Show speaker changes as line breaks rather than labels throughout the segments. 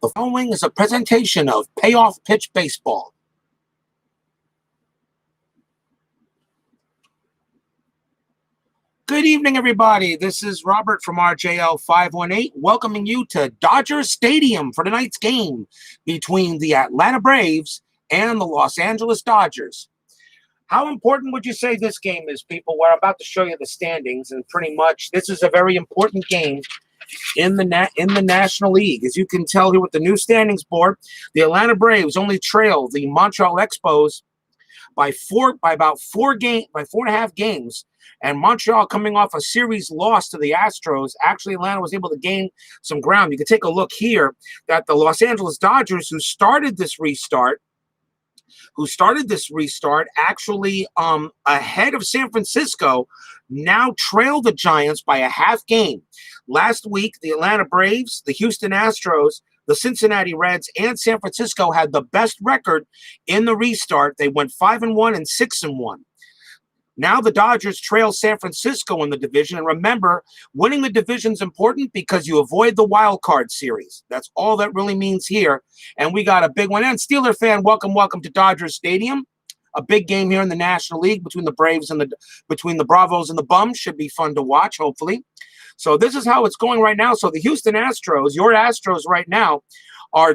The following is a presentation of Payoff Pitch Baseball. Good evening, everybody. This is Robert from RJL 518, welcoming you to Dodger Stadium for tonight's game between the Atlanta Braves and the Los Angeles Dodgers. How important would you say this game is, people? We're about to show you the standings, and pretty much this is a very important game in the National League. As you can tell here with the new standings board, the Atlanta Braves only trail the Montreal Expos by 4.5 games. And Montreal coming off a series loss to the Astros. Actually, Atlanta was able to gain some ground. You can take a look here that the Los Angeles Dodgers, who started this restart, actually ahead of San Francisco, now trail the Giants by a half game. Last week, the Atlanta Braves, the Houston Astros, the Cincinnati Reds, and San Francisco had the best record in the restart. They went 5-1 and 6-1. Now the Dodgers trail San Francisco in the division. And remember, winning the division is important because you avoid the wild card series. That's all that really means here. And we got a big one. And Steeler fan, welcome to Dodger Stadium. A big game here in the National League between the Braves and between the Bravos and the Bums. Should be fun to watch, hopefully. So this is how it's going right now. So the Houston Astros, your Astros right now, they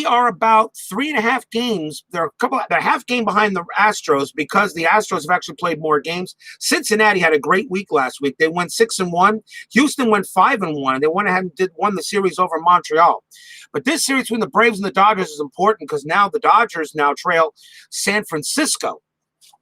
are about 3.5 games. They're half game behind the Astros because the Astros have actually played more games. Cincinnati had a great week last week. They went 6-1. Houston went 5-1, and they went ahead and won the series over Montreal. But this series between the Braves and the Dodgers is important because now the Dodgers trail San Francisco.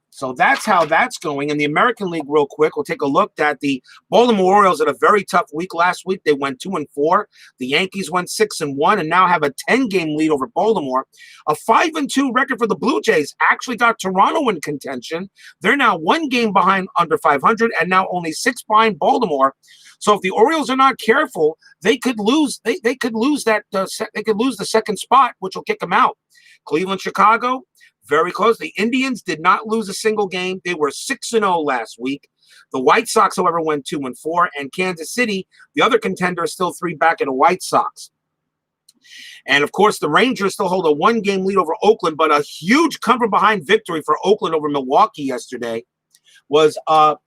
So that's how that's going. In the American League, real quick, we'll take a look at the Baltimore Orioles had a very tough week last week. They went 2-4. The Yankees went 6-1 and now have a 10-game lead over Baltimore. A 5-2 record for the Blue Jays actually got Toronto in contention. They're now 1 game behind under 500 and now only 6 behind Baltimore. So if the Orioles are not careful, they could lose. They could lose that. They could lose the second spot, which will kick them out. Cleveland, Chicago. Very close. The Indians did not lose a single game. They were 6-0 last week. The White Sox, however, went 2-4. And Kansas City, the other contender, is still 3 back at the White Sox. And, of course, the Rangers still hold a 1-game lead over Oakland, but a huge come-from-behind victory for Oakland over Milwaukee yesterday was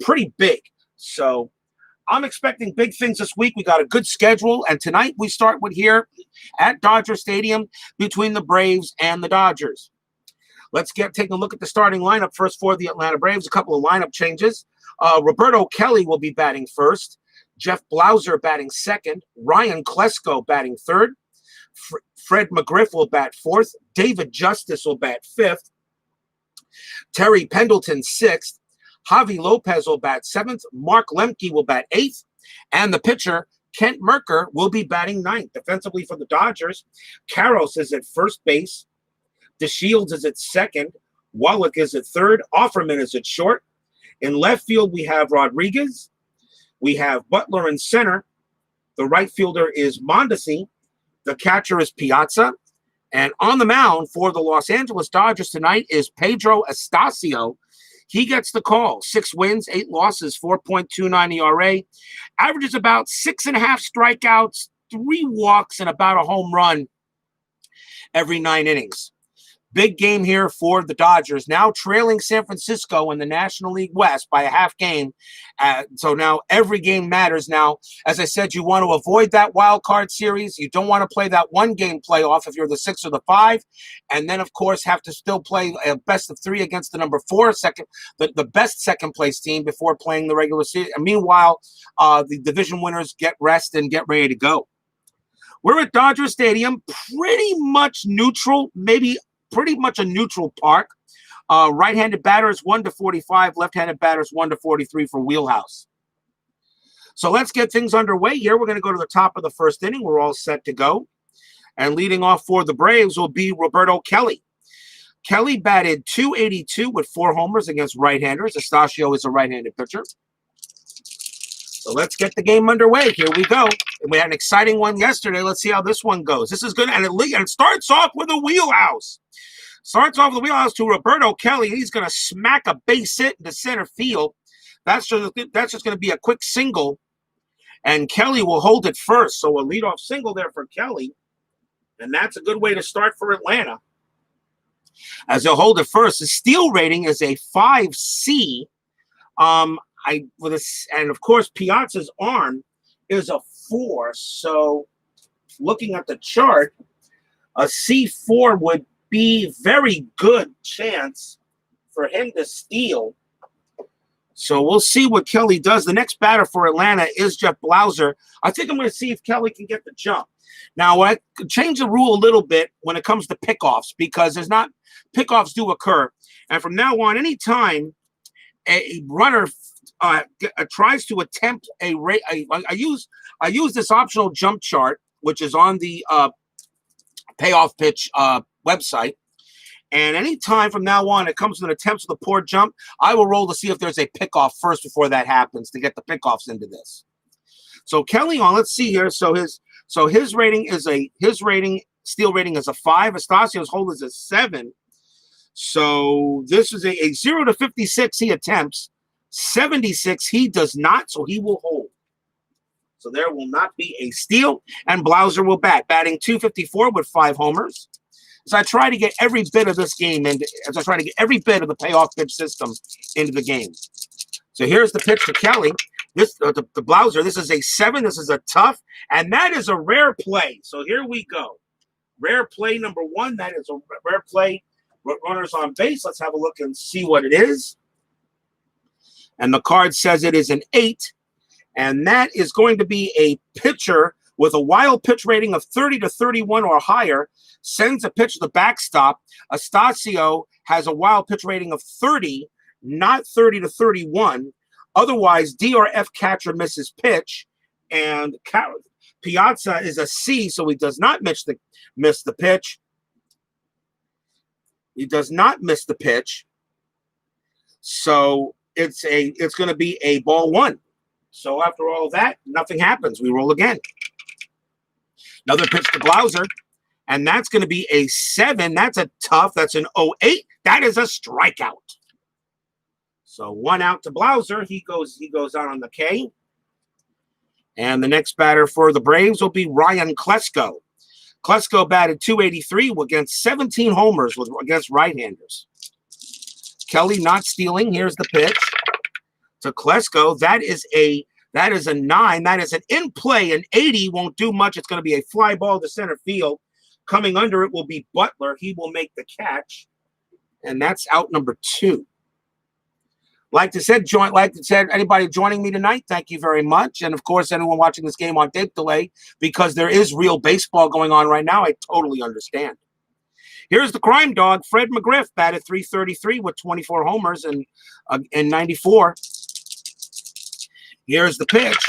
pretty big. So I'm expecting big things this week. We got a good schedule. And tonight we start with here at Dodger Stadium between the Braves and the Dodgers. Let's take a look at the starting lineup first for the Atlanta Braves. A couple of lineup changes. Roberto Kelly will be batting first. Jeff Blouser batting second. Ryan Klesko batting third. Fred McGriff will bat fourth. David Justice will bat fifth. Terry Pendleton sixth. Javi Lopez will bat seventh. Mark Lemke will bat eighth. And the pitcher, Kent Mercker, will be batting ninth. Defensively for the Dodgers, Karros is at first base. DeShields is at second. Wallach is at third. Offerman is at short. In left field, we have Rodriguez. We have Butler in center. The right fielder is Mondesi. The catcher is Piazza. And on the mound for the Los Angeles Dodgers tonight is Pedro Astacio. He gets the call. 6 wins, 8 losses, 4.29 ERA. Averages about 6.5 strikeouts, 3 walks, and about a home run every 9 innings. Big game here for the Dodgers, now trailing San Francisco in the National League West by a half game. So now every game matters. Now, as I said, you want to avoid that wild card series. You don't want to play that 1-game playoff if you're the 6 or the 5. And then, of course, have to still play a best of 3 against the number 4, the best second-place team before playing the regular season. And meanwhile, the division winners get rest and get ready to go. We're at Dodger Stadium, pretty much neutral, pretty much a neutral park. Right-handed batters 1-45, left-handed batters 1-43 for Wheelhouse. So let's get things underway here. We're going to go to the top of the first inning. We're all set to go. And leading off for the Braves will be Roberto Kelly. Kelly batted .282 with 4 homers against right-handers. Astacio is a right-handed pitcher. So let's get the game underway. Here we go. We had an exciting one yesterday. Let's see how this one goes. This is good. And it starts off with a Wheelhouse. Starts off with the Wheelhouse to Roberto Kelly. He's going to smack a base hit into center field. That's just going to be a quick single. And Kelly will hold it first. So a leadoff single there for Kelly. And that's a good way to start for Atlanta. As he'll hold it first. His steal rating is a 5C. And of course, Piazza's arm is a 4. So looking at the chart, a C4 would be very good chance for him to steal. So we'll see what Kelly does. The next batter for Atlanta is Jeff Blouser. I think I'm going to see if Kelly can get the jump. Now, I could change the rule a little bit when it comes to pickoffs because pickoffs do occur. And from now on, anytime a runner tries to attempt I use this optional jump chart, which is on the Payoff pitch website. And anytime from now on it comes to an attempt with a poor jump, I will roll to see if there's a pickoff first before that happens to get the pickoffs into this. So Kelly on, let's see here. So his steal rating is a 5. Astacio's hold is a 7. So this is a 0 to 56 he attempts. 76 he does not, so he will hold. So there will not be a steal, and Blouser will batting .254 with 5 homers. So I try to get every bit of this game as I try to get every bit of the Payoff pitch system into the game. So here's the pitch to Kelly. This the Blouser. This is a 7. This is a tough, and that is a rare play. So here we go. Rare play number 1. That is a rare play. Runners on base. Let's have a look and see what it is. And the card says it is an 8, and that is going to be a pitcher with a wild pitch rating of 30 to 31 or higher, sends a pitch to the backstop. Astacio has a wild pitch rating of 30, not 30 to 31. Otherwise, D or F catcher misses pitch, and Piazza is a C, so he does not miss the pitch. He does not miss the pitch. So it's going to be a ball 1. So after all of that, nothing happens. We roll again. Another pitch to Blouser, and that's going to be a 7. That's a tough. That's an 08. That is a strikeout. So 1 out to Blouser. He goes out on the K. And the next batter for the Braves will be Ryan Klesko. Klesko batted .283 against 17 homers against right-handers. Kelly not stealing. Here's the pitch to Klesko. That is a 9. That is an in play. An 80 won't do much. It's going to be a fly ball to center field. Coming under it will be Butler. He will make the catch. And that's out number 2. Like I said, anybody joining me tonight, thank you very much. And, of course, anyone watching this game on tape delay, because there is real baseball going on right now, I totally understand. Here's the crime dog, Fred McGriff, batted .333 with 24 homers in 94. Here's the pitch,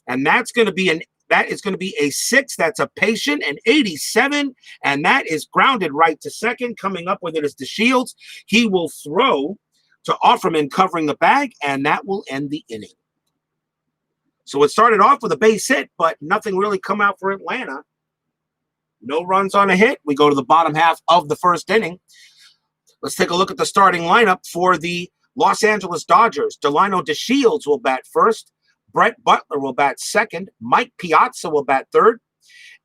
and that is going to be a 6. That's a patient, an 87, and that is grounded right to second. Coming up with it is DeShields. He will throw to Offerman covering the bag, and that will end the inning. So it started off with a base hit, but nothing really come out for Atlanta. No runs on a hit. We go to the bottom half of the first inning. Let's take a look at the starting lineup for the Los Angeles Dodgers. Delino DeShields will bat first. Brett Butler will bat second. Mike Piazza will bat third.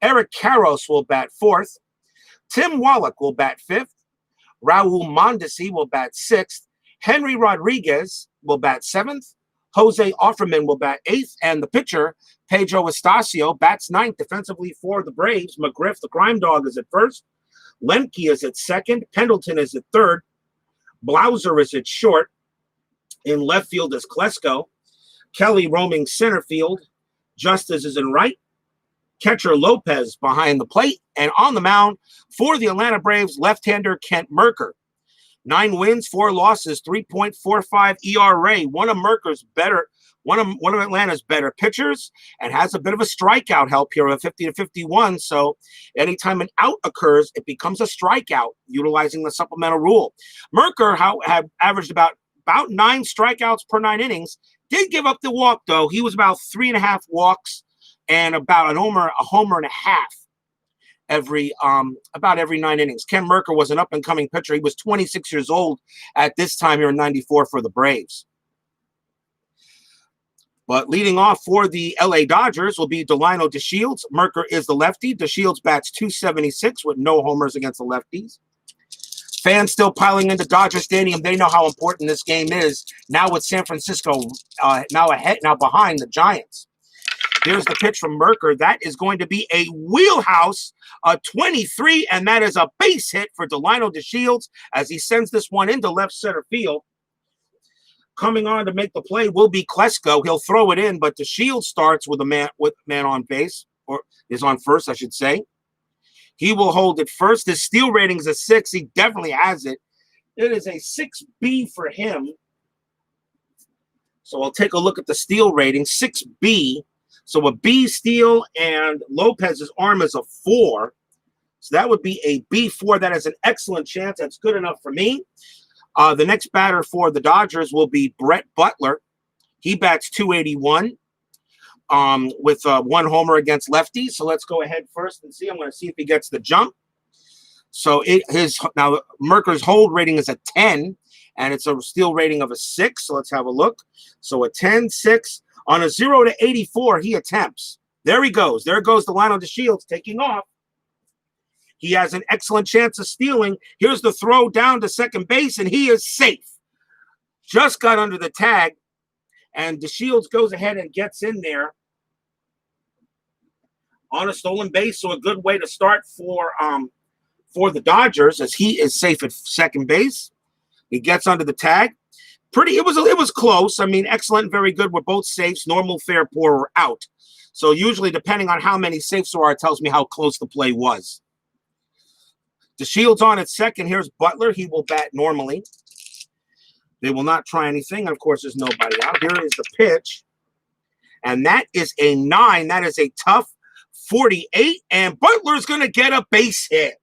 Eric Karros will bat fourth. Tim Wallach will bat fifth. Raul Mondesi will bat sixth. Henry Rodriguez will bat seventh. Jose Offerman will bat eighth. And the pitcher, Pedro Astacio, bats ninth defensively for the Braves. McGriff, the crime dog, is at first. Lemke is at second. Pendleton is at third. Blouser is at short. In left field is Klesko. Kelly roaming center field. Justice is in right. Catcher Lopez behind the plate. And on the mound for the Atlanta Braves, left-hander Kent Mercker. 9 wins, 4 losses, 3.45 ERA. One of Atlanta's better pitchers, and has a bit of a strikeout help here of 50 to 51. So anytime an out occurs, it becomes a strikeout, utilizing the supplemental rule. Mercker had averaged about 9 strikeouts per 9 innings. Did give up the walk, though. He was about 3.5 walks and about a homer and a half about every 9 innings. Ken Mercker was an up-and-coming pitcher. He was 26 years old at this time here in 94 for the Braves. But leading off for the LA Dodgers will be Delino DeShields. Mercker is the lefty. DeShields bats .276 with no homers against the lefties. Fans still piling into Dodger Stadium. They know how important this game is. Now with San Francisco now behind the Giants. Here's the pitch from Mercker. That is going to be a wheelhouse, a 23, and that is a base hit for Delino DeShields as he sends this one into left center field. Coming on to make the play will be Klesko. He'll throw it in, but DeShields starts with a man on base, or is on first, I should say. He will hold it first. His steal rating is a 6. He definitely has it. It is a 6B for him. So I'll take a look at the steal rating, 6B. So a B steal, and Lopez's arm is a 4. So that would be a B4. That is an excellent chance. That's good enough for me. The next batter for the Dodgers will be Brett Butler. He bats .281 with 1 homer against lefties. So let's go ahead first and see. I'm going to see if he gets the jump. So now Mercker's hold rating is a 10, and it's a steal rating of a 6. So let's have a look. So a 10, 6. On a 0 to 84, he attempts. There he goes. There goes Delino DeShields taking off. He has an excellent chance of stealing. Here's the throw down to second base, and he is safe. Just got under the tag, and DeShields goes ahead and gets in there on a stolen base. So a good way to start for the Dodgers, as he is safe at second base. He gets under the tag. It was close. I mean, excellent, very good. We're both safes. Normal, fair, poor, or out. So usually, depending on how many safes there are, it tells me how close the play was. DeShields on at second. Here's Butler. He will bat normally. They will not try anything. And, of course, there's nobody out. Here is the pitch. And that is a 9. That is a tough 48. And Butler's going to get a base hit.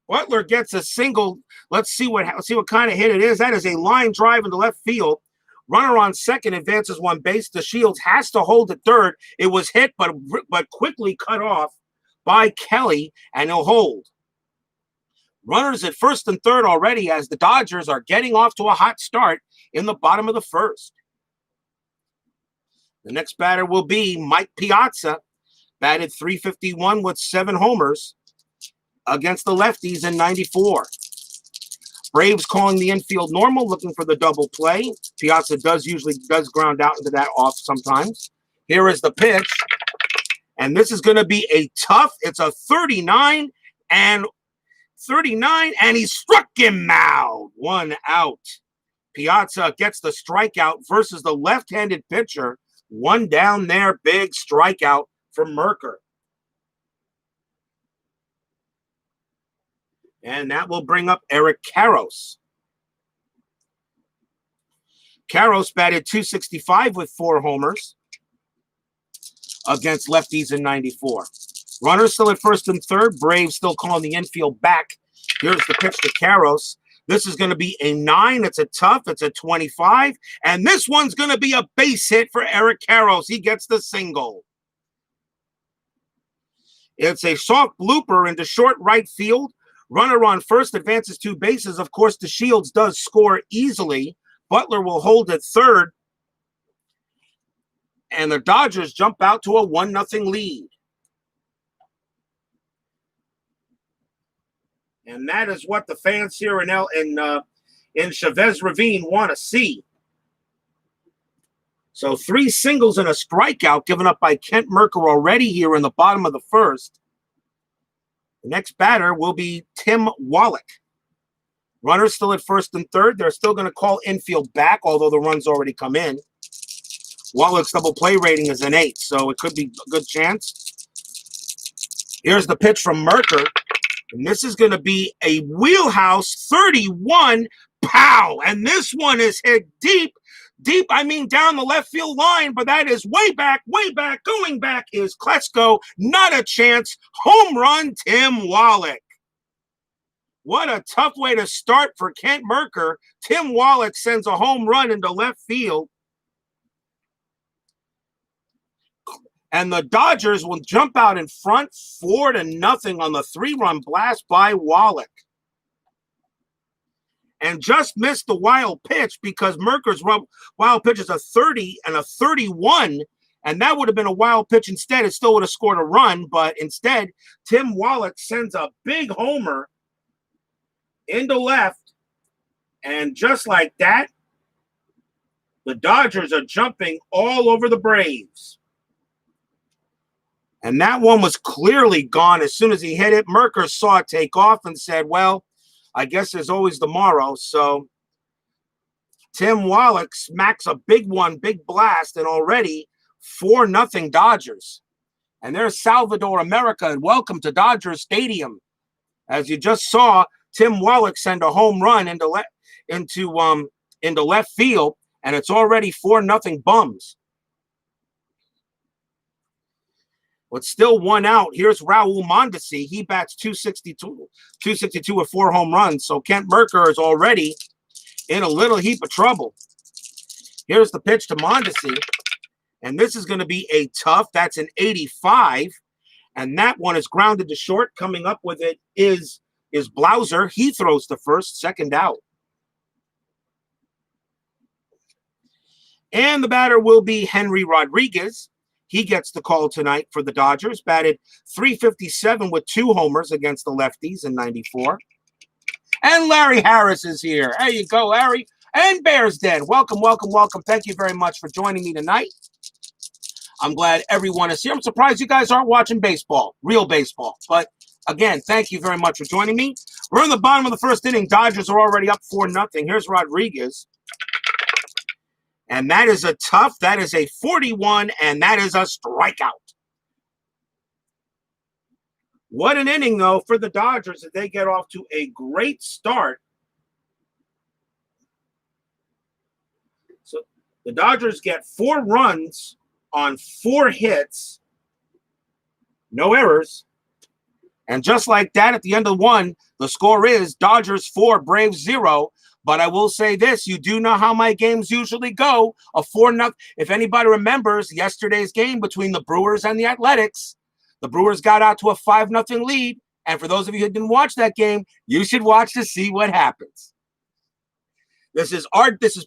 Butler gets a single. Let's see what kind of hit it is. That is a line drive into left field. Runner on second advances 1 base. DeShields has to hold at third. It was hit, but quickly cut off by Kelly, and he'll hold. Runners at first and third already as the Dodgers are getting off to a hot start in the bottom of the first. The next batter will be Mike Piazza, batted .351 with 7 homers against the lefties in 94. Braves calling the infield normal, looking for the double play. Piazza usually ground out into that off sometimes. Here is the pitch. And this is going to be a tough, it's a 39, and he struck him out. 1 out. Piazza gets the strikeout versus the left-handed pitcher. 1 down there, big strikeout for Mercker. And that will bring up Eric Karros. Karros batted .265 with 4 homers against lefties in 94. Runners still at first and third. Braves still calling the infield back. Here's the pitch to Karros. This is going to be a 9. It's a tough. It's a 25. And this one's going to be a base hit for Eric Karros. He gets the single. It's a soft blooper into short right field. Runner on first advances 2 bases. Of course, DeShields does score easily. Butler will hold at third. And the Dodgers jump out to a 1-0 lead. And that is what the fans here in Chavez Ravine want to see. So 3 singles and a strikeout given up by Kent Mercker already here in the bottom of the first. The next batter will be Tim Wallach. Runners still at first and third. They're still going to call infield back, although the run's already come in. Wallach's double play rating is an 8, so it could be a good chance. Here's the pitch from Mercker. And this is going to be a wheelhouse 31. Pow! And this one is hit deep, I mean down the left field line, but that is way back. Going back is Klesko. Not a chance. Home run, Tim Wallach. What a tough way to start for Kent Mercker. Tim Wallach sends a home run into left field. And the Dodgers will jump out in front 4-0 on the 3-run blast by Wallach. and just missed the wild pitch because Mercker's wild pitch is a 30 and a 31, and that would have been a wild pitch instead. It still would have scored a run, but instead, Tim Wallach sends a big homer into left, and just like that, the Dodgers are jumping all over the Braves. And that one was clearly gone as soon as he hit it. Mercker saw it take off and said, well, I guess there's always tomorrow. So Tim Wallach smacks a big one, big blast, and already 4-0 Dodgers. And there's Salvador America, and welcome to Dodger Stadium. As you just saw, Tim Wallach send a home run into left field, and it's already 4-0 Bums. But still 1 out. Here's Raul Mondesi. He bats 262 with 4 home runs. So Kent Mercker is already in a little heap of trouble. Here's the pitch to Mondesi. And this is going to be a tough. That's an 85. And that one is grounded to short. Coming up with it is Blouser. He throws to first, 2nd out. And the batter will be Henry Rodriguez. He gets the call tonight for the Dodgers. Batted .357 with 2 homers against the lefties in '94. And Larry Harris is here. There you go, Larry. And Bears Den. Welcome, welcome, welcome. Thank you very much for joining me tonight. I'm glad everyone is here. I'm surprised you guys aren't watching baseball, real baseball. But again, thank you very much for joining me. We're in the bottom of the first inning. Dodgers are already up 4-0. Here's Rodriguez. And that is a tough. That is a 41, and that is a strikeout. What an inning, though, for the Dodgers as they get off to a great start. So the Dodgers get 4 runs on 4 hits, no errors. And just like that, at the end of 1, the score is Dodgers 4, Braves 0. But I will say this, you do know how my games usually go, a 4-0. If anybody remembers yesterday's game between the Brewers and the Athletics, the Brewers got out to a 5-0 lead. And for those of you who didn't watch that game, you should watch to see what happens. This is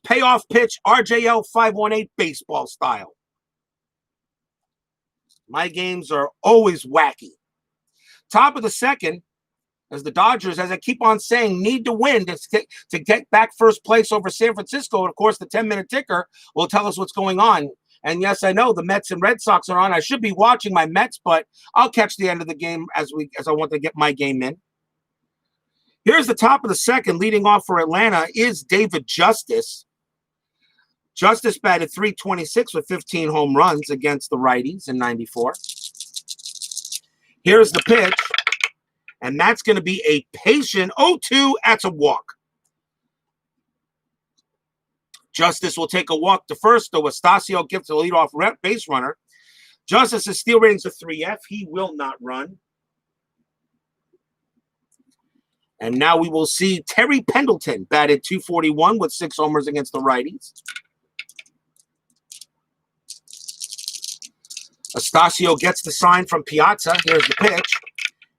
payoff pitch, RJL 518 baseball style. My games are always wacky. Top of the second, as the Dodgers, as I keep on saying, need to win to get back first place over San Francisco. And, of course, the 10-minute ticker will tell us what's going on. And, yes, I know the Mets and Red Sox are on. I should be watching my Mets, but I'll catch the end of the game as I want to get my game in. Here's the top of the second. Leading off for Atlanta is David Justice. Justice batted .326 with 15 home runs against the righties in '94. Here's the pitch. And that's going to be a patient 0-2. That's a walk. Justice will take a walk to first, though Astacio gives the leadoff base runner. Justice's steal rating's a 3F. He will not run. And now we will see Terry Pendleton batted .241 with 6 homers against the righties. Astacio gets the sign from Piazza. Here's the pitch.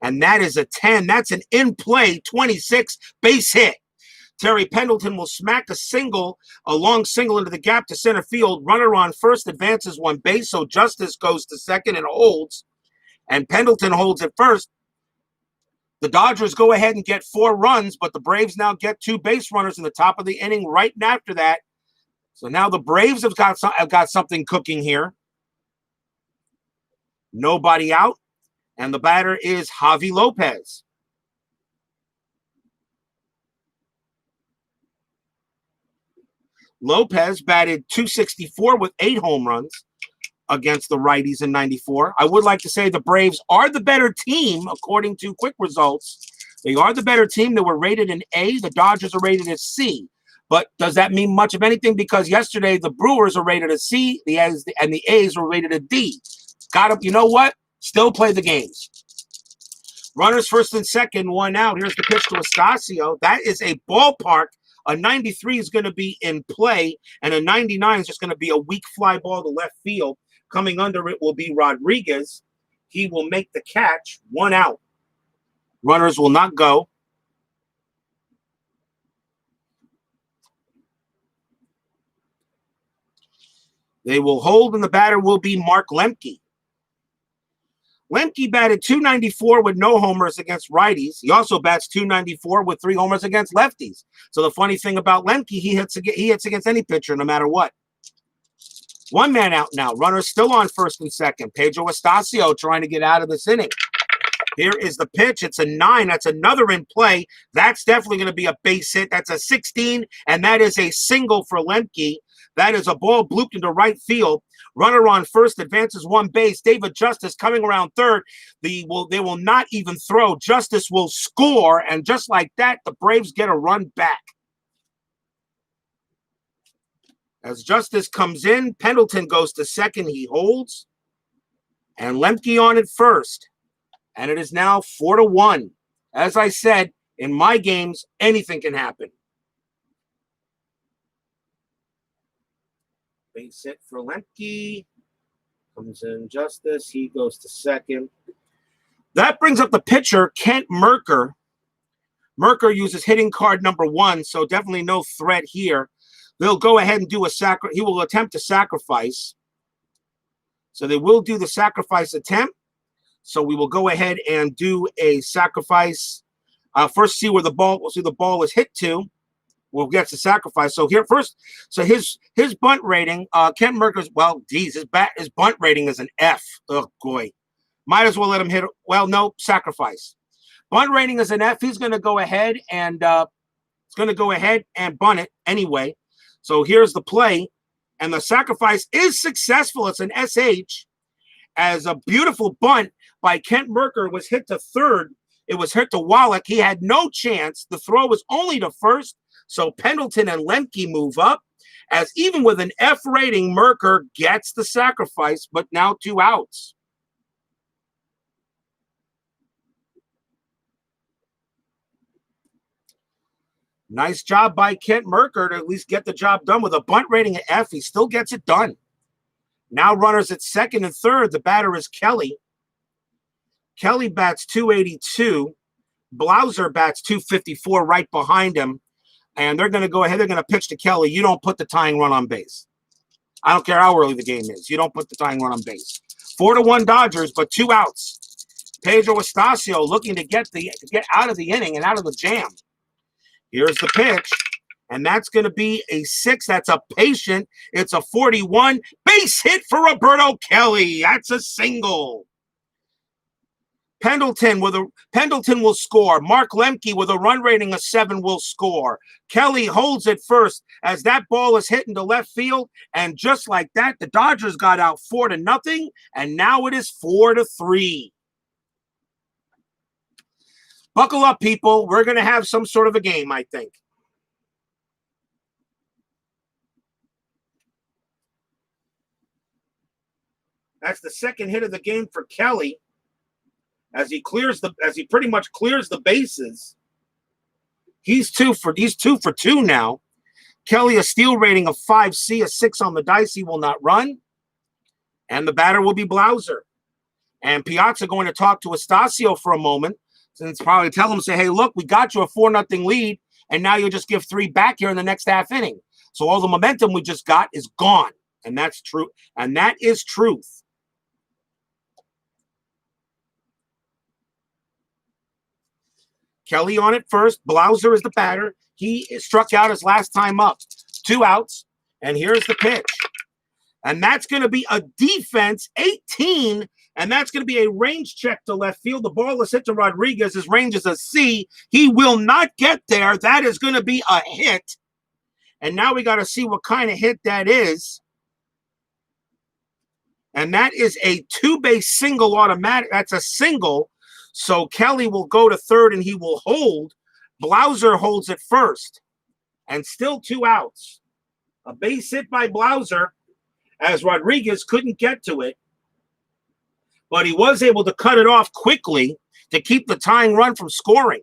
And that is a 10. That's an in-play 26 base hit. Terry Pendleton will smack a long single into the gap to center field. Runner on first advances 1 base, so Justice goes to second and holds. And Pendleton holds at first. The Dodgers go ahead and get 4 runs, but the Braves now get 2 base runners in the top of the inning right after that. So now the Braves have got something cooking here. Nobody out. And the batter is Javi Lopez. Lopez batted .264 with 8 home runs against the righties in '94. I would like to say the Braves are the better team, according to quick results. They are the better team. They were rated an A. The Dodgers are rated as C. But does that mean much of anything? Because yesterday the Brewers are rated a C, and the A's were rated a D. You know what? Still play the games. Runners first and second, 1 out. Here's the pitch to Astacio. That is a ballpark. A 93 is going to be in play, and a 99 is just going to be a weak fly ball to left field. Coming under it will be Rodriguez. He will make the catch. 1 out. Runners will not go. They will hold, and the batter will be Mark Lemke. Lemke batted .294 with no homers against righties. He also bats .294 with 3 homers against lefties. So the funny thing about Lemke, he hits against any pitcher no matter what. 1 man out now. Runners still on first and second. Pedro Astacio trying to get out of this inning. Here is the pitch. It's a 9. That's another in play. That's definitely going to be a base hit. That's a 16, and that is a single for Lemke. That is a ball blooped into right field. Runner on first advances 1 base. David Justice coming around third. They will not even throw. Justice will score, and just like that, the Braves get a run back. As Justice comes in, Pendleton goes to second. He holds, and Lemke on at first. And it is now 4-1. As I said, in my games, anything can happen. Base hit for Lemke. Comes in Justice. He goes to second. That brings up the pitcher, Kent Mercker. Mercker uses hitting card number 1, so definitely no threat here. They'll go ahead and do he will attempt a sacrifice. So they will do the sacrifice attempt. So we will go ahead and do a sacrifice. First, see where the ball is hit to. We'll get the sacrifice. So here first, so his bunt rating, Kent Mercker's, his bunt rating is an F. Oh boy, might as well let him hit. Well, no, sacrifice. Bunt rating is an F. He's going to go ahead and bunt it anyway. So here's the play, and the sacrifice is successful. It's an SH, as a beautiful bunt by Kent Mercker was hit to third. It was hit to Wallach. He had no chance. The throw was only to first. So Pendleton and Lemke move up, as even with an F rating, Mercker gets the sacrifice, but now 2 outs. Nice job by Kent Mercker to at least get the job done. With a bunt rating at F, he still gets it done. Now runners at second and third. The batter is Kelly. Kelly bats .282. Blouser bats .254 right behind him. And they're going to go ahead. They're going to pitch to Kelly. You don't put the tying run on base. I don't care how early the game is. You don't put the tying run on base. 4-1 Dodgers, but 2 outs. Pedro Astacio looking to get out of the inning and out of the jam. Here's the pitch. And that's going to be a 6. That's a patient. It's a 41. Base hit for Roberto Kelly. That's a single. Pendleton will score. Mark Lemke with a run rating of 7 will score. Kelly holds it first as that ball is hit into left field. And just like that, the Dodgers got out 4-0. And now it is 4-3. Buckle up, people. We're going to have some sort of a game, I think. That's the second hit of the game for Kelly. As he pretty much clears the bases. He's 2 for 2 now. Kelly, a steal rating of 5C, a 6 on the dice. He will not run. And the batter will be Blouser. And Piazza going to talk to Astacio for a moment. Since probably tell him, say, hey, look, we got you a 4-0 lead, and now you'll just give 3 back here in the next half inning. So all the momentum we just got is gone. And that's true. And that is truth. Kelly on it first. Blouser is the batter. He struck out his last time up. 2 outs. And here's the pitch. And that's going to be a defense 18. And that's going to be a range check to left field. The ball is hit to Rodriguez. His range is a C. He will not get there. That is going to be a hit. And now we got to see what kind of hit that is. And that is a 2-base single automatic. That's a single. So Kelly will go to third and he will hold. Blouser holds it first. And still 2 outs. A base hit by Blouser as Rodriguez couldn't get to it. But he was able to cut it off quickly to keep the tying run from scoring.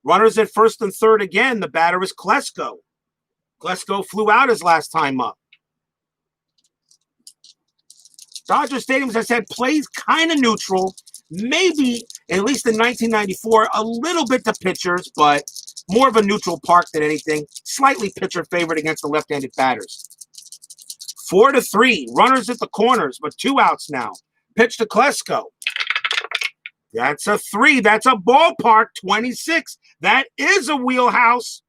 Runners at first and third again. The batter is Klesko. Klesko flew out his last time up. Dodger Stadium, as I said, plays kind of neutral. Maybe, at least in 1994, a little bit to pitchers, but More of a neutral park than anything. Slightly pitcher favorite against the left-handed batters. 4-3. Runners at the corners, but 2 outs now. Pitch to Klesko. That's a 3. That's a ballpark. 26. That is a wheelhouse.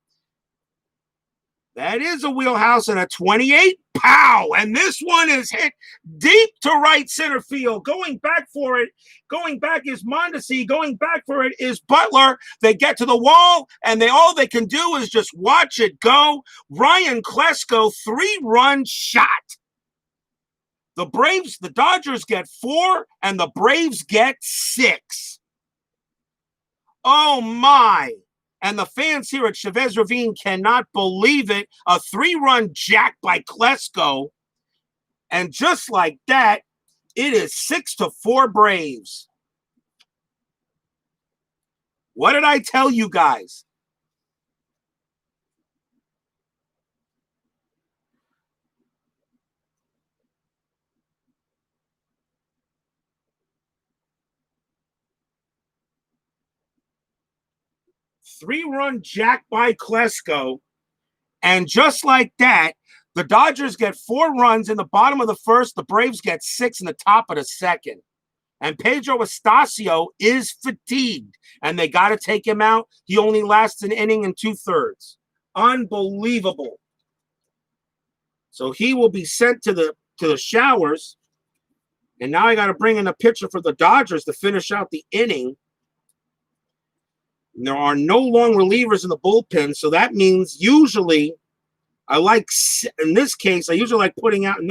That is a wheelhouse, and a 28. Pow! And this one is hit deep to right center field. Going back for it. Going back is Mondesi. Going back for it is Butler. They get to the wall, and all they can do is just watch it go. Ryan Klesko, 3-run shot. The Dodgers get 4, and the Braves get 6. Oh, my. And the fans here at Chavez Ravine cannot believe it. A 3-run jack by Klesko. And just like that, it is 6-4 Braves. What did I tell you guys? Three-run jack by Klesko. And just like that, the Dodgers get 4 runs in the bottom of the first. The Braves get 6 in the top of the second. And Pedro Astacio is fatigued, and they got to take him out. He only lasts an inning and 2/3. Unbelievable. So he will be sent to the showers. And now I got to bring in a pitcher for the Dodgers to finish out the inning. There are no long relievers in the bullpen, so that means usually I like putting out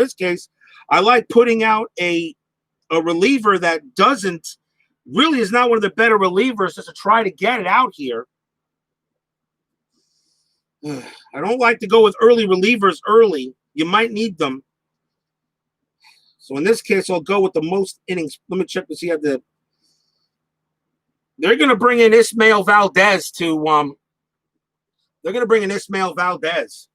a reliever that is not one of the better relievers, just to try to get it out here. I don't like to go with early relievers early. You might need them. So in this case, I'll go with the most innings. Let me check to see how they're going to bring in Ismael Valdez to they're going to bring in Ismael Valdez.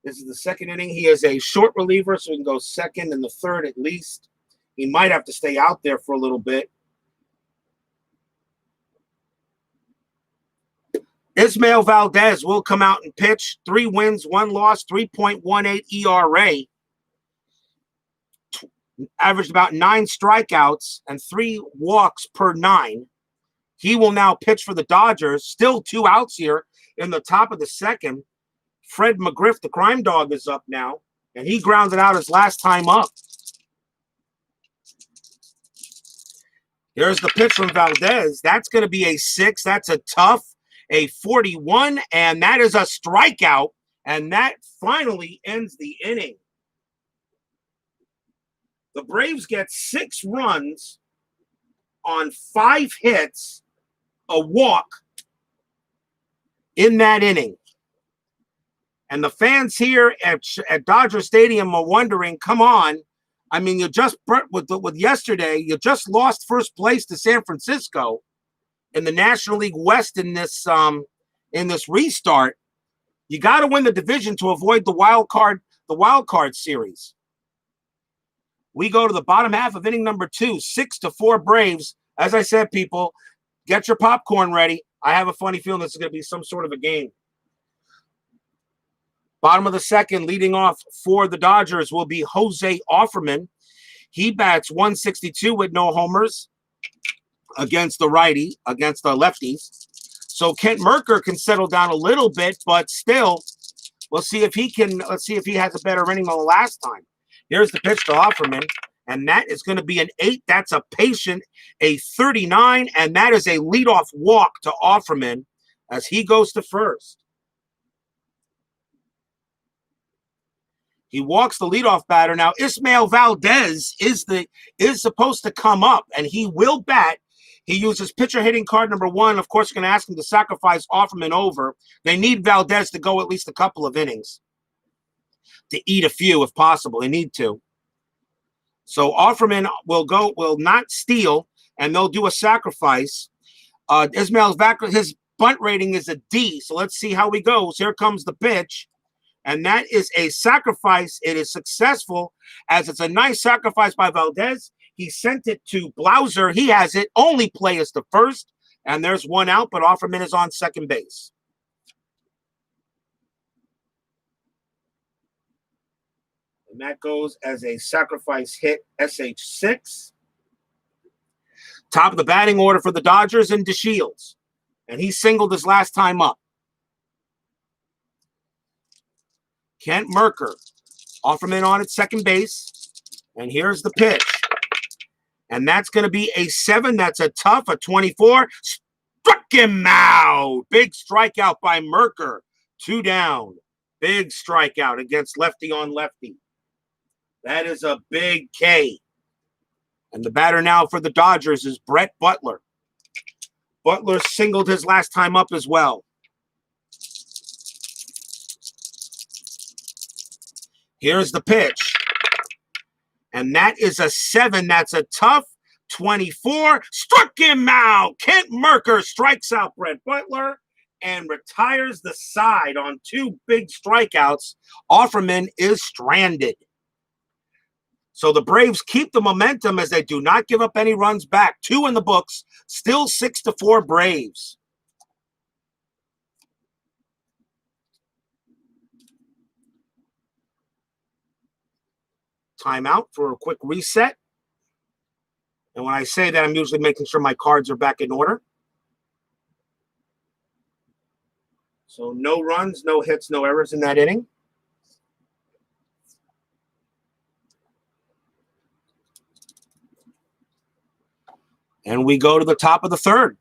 This is the second inning. He is a short reliever, so he can go second and the third at least. He might have to stay out there for a little bit. Ismael Valdez will come out and pitch. 3 wins, 1 loss, 3.18 ERA. Averaged about 9 strikeouts and 3 walks per 9. He will now pitch for the Dodgers. Still 2 outs here in the top of the second. Fred McGriff, the crime dog, is up now, and he grounded out his last time up. Here's the pitch from Valdez. That's going to be a 6. That's a tough. A 41, and that is a strikeout, and that finally ends the inning. The Braves get 6 runs on 5 hits, a walk in that inning. And the fans here at Dodger Stadium are wondering, come on. I mean, you just, with yesterday, you just lost first place to San Francisco in the National League West in this restart. You got to win the division to avoid the wild card series. We go to the bottom half of inning number 2, 6-4 Braves. As I said, people, get your popcorn ready. I have a funny feeling this is going to be some sort of a game. Bottom of the second, leading off for the Dodgers will be Jose Offerman. He bats 162 with no homers against the lefties. So Kent Mercker can settle down a little bit, but still, let's see if he has a better inning than the last time. Here's the pitch to Offerman, and that is going to be an 8. That's a patient, a 39, and that is a leadoff walk to Offerman as he goes to first. He walks the leadoff batter. Now, Ismael Valdez is supposed to come up, and he will bat. He uses pitcher hitting card number 1. Of course, you're going to ask him to sacrifice Offerman over. They need Valdez to go at least a couple of innings to eat a few if possible. They need to. So Offerman will not steal, and they'll do a sacrifice. Ismael's back. His bunt rating is a D, so let's see how he goes. Here comes the pitch. And that is a sacrifice. It is successful, as it's a nice sacrifice by Valdez. He sent it to Blouser. He has it. Only play is the first. And there's one out, but Offerman is on second base. And that goes as a sacrifice hit, SH6. Top of the batting order for the Dodgers and DeShields. And he singled his last time up. Kent Mercker. Offerman on at second base. And here's the pitch. And that's going to be a 7. That's a tough, a 24. Struck him out. Big strikeout by Mercker. 2 down. Big strikeout against lefty on lefty. That is a big K. And the batter now for the Dodgers is Brett Butler. Butler singled his last time up as well. Here's the pitch. And that is a 7. That's a tough 24. Struck him out. Kent Mercker strikes out Brett Butler and retires the side on 2 big strikeouts. Offerman is stranded. So the Braves keep the momentum as they do not give up any runs back. 2 in the books. Still 6-4 Braves. Timeout for a quick reset. And when I say that, I'm usually making sure my cards are back in order. So no runs, no hits, no errors in that inning. And we go to the top of the third.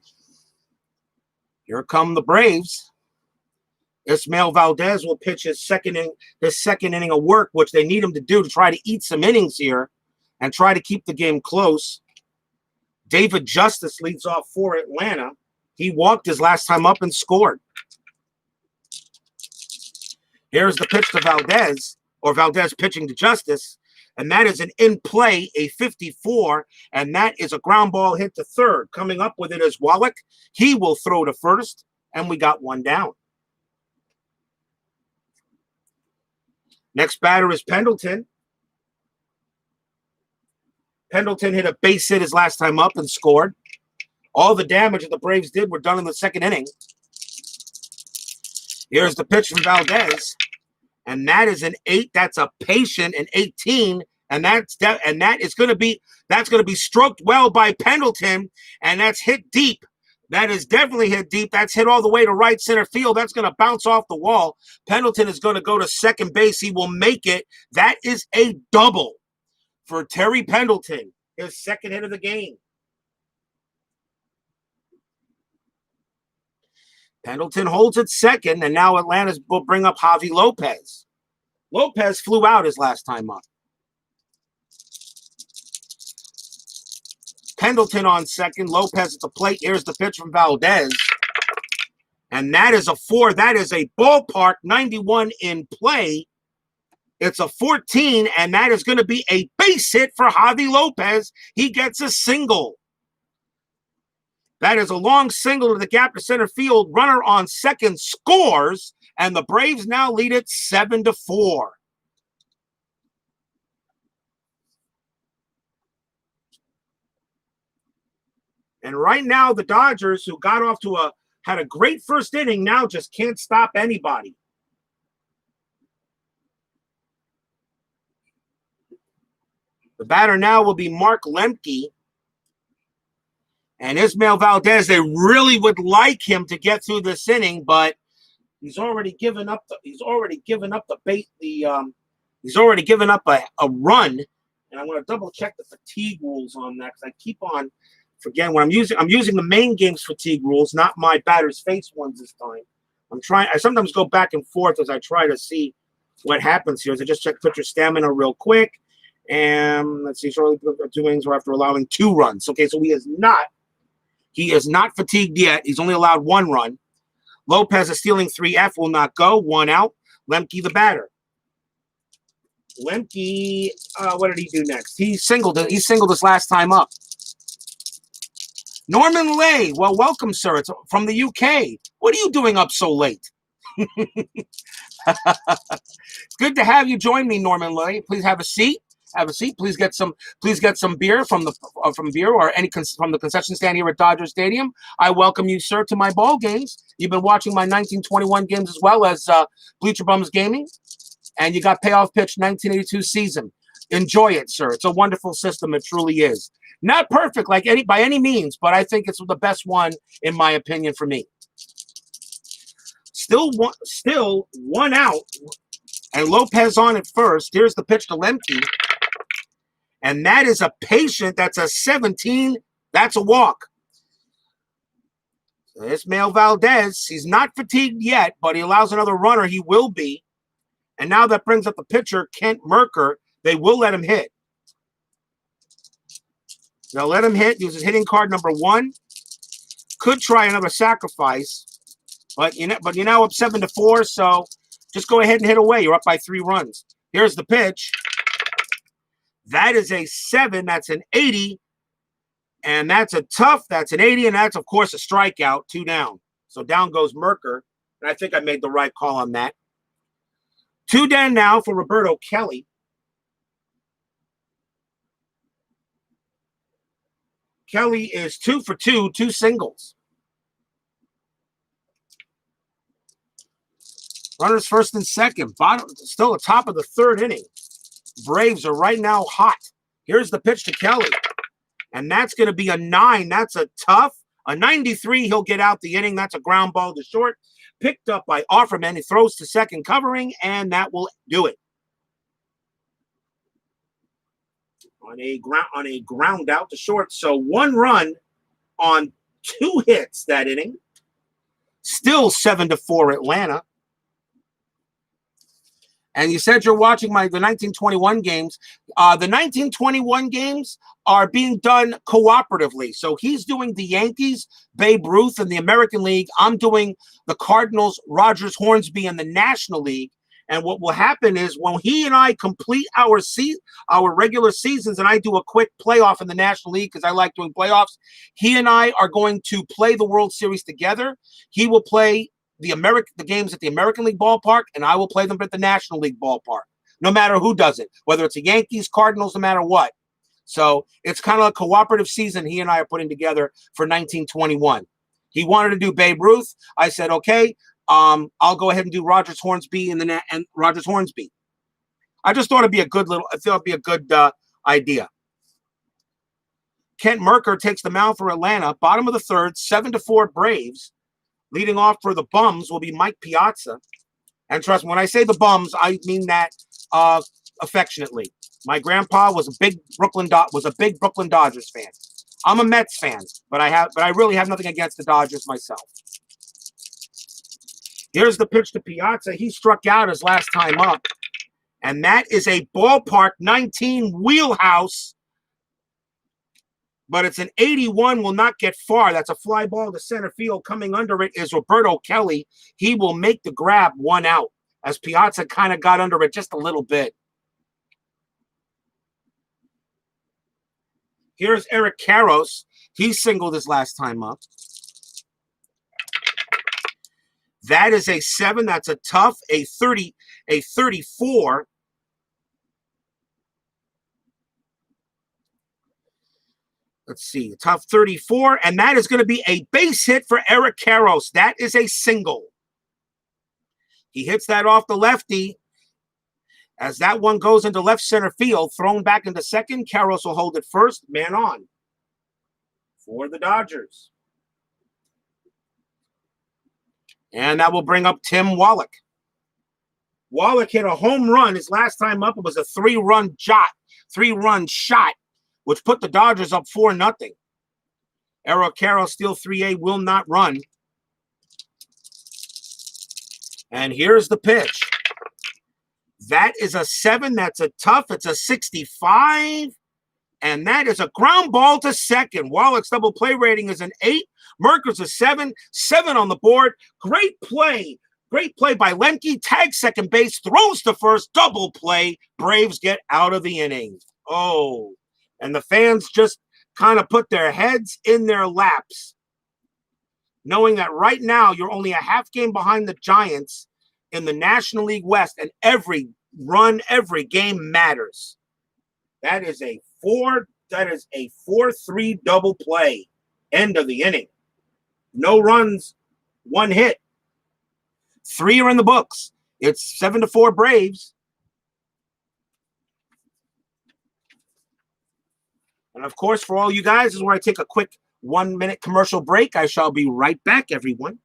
Here come the Braves. Ismael Valdez will pitch his second inning of work, which they need him to do to try to eat some innings here and try to keep the game close. David Justice leads off for Atlanta. He walked his last time up and scored. Here's the pitch to Valdez, or Valdez pitching to Justice, and that is an in-play, a 54, and that is a ground ball hit to third. Coming up with it is Wallach. He will throw to first, and we got 1 down. Next batter is Pendleton. Pendleton hit a base hit his last time up and scored. All the damage that the Braves did were done in the second inning. Here's the pitch from Valdez. And that is an 8. That's a patient, an 18. And that's going to be stroked well by Pendleton. And that's hit deep. That is definitely hit deep. That's hit all the way to right center field. That's going to bounce off the wall. Pendleton is going to go to second base. He will make it. That is a double for Terry Pendleton, his second hit of the game. Pendleton holds it second, and now Atlanta will bring up Javi Lopez. Lopez flew out his last time up. Pendleton on second, Lopez at the plate. Here's the pitch from Valdez. And that is a 4. That is a ballpark 91 in play. It's a 14, and that is going to be a base hit for Javi Lopez. He gets a single. That is a long single to the gap to center field. Runner on second scores, and the Braves now lead it 7-4. And right now, the Dodgers, who got off to had a great first inning, now just can't stop anybody. The batter now will be Mark Lemke. And Ismael Valdez, they really would like him to get through this inning, but he's already given up a run. And I'm going to double check the fatigue rules on that because I keep on forgetting when I'm using the main game's fatigue rules, not my batter's face ones this time. I sometimes go back and forth as I try to see what happens here. So just check pitcher stamina real quick. And let's see, shortly 2 innings or after allowing 2 runs. Okay, so he is not fatigued yet. He's only allowed 1 run. Lopez is stealing 3F, will not go. 1 out. Lemke the batter. Lemke, what did he do next? He singled his last time up. Norman Lay, well, welcome, sir. It's from the UK. What are you doing up so late? It's good to have you join me, Norman Lloyd. Please have a seat. Have a seat. Please get some beer from beer or from the concession stand here at Dodger Stadium. I welcome you, sir, to my ball games. You've been watching my 1921 games as well as Bleacher Bums Gaming, and you got Payoff Pitch 1982 season. Enjoy it, sir. It's a wonderful system. It truly is. Not perfect by any means, but I think it's the best one in my opinion for me. Still one out, and Lopez on at first. Here's the pitch to Lemke, and that is a patient. That's a 17. That's a walk. So Ismael Valdez, he's not fatigued yet, but he allows another runner. He will be. And now that brings up the pitcher, Kent Mercker. They will let him hit. They'll let him hit. Uses hitting card number 1. Could try another sacrifice, but you're now up 7-4. So just go ahead and hit away. You're up by 3 runs. Here's the pitch. That is a 7. That's an 80, and that's a tough. That's an 80, and that's of course a strikeout. 2 down. So down goes Mercker, and I think I made the right call on that. 2 down now for Roberto Kelly. Kelly is 2 for 2, 2 singles. Runners first and second. Bottom, still the top of the 3rd inning. Braves are right now hot. Here's the pitch to Kelly. And that's going to be a 9. That's a tough. A 93, he'll get out the inning. That's a ground ball to short. Picked up by Offerman. He throws to second covering, and that will do it. On a ground out to short. So 1 run on 2 hits that inning. Still 7-4 Atlanta. And you said you're watching the 1921 games. The 1921 games are being done cooperatively. So he's doing the Yankees, Babe Ruth, in the American League. I'm doing the Cardinals, Rogers, Hornsby, in the National League. And what will happen is when he and I complete our regular seasons, and I do a quick playoff in the National League because I like doing playoffs, he and I are going to play the World Series together. He will play the games at the American League ballpark, and I will play them at the National League ballpark, no matter who does it, whether it's the Yankees, Cardinals, no matter what. So it's kind of a cooperative season he and I are putting together for 1921. He wanted to do Babe Ruth. I said, okay, I'll go ahead and do Rogers Hornsby and Rogers Hornsby. I just thought it'd be a good idea. Kent Mercker takes the mound for Atlanta. Bottom of the 3rd, 7-4 Braves. Leading off for the Bums will be Mike Piazza. And trust me, when I say the Bums, I mean that affectionately. My grandpa was a big Brooklyn Dodgers fan. I'm a Mets fan, but I really have nothing against the Dodgers myself. Here's the pitch to Piazza. He struck out his last time up. And that is a ballpark 19 wheelhouse. But it's an 81, will not get far. That's a fly ball to center field. Coming under it is Roberto Kelly. He will make the grab, 1 out, as Piazza kind of got under it just a little bit. Here's Eric Karros. He singled his last time up. That is a 7. That's a tough, a 34. Let's see, tough 34, and that is going to be a base hit for Eric Karros. That is a single. He hits that off the lefty. As that one goes into left center field, thrown back into second, Karros will hold it first, man on for the Dodgers. And that will bring up Tim Wallach. Wallach hit a home run. His last time up, it was a 3-run shot, which put the Dodgers up 4-0. Eric Karros, steal 3A, will not run. And here's the pitch. That is a 7. That's a tough. It's a 65. And that is a ground ball to second. Wallach's double play rating is an 8. Mercker's a 7. 7 on the board. Great play. Great play by Lemke. Tags second base. Throws to first. Double play. Braves get out of the inning. Oh. And the fans just kind of put their heads in their laps. knowing that right now you're only a half game behind the Giants in the National League West, and every run, every game matters. That is a 4-3 double play. End of the inning. No runs, 1 hit. 3 are in the books. It's 7-4 Braves. And of course, for all you guys, this is where I take a quick 1-minute commercial break. I shall be right back, everyone.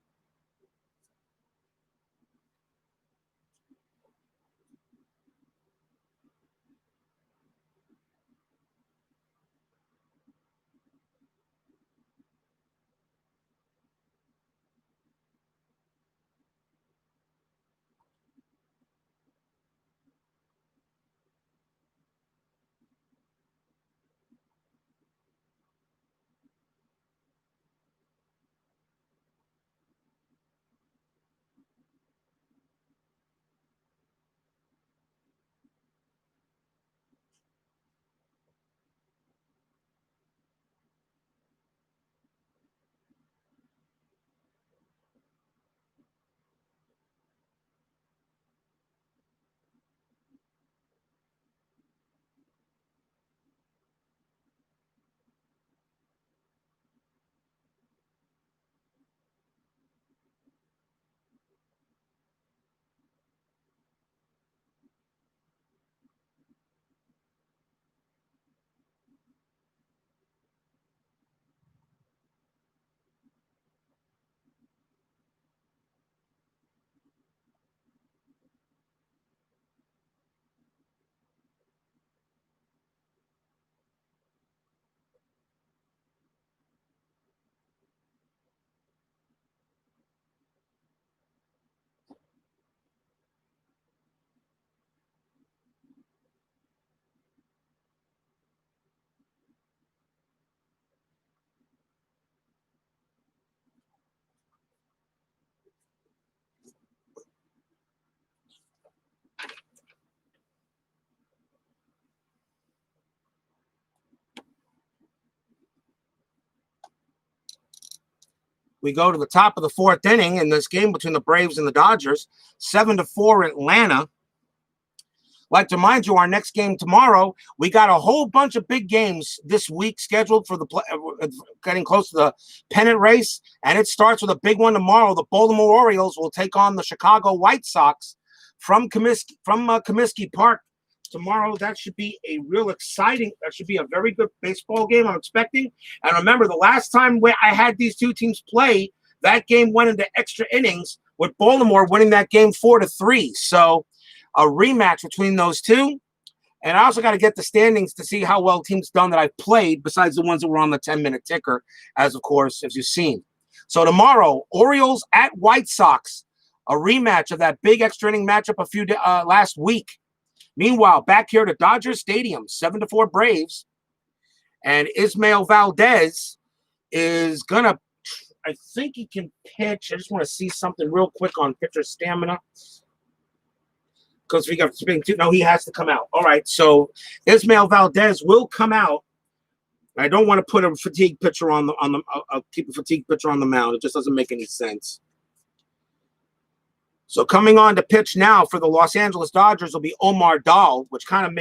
We go to the top of the 4th inning in this game between the Braves and the Dodgers. 7-4 Atlanta. Like to remind you, our next game tomorrow, we got a whole bunch of big games this week scheduled for getting close to the pennant race, and it starts with a big one tomorrow. The Baltimore Orioles will take on the Chicago White Sox from Comiskey Park tomorrow. That should be a real exciting. That should be a very good baseball game, I'm expecting. And remember, the last time I had these two teams play, that game went into extra innings with Baltimore winning that game 4-3. So a rematch between those two. And I also got to get the standings to see how well teams done that I've played, besides the ones that were on the 10-minute ticker, as you've seen. So tomorrow, Orioles at White Sox, a rematch of that big extra inning matchup last week. Meanwhile, back here to Dodger Stadium, 7-4 Braves. And Ismael Valdez is going to, I think he can pitch. I just want to see something real quick on pitcher stamina. Because we got no, he has to come out. All right, so Ismael Valdez will come out. I don't want to put a fatigue pitcher keep a fatigue pitcher on the mound. It just doesn't make any sense. So coming on to pitch now for the Los Angeles Dodgers will be Omar Dahl, which kind of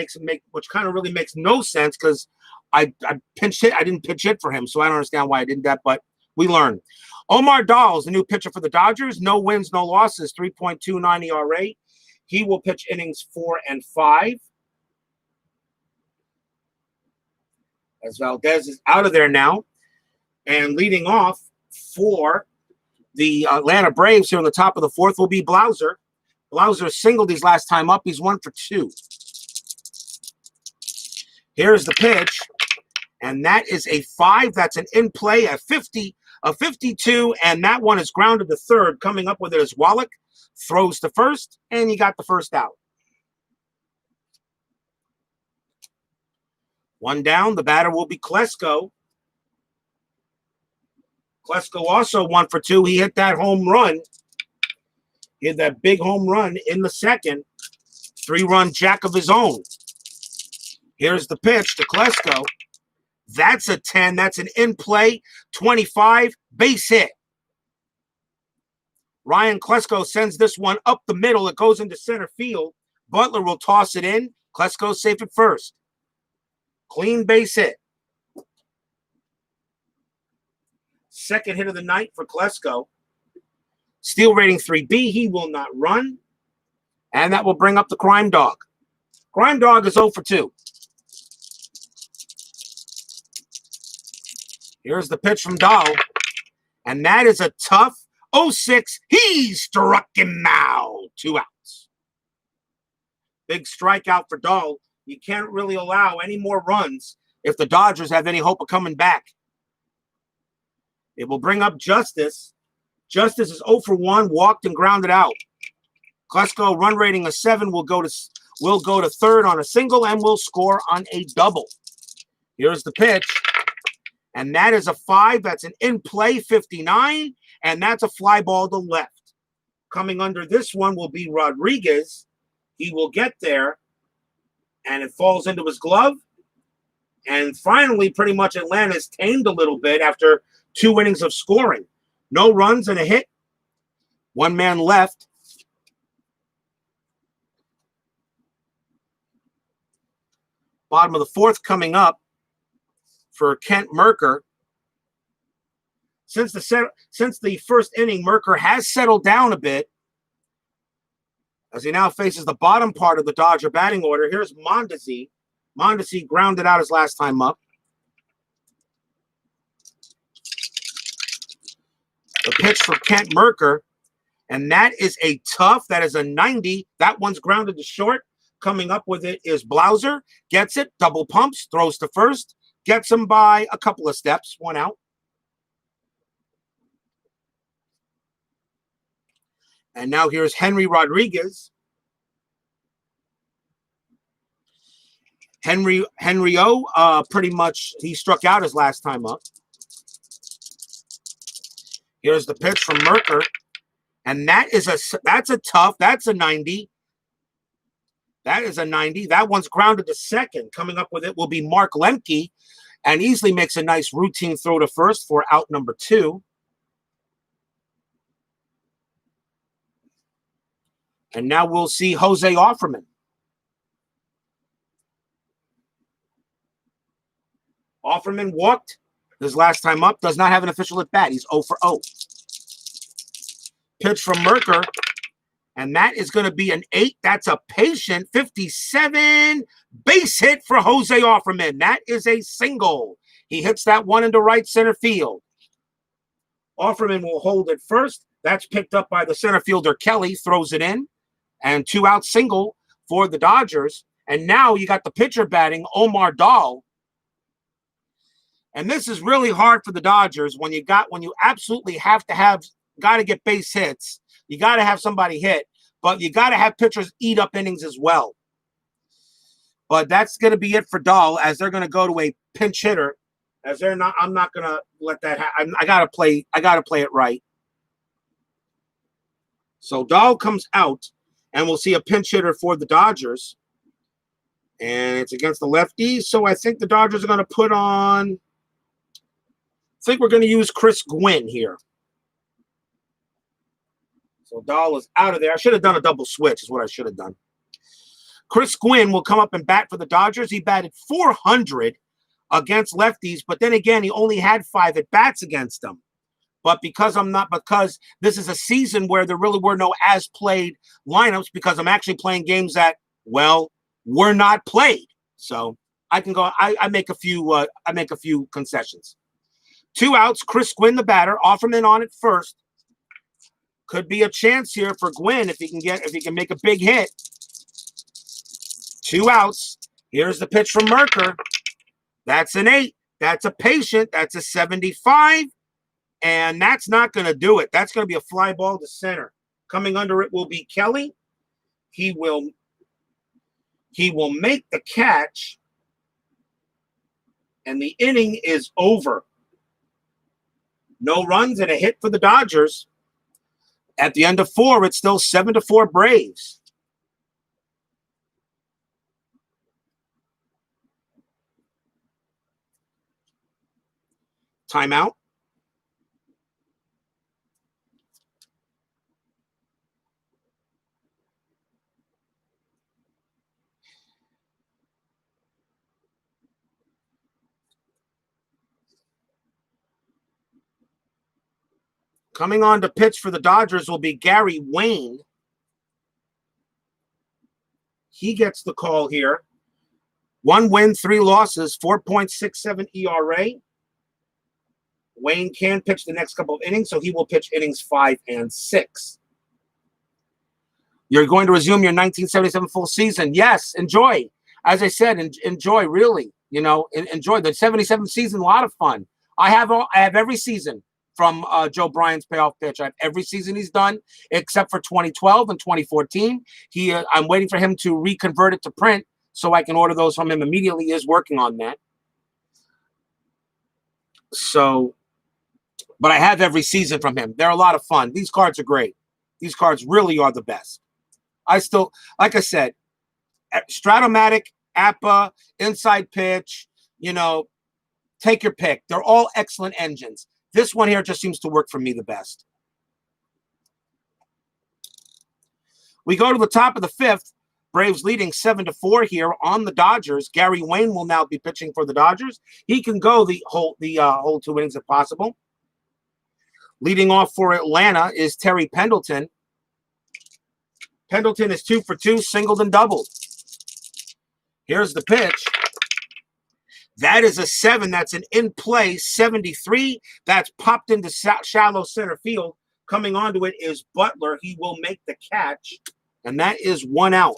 really makes no sense because I pinched hit. I didn't pitch hit for him, so I don't understand why I did that. But we learn. Omar Dahl is the new pitcher for the Dodgers. No wins, no losses. 3.29 ERA. He will pitch innings 4 and 5. As Valdez is out of there now. And leading off for the Atlanta Braves here on the top of the 4th will be Blouser. Blouser singled his last time up. He's 1 for 2. Here's the pitch. And that is a 5. That's an in play, a 52. And that one is grounded to third. Coming up with it is Wallach. Throws to first, and he got the first out. 1 down. The batter will be Klesko. Klesko also 1 for 2. He hit that home run. He hit that big home run in the 2nd. 3-run jack of his own. Here's the pitch to Klesko. That's a 10. That's an in-play 25 base hit. Ryan Klesko sends this one up the middle. It goes into center field. Butler will toss it in. Klesko safe at first. Clean base hit. Second hit of the night for Klesko. Steal rating 3B. He will not run. And that will bring up the Crime Dog. Crime Dog is 0 for 2. Here's the pitch from Dahl. And that is a tough 0-6. He struck him out. 2 outs. Big strikeout for Dahl. You can't really allow any more runs if the Dodgers have any hope of coming back. It will bring up Justice. Justice is 0 for 1, walked and grounded out. Klesko, run rating of 7, will go to third on a single and will score on a double. Here's the pitch. And that is a 5. That's an in-play 59. And that's a fly ball to left. Coming under this one will be Rodriguez. He will get there. And it falls into his glove. And finally, pretty much Atlanta's tamed a little bit after 2 innings of scoring. No runs and a hit. 1 man left. Bottom of the 4th coming up for Kent Mercker. Since the first inning, Mercker has settled down a bit as he now faces the bottom part of the Dodger batting order. Here's Mondesi. Mondesi grounded out his last time up. The pitch from Kent Mercker, and that is a tough. That is a 90. That one's grounded to short. Coming up with it is Blouser. Gets it, double pumps, throws to first. Gets him by a couple of steps, 1 out. And now here's Henry Rodriguez. Henry O, pretty much, he struck out his last time up. Here's the pitch from Mercker. And that's a tough, that's a 90. That is a 90. That one's grounded to second. Coming up with it will be Mark Lemke, and easily makes a nice routine throw to first for out number 2. And now we'll see Jose Offerman. Offerman walked his last time up. Does not have an official at bat. He's 0 for 0. Pitch from Mercker. And that is going to be an 8. That's a patient 57 base hit for Jose Offerman. That is a single. He hits that one into right center field. Offerman will hold it first. That's picked up by the center fielder Kelly. Throws it in. And 2 out single for the Dodgers. And now you got the pitcher batting, Omar Dahl. And this is really hard for the Dodgers when you absolutely got to get base hits. You got to have somebody hit, but you got to have pitchers eat up innings as well. But that's going to be it for Dahl, as they're going to go to a pinch hitter. I'm not going to let that happen. I got to play it right. So Dahl comes out, and we'll see a pinch hitter for the Dodgers. And it's against the lefties. So I think the Dodgers are going to put on, I think we're going to use Chris Gwynn here. So Dahl is out of there. I should have done a double switch is what I should have done. Chris Gwynn will come up and bat for the Dodgers. He batted .400 against lefties, but then again, he only had 5 at-bats against them. But because this is a season where there really were no as-played lineups, because I'm actually playing games that, well, were not played. So I can go, I make a few concessions. 2 outs, Chris Gwynn, the batter, Offerman on it first. Could be a chance here for Gwynn if he can make a big hit. 2 outs. Here's the pitch from Mercker. That's an 8. That's a patient. That's a 75. And that's not going to do it. That's going to be a fly ball to center. Coming under it will be Kelly. He will make the catch. And the inning is over. No runs and a hit for the Dodgers. At the end of 4, it's still 7-4 Braves. Timeout. Coming on to pitch for the Dodgers will be Gary Wayne. He gets the call here. 1 win, 3 losses, 4.67 ERA. Wayne can pitch the next couple of innings, so he will pitch innings 5 and 6. You're going to resume your 1977 full season. Yes, enjoy. As I said, enjoy, really. You know, enjoy. The 77 season, a lot of fun. I have every season from Joe Bryant's payoff pitch. I have every season he's done, except for 2012 and 2014. I'm waiting for him to reconvert it to print so I can order those from him immediately. He is working on that. So, but I have every season from him. They're a lot of fun. These cards are great. These cards really are the best. I still, like I said, Stratomatic, APA, Inside Pitch, you know, take your pick. They're all excellent engines. This one here just seems to work for me the best. We go to the top of the 5th. Braves leading 7-4 here on the Dodgers. Gary Wayne will now be pitching for the Dodgers. He can go the whole 2 innings if possible. Leading off for Atlanta is Terry Pendleton. Pendleton is 2 for 2, singled and doubled. Here's the pitch. That is a 7. That's an in-play 73. That's popped into shallow center field. Coming onto it is Butler. He will make the catch, and that is 1 out.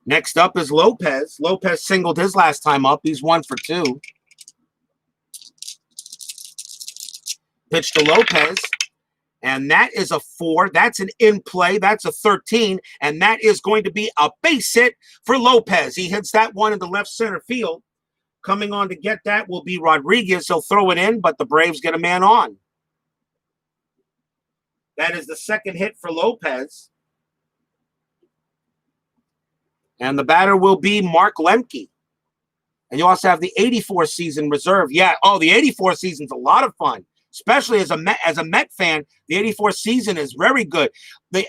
Next up is Lopez. Lopez singled his last time up. He's 1 for 2. Pitch to Lopez. And that is a 4. That's an in-play. That's a 13. And that is going to be a base hit for Lopez. He hits that one into left center field. Coming on to get that will be Rodriguez. He'll throw it in, but the Braves get a man on. That is the second hit for Lopez. And the batter will be Mark Lemke. And you also have the 84 season reserve. Yeah, the 84 season's a lot of fun. Especially as a Met fan, the 84 season is very good. The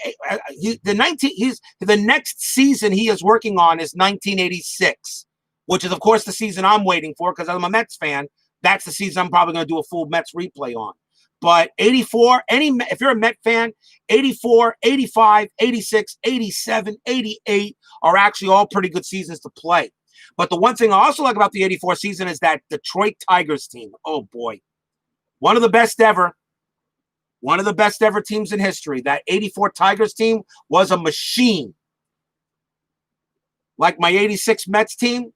next season he is working on is 1986, which is of course the season I'm waiting for because I'm a Mets fan. That's the season I'm probably going to do a full Mets replay on. But 84, if you're a Met fan, 84, 85, 86, 87, 88 are actually all pretty good seasons to play. But the one thing I also like about the 84 season is that Detroit Tigers team. Oh boy. One of the best ever. One of the best ever teams in history. That 84 Tigers team was a machine. Like my 86 Mets team,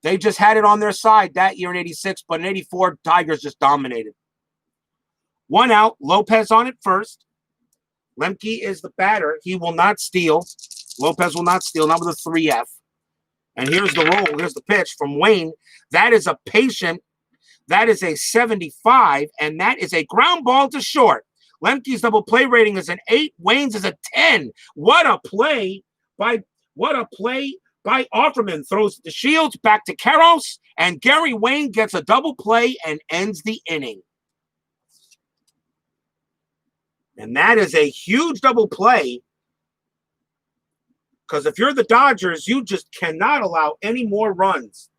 they just had it on their side that year in 86, but in 84, Tigers just dominated. 1 out, Lopez on it first. Lemke is the batter. He will not steal. Lopez will not steal, not with a 3F. And here's the roll. Here's the pitch from Wayne. That is a patient. That is a 75, and that is a ground ball to short. Lemke's double play rating is an 8. Wayne's is a 10. What a play by Offerman. Throws the Shields back to Karros, and Gary Wayne gets a double play and ends the inning. And that is a huge double play because if you're the Dodgers, you just cannot allow any more runs.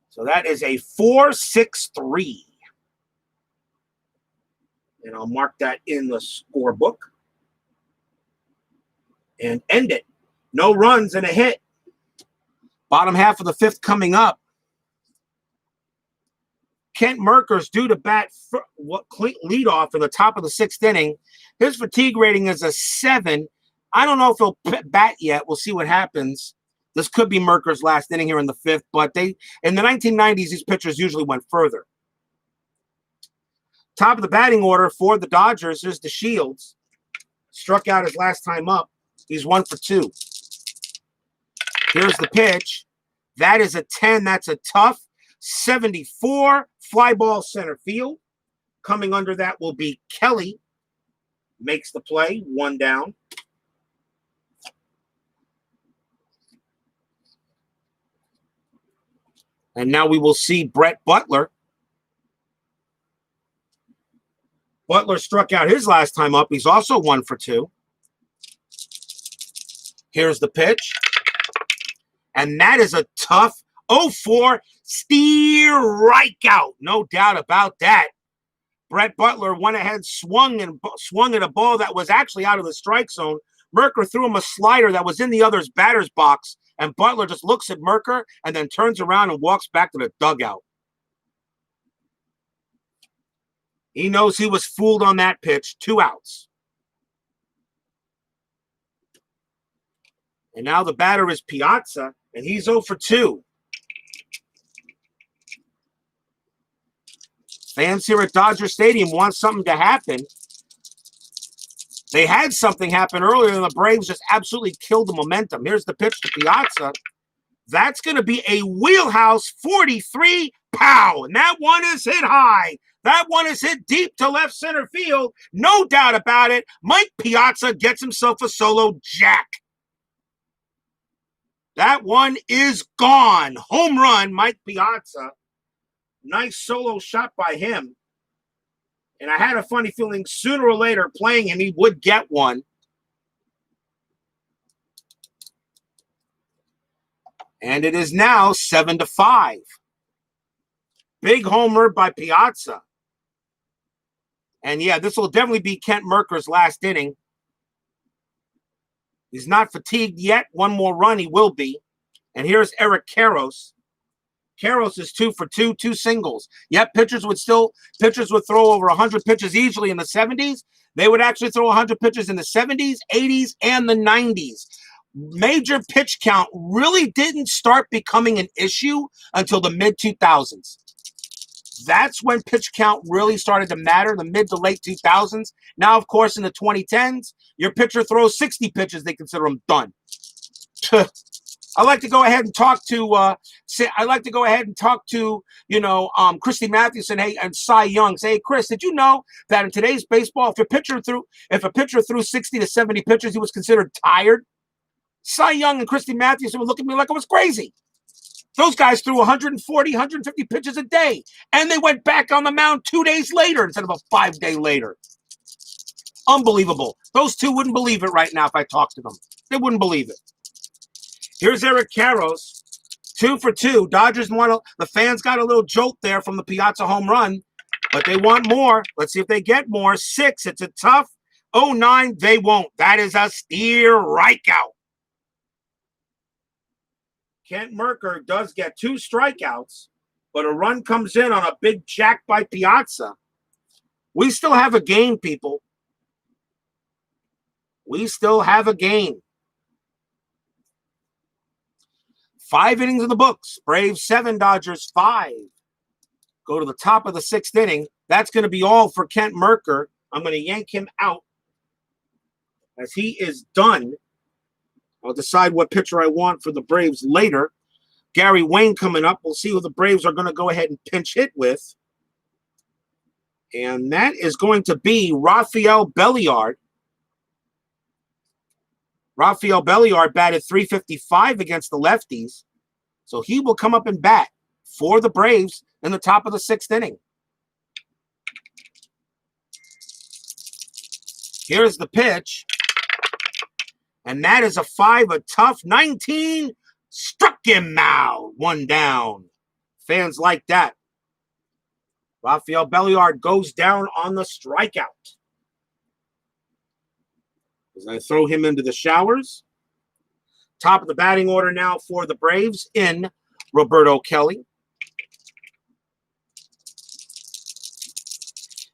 So that is a 4-6-3. And I'll mark that in the scorebook. And end it. No runs and a hit. Bottom half of the 5th coming up. Kent Mercker's due to bat lead off in the top of the 6th inning. His fatigue rating is a 7. I don't know if he'll bat yet. We'll see what happens. This could be Mercker's last inning here in the 5th, but in the 1990s, these pitchers usually went further. Top of the batting order for the Dodgers is the Shields. Struck out his last time up. He's 1 for 2. Here's the pitch. That is a 10. That's a tough 74. Fly ball center field. Coming under that will be Kelly. Makes the play. 1 down. And now we will see Brett Butler. Butler struck out his last time up. He's also 1 for 2. Here's the pitch. And that is a tough 0-4 strikeout. No doubt about that. Brett Butler went ahead, swung at a ball that was actually out of the strike zone. Mercker threw him a slider that was in the other's batter's box, and Butler just looks at Mercker and then turns around and walks back to the dugout. He knows he was fooled on that pitch. 2 outs. And now the batter is Piazza, and he's 0 for 2. Fans here at Dodger Stadium want something to happen. They had something happen earlier, and the Braves just absolutely killed the momentum. Here's the pitch to Piazza. That's going to be a wheelhouse 43 pow. And that one is hit high. That one is hit deep to left center field. No doubt about it. Mike Piazza gets himself a solo jack. That one is gone. Home run, Mike Piazza. Nice solo shot by him. And I had a funny feeling sooner or later playing him, he would get one. And it is now 7-5. Big homer by Piazza. And yeah, this will definitely be Kent Mercker's last inning. He's not fatigued yet. One more run, he will be. And here's Eric Karros. Karros is 2 for 2, 2 singles. Yep, pitchers would throw over 100 pitches easily in the 70s. They would actually throw 100 pitches in the 70s, 80s, and the 90s. Major pitch count really didn't start becoming an issue until the mid-2000s. That's when pitch count really started to matter, the mid to late 2000s. Now, of course, in the 2010s, your pitcher throws 60 pitches, they consider him done. I like to go ahead and talk to Christy Mathewson, hey, and Cy Young. Say, hey, Chris, did you know that in today's baseball, if a pitcher threw 60 to 70 pitches, he was considered tired? Cy Young and Christy Mathewson would look at me like I was crazy. Those guys threw 140, 150 pitches a day, and they went back on the mound 2 days later instead of a 5-day later. Unbelievable. Those two wouldn't believe it right now if I talked to them. They wouldn't believe it. Here's Eric Karros, 2 for 2. Dodgers the fans got a little jolt there from the Piazza home run, but they want more. Let's see if they get more. 6, it's a tough 0-9. They won't. That is a strikeout. Kent Mercker does get 2 strikeouts, but a run comes in on a big jack by Piazza. We still have a game, people. We still have a game. 5 innings in the books. Braves 7, Dodgers 5. Go to the top of the 6th inning. That's going to be all for Kent Mercker. I'm going to yank him out as he is done. I'll decide what pitcher I want for the Braves later. Gary Wayne coming up. We'll see who the Braves are going to go ahead and pinch hit with. And that is going to be Rafael Belliard. Rafael Belliard batted .355 against the lefties. So he will come up and bat for the Braves in the top of the 6th inning. Here's the pitch. And that is a 5, a tough 19. Struck him out. 1 down. Fans like that. Rafael Belliard goes down on the strikeout. As I throw him into the showers. Top of the batting order now for the Braves in Roberto Kelly.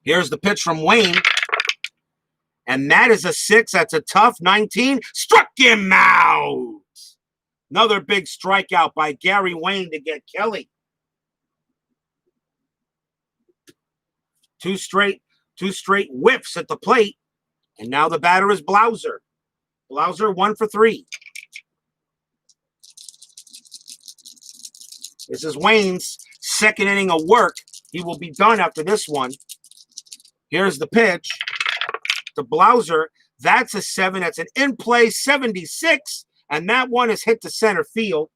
Here's the pitch from Wayne. And that is a 6. That's a tough 19. Struck him out. Another big strikeout by Gary Wayne to get Kelly. 2 straight whiffs at the plate. And now the batter is Blouser. Blouser 1 for 3. This is Wayne's 2nd inning of work. He will be done after this one. Here's the pitch to Blouser. That's a 7. That's an in-play 76. And that one is hit to center field.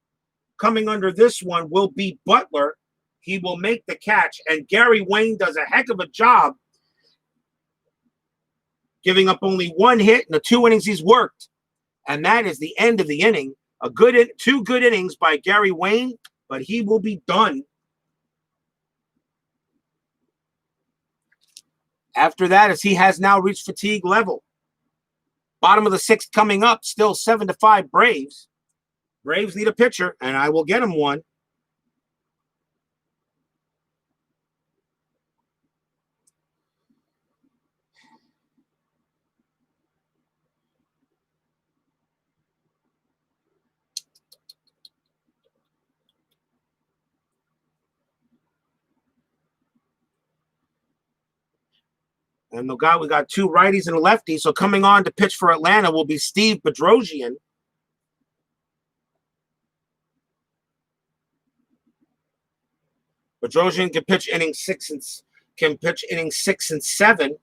Coming under this one will be Butler. He will make the catch. And Gary Wayne does a heck of a job giving up only 1 hit in the 2 innings he's worked. And that is the end of the inning. Two good innings by Gary Wayne, but he will be done. After that, as he has now reached fatigue level. Bottom of the sixth coming up, still 7-5 Braves. Braves need a pitcher, and I will get him one. And we got two righties and a lefty. So coming on to pitch for Atlanta will be Steve Bedrosian. Bedrosian can pitch innings 6 and 7.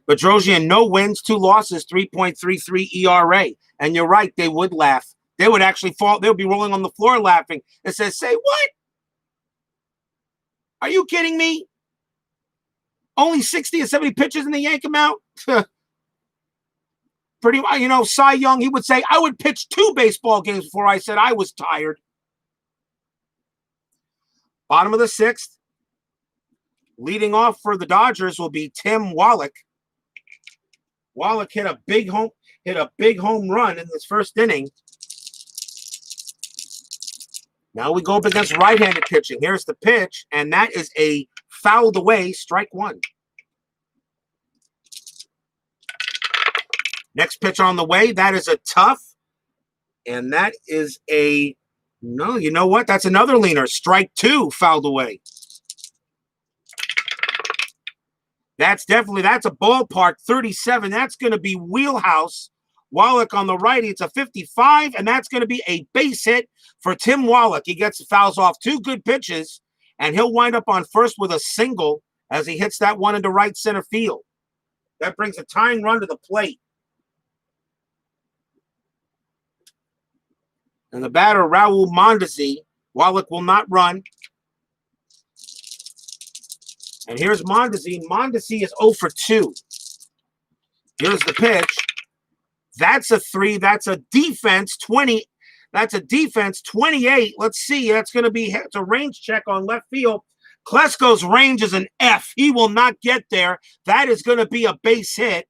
Bedrosian, no wins, 2 losses, 3.33 ERA. And you're right, they would laugh. They would actually fall. They would be rolling on the floor laughing and say, what? Are you kidding me? Only 60 and 70 pitches and they yank him out? Pretty, Cy Young, he would say, I would pitch 2 baseball games before I said I was tired. Bottom of the 6th. Leading off for the Dodgers will be Tim Wallach. Wallach hit a big home run in this first inning. Now we go up against right-handed pitching. Here's the pitch, and that is a fouled away strike 1. Next pitch on the way, that is a tough, and that is no, you know what? That's another leaner. Strike 2, fouled away. That's a ballpark, 37. That's going to be wheelhouse. Wallach on the righty, it's a 55, and that's going to be a base hit for Tim Wallach. He fouls off 2 good pitches, and he'll wind up on first with a single as he hits that one into right center field. That brings a tying run to the plate. And the batter, Raul Mondesi. Wallach will not run. And here's Mondesi. Mondesi is 0 for 2. Here's the pitch. That's a 3. That's a defense 20. That's a defense 28. Let's see. It's a range check on left field. Klesko's range is an F. He will not get there. That is going to be a base hit.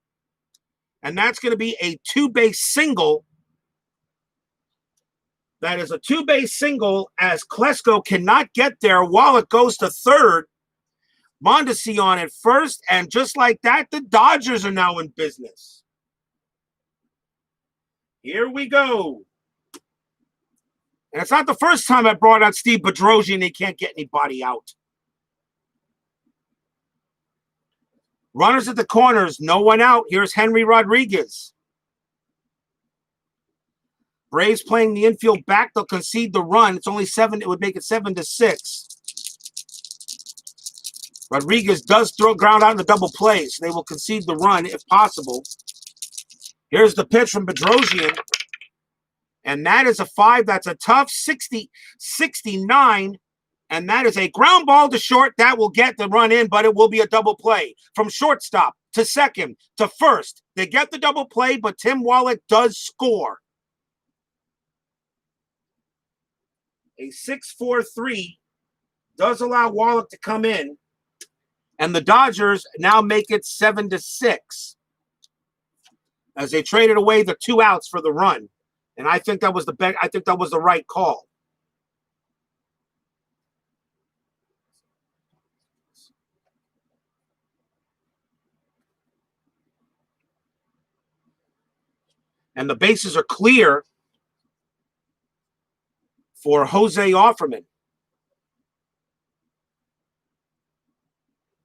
And that's going to be a 2-base single. That is a 2-base single as Klesko cannot get there. Wallach goes to third. Mondesi on at first. And just like that, the Dodgers are now in business. Here we go. And it's not the first time I brought out Steve Bedrosian and they can't get anybody out. Runners at the corners, no one out. Here's Henry Rodriguez. Braves playing the infield back. They'll concede the run. It's only 7. It would make it 7-6. Rodriguez does throw ground out in the double play, so they will concede the run if possible. Here's the pitch from Bedrosian. And that is a 5. That's a tough 69. And that is a ground ball to short. That will get the run in, but it will be a double play. From shortstop to second to first. They get the double play, but Tim Wallach does score. A 6-4-3 does allow Wallach to come in. And the Dodgers now make it 7-6. As they traded away the 2 outs for the run. And I think that was the right call. And the bases are clear for Jose Offerman.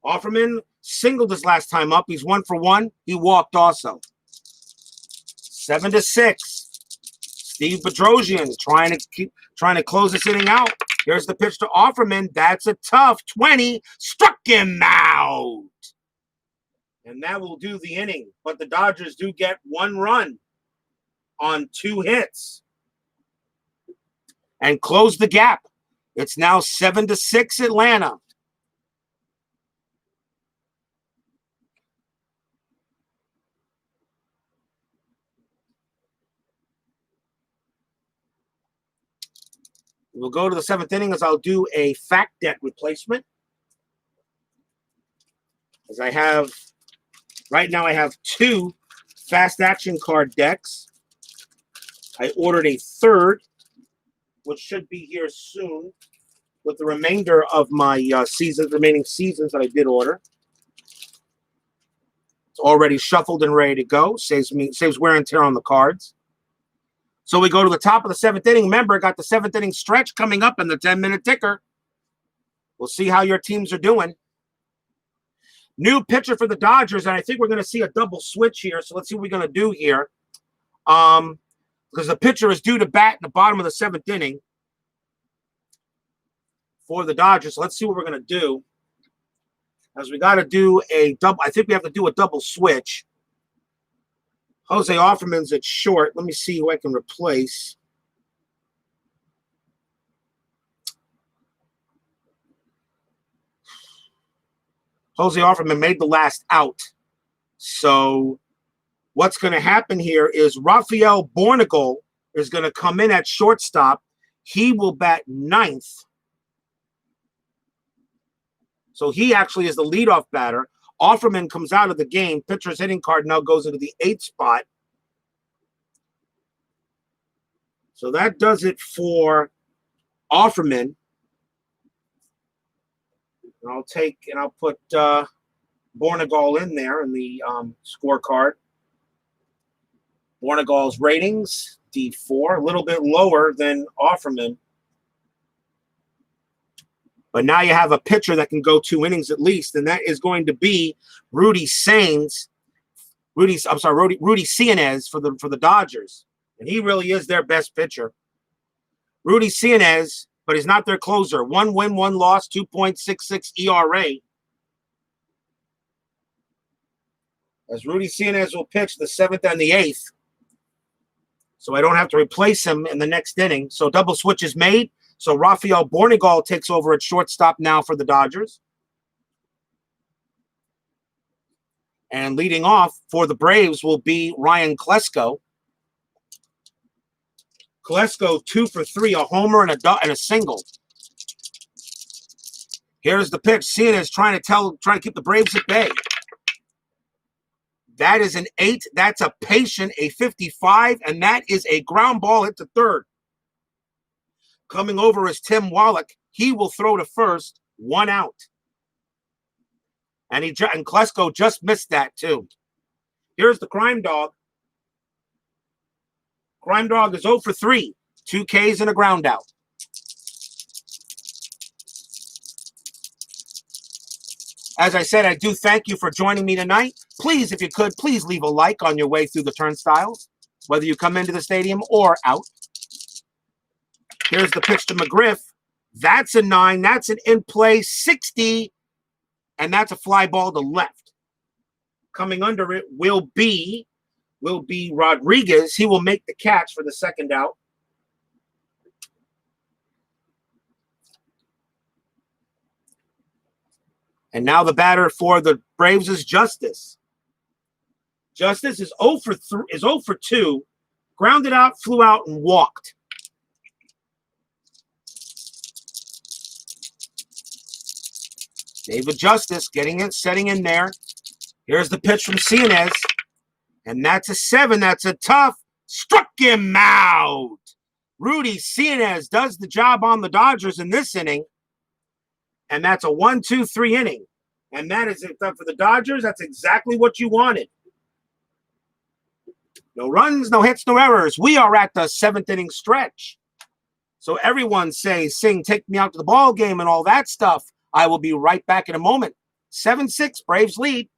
Offerman singled his last time up. He's 1 for 1. He walked also. 7-6. Steve Bedrosian trying to close this inning out. Here's the pitch to Offerman. That's a tough 20. Struck him out. And that will do the inning. But the Dodgers do get 1 run on 2 hits. And close the gap. It's now 7-6 Atlanta. We'll go to the 7th inning as I'll do a fact deck replacement. As I have, right now I have 2 fast action card decks. I ordered a 3rd, which should be here soon, with the remainder of my remaining seasons that I did order. It's already shuffled and ready to go. Saves wear and tear on the cards. So we go to the top of the 7th inning. Remember, I got the 7th inning stretch coming up in the 10-minute ticker. We'll see how your teams are doing. New pitcher for the Dodgers, and I think we're going to see a double switch here. So let's see what we're going to do here. Because the pitcher is due to bat in the bottom of the 7th inning for the Dodgers. So let's see what we're going to do. As we got to do a double, I think we have to do a double switch. Jose Offerman's at short. Let me see who I can replace. Jose Offerman made the last out. So what's going to happen here is Rafael Bornagol is going to come in at shortstop. He will bat 9th. So he actually is the leadoff batter. Offerman comes out of the game. Pitcher's hitting card now goes into the 8th spot. So that does it for Offerman. And I'll put Bornagol in there in the scorecard. Bornagol's ratings, D4, a little bit lower than Offerman. But now you have a pitcher that can go 2 innings at least, and that is going to be Rudy Cnes for the Dodgers. And he really is their best pitcher. Rudy Cnes, but he's not their closer. 1 win, 1 loss, 2.66 ERA. As Rudy Cnes will pitch the 7th and the 8th. So I don't have to replace him in the next inning. So double switch is made. So Rafael Bornagol takes over at shortstop now for the Dodgers. And leading off for the Braves will be Ryan Klesko. Klesko 2 for 3, a homer and a single. Here's the pitch. Cnes trying to keep the Braves at bay. That is an 8. That's a patient, a 55, and that is a ground ball hit to 3rd. Coming over is Tim Wallach. He will throw to first, 1 out. And Klesko just missed that too. Here's the Crime Dog. Crime Dog is 0 for 3. 2 Ks and a ground out. As I said, I do thank you for joining me tonight. Please, if you could, please leave a like on your way through the turnstiles, whether you come into the stadium or out. Here's the pitch to McGriff. That's a 9. That's an in-play 60, and that's a fly ball to left. Coming under it will be Rodriguez. He will make the catch for the 2nd out. And now the batter for the Braves is Justice. Justice is 0 for 2, grounded out, flew out, and walked. David Justice getting it, setting in there. Here's the pitch from Cnes. And that's a 7. That's a tough. Struck him out. Rudy Cnes does the job on the Dodgers in this inning. And that's a 1-2-3 inning. And that is it for the Dodgers. That's exactly what you wanted. No runs, no hits, no errors. We are at the 7th inning stretch. So everyone sing, take me out to the ball game and all that stuff. I will be right back in a moment. 7-6, Braves lead.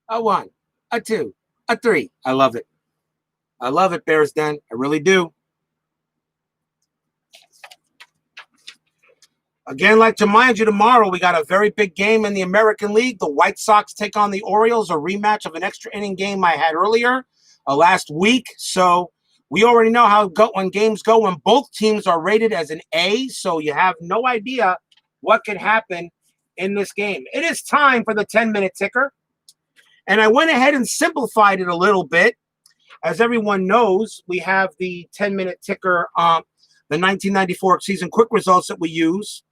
a 1, a 2, a 3. I love it. I love it, Bears Den. I really do. Again, like to remind you, tomorrow we got a very big game in the American League. The White Sox take on the Orioles, a rematch of an extra inning game I had earlier last week. So we already know how when games go when both teams are rated as an A. So you have no idea what could happen in this game. It is time for the 10-minute ticker. And I went ahead and simplified it a little bit. As everyone knows, we have the 10-minute ticker, the 1994 season quick results that we use.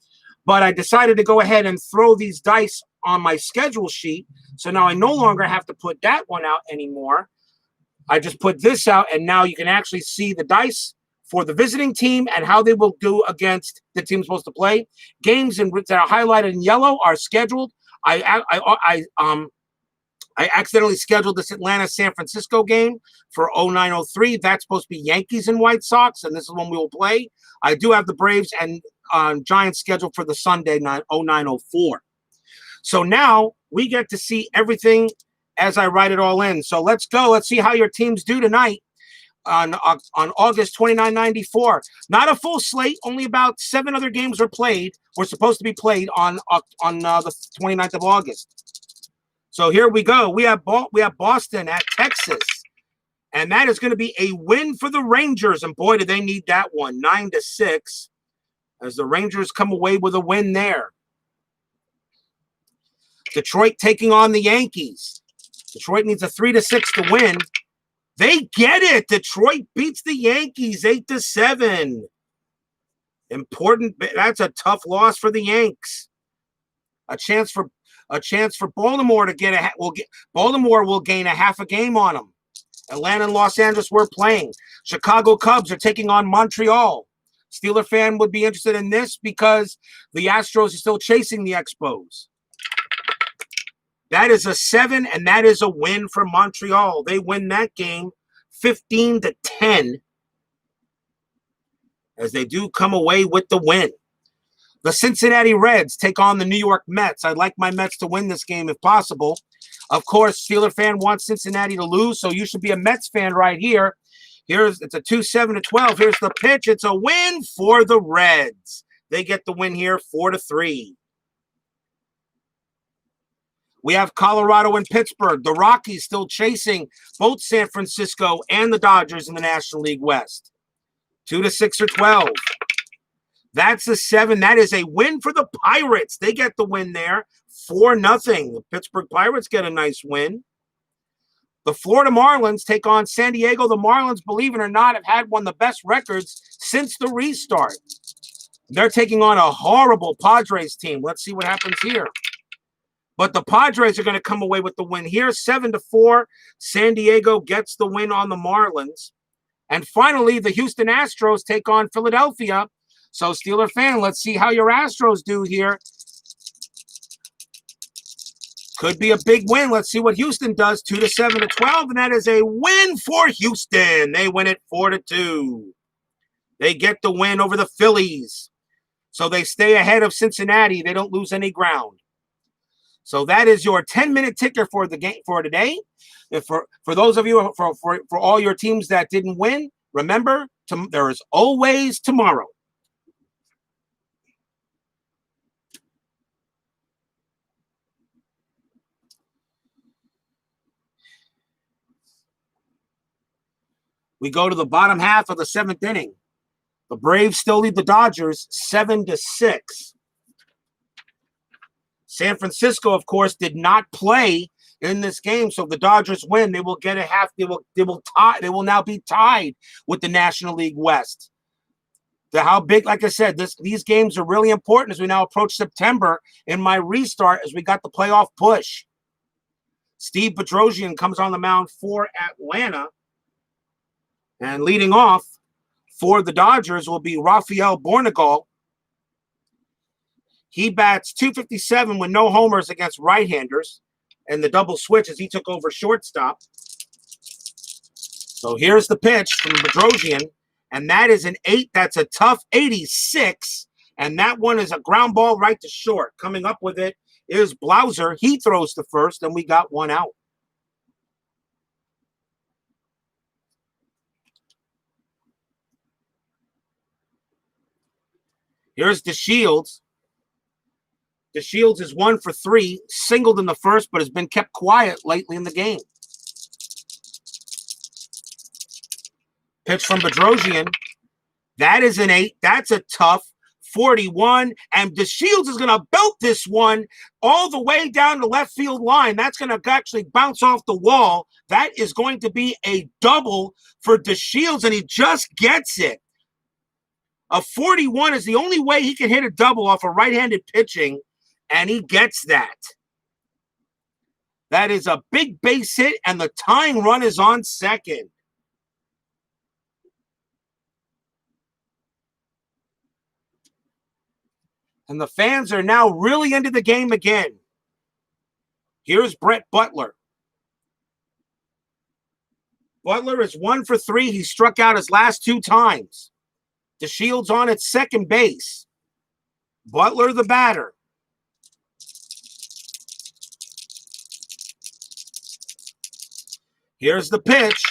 But I decided to go ahead and throw these dice on my schedule sheet. So now I no longer have to put that one out anymore. I just put this out, and now you can actually see the dice for the visiting team and how they will do against the team supposed to play. Games that are highlighted in yellow are scheduled. I accidentally scheduled this Atlanta-San Francisco game for 0903. That's supposed to be Yankees and White Sox, and this is when we will play. I do have the Braves and Giants scheduled for the Sunday 0904. So now we get to see everything as I write it all in. So let's go. Let's see how your teams do tonight on August 2994. Not a full slate. Only about 7 other games were supposed to be played on the 29th of August. So here we go. We have Boston at Texas. And that is going to be a win for the Rangers. And boy, do they need that one. 9-6. As the Rangers come away with a win there. Detroit taking on the Yankees. Detroit needs a 3-6 to win. They get it. Detroit beats the Yankees 8-7. Important. That's a tough loss for the Yanks. A chance for Baltimore to get Baltimore will gain a half a game on them. Atlanta and Los Angeles were playing. Chicago Cubs are taking on Montreal. Steeler fan would be interested in this because the Astros are still chasing the Expos. That is a 7, and that is a win for Montreal. They win that game 15-10 as they do come away with the win. The Cincinnati Reds take on the New York Mets. I'd like my Mets to win this game if possible. Of course, Steeler fan wants Cincinnati to lose, so you should be a Mets fan right here. It's a 2-7-12. Here's the pitch. It's a win for the Reds. They get the win here 4-3. We have Colorado and Pittsburgh. The Rockies still chasing both San Francisco and the Dodgers in the National League West. 2-6 or 12. That's a 7. That is a win for the Pirates. They get the win there 4-0. The Pittsburgh Pirates get a nice win. The Florida Marlins take on San Diego. The Marlins, believe it or not, have had one of the best records since the restart. They're taking on a horrible Padres team. Let's see what happens here. But the Padres are going to come away with the win here, 7-4. San Diego gets the win on the Marlins. And finally, the Houston Astros take on Philadelphia. So, Steeler fan, let's see how your Astros do here. Could be a big win. Let's see what Houston does. 2-7-12, and that is a win for Houston. They win it 4-2. They get the win over the Phillies. So they stay ahead of Cincinnati. They don't lose any ground. So that is your 10-minute ticker for the game for today. For those of you, for all your teams that didn't win, remember, there is always tomorrow. We go to the bottom half of the 7th inning. The Braves still lead the Dodgers 7-6. San Francisco, of course, did not play in this game, so if the Dodgers win, they will get a half. They will now be tied with the National League West. How big? Like I said, these games are really important as we now approach September. In my restart, as we got the playoff push, Steve Bedrosian comes on the mound for Atlanta. And leading off for the Dodgers will be Rafael Bornegal. He bats .257 with no homers against right-handers. And the double switch as he took over shortstop. So here's the pitch from Bedrosian. And that is an 8. That's a tough 86. And that one is a ground ball right to short. Coming up with it is Blouser. He throws to first, and we got one out. Here's DeShields. DeShields is 1 for 3, singled in the first, but has been kept quiet lately in the game. Pitch from Bedrosian. That is an 8. That's a tough 41. And DeShields is going to belt this one all the way down the left field line. That's going to actually bounce off the wall. That is going to be a double for DeShields, and he just gets it. A 41 is the only way he can hit a double off of right-handed pitching, and he gets that. That is a big base hit, and the tying run is on second. And the fans are now really into the game again. Here's Brett Butler. Butler is 1 for 3. He struck out his last 2 times. DeShields on at second base. Butler the batter. Here's the pitch.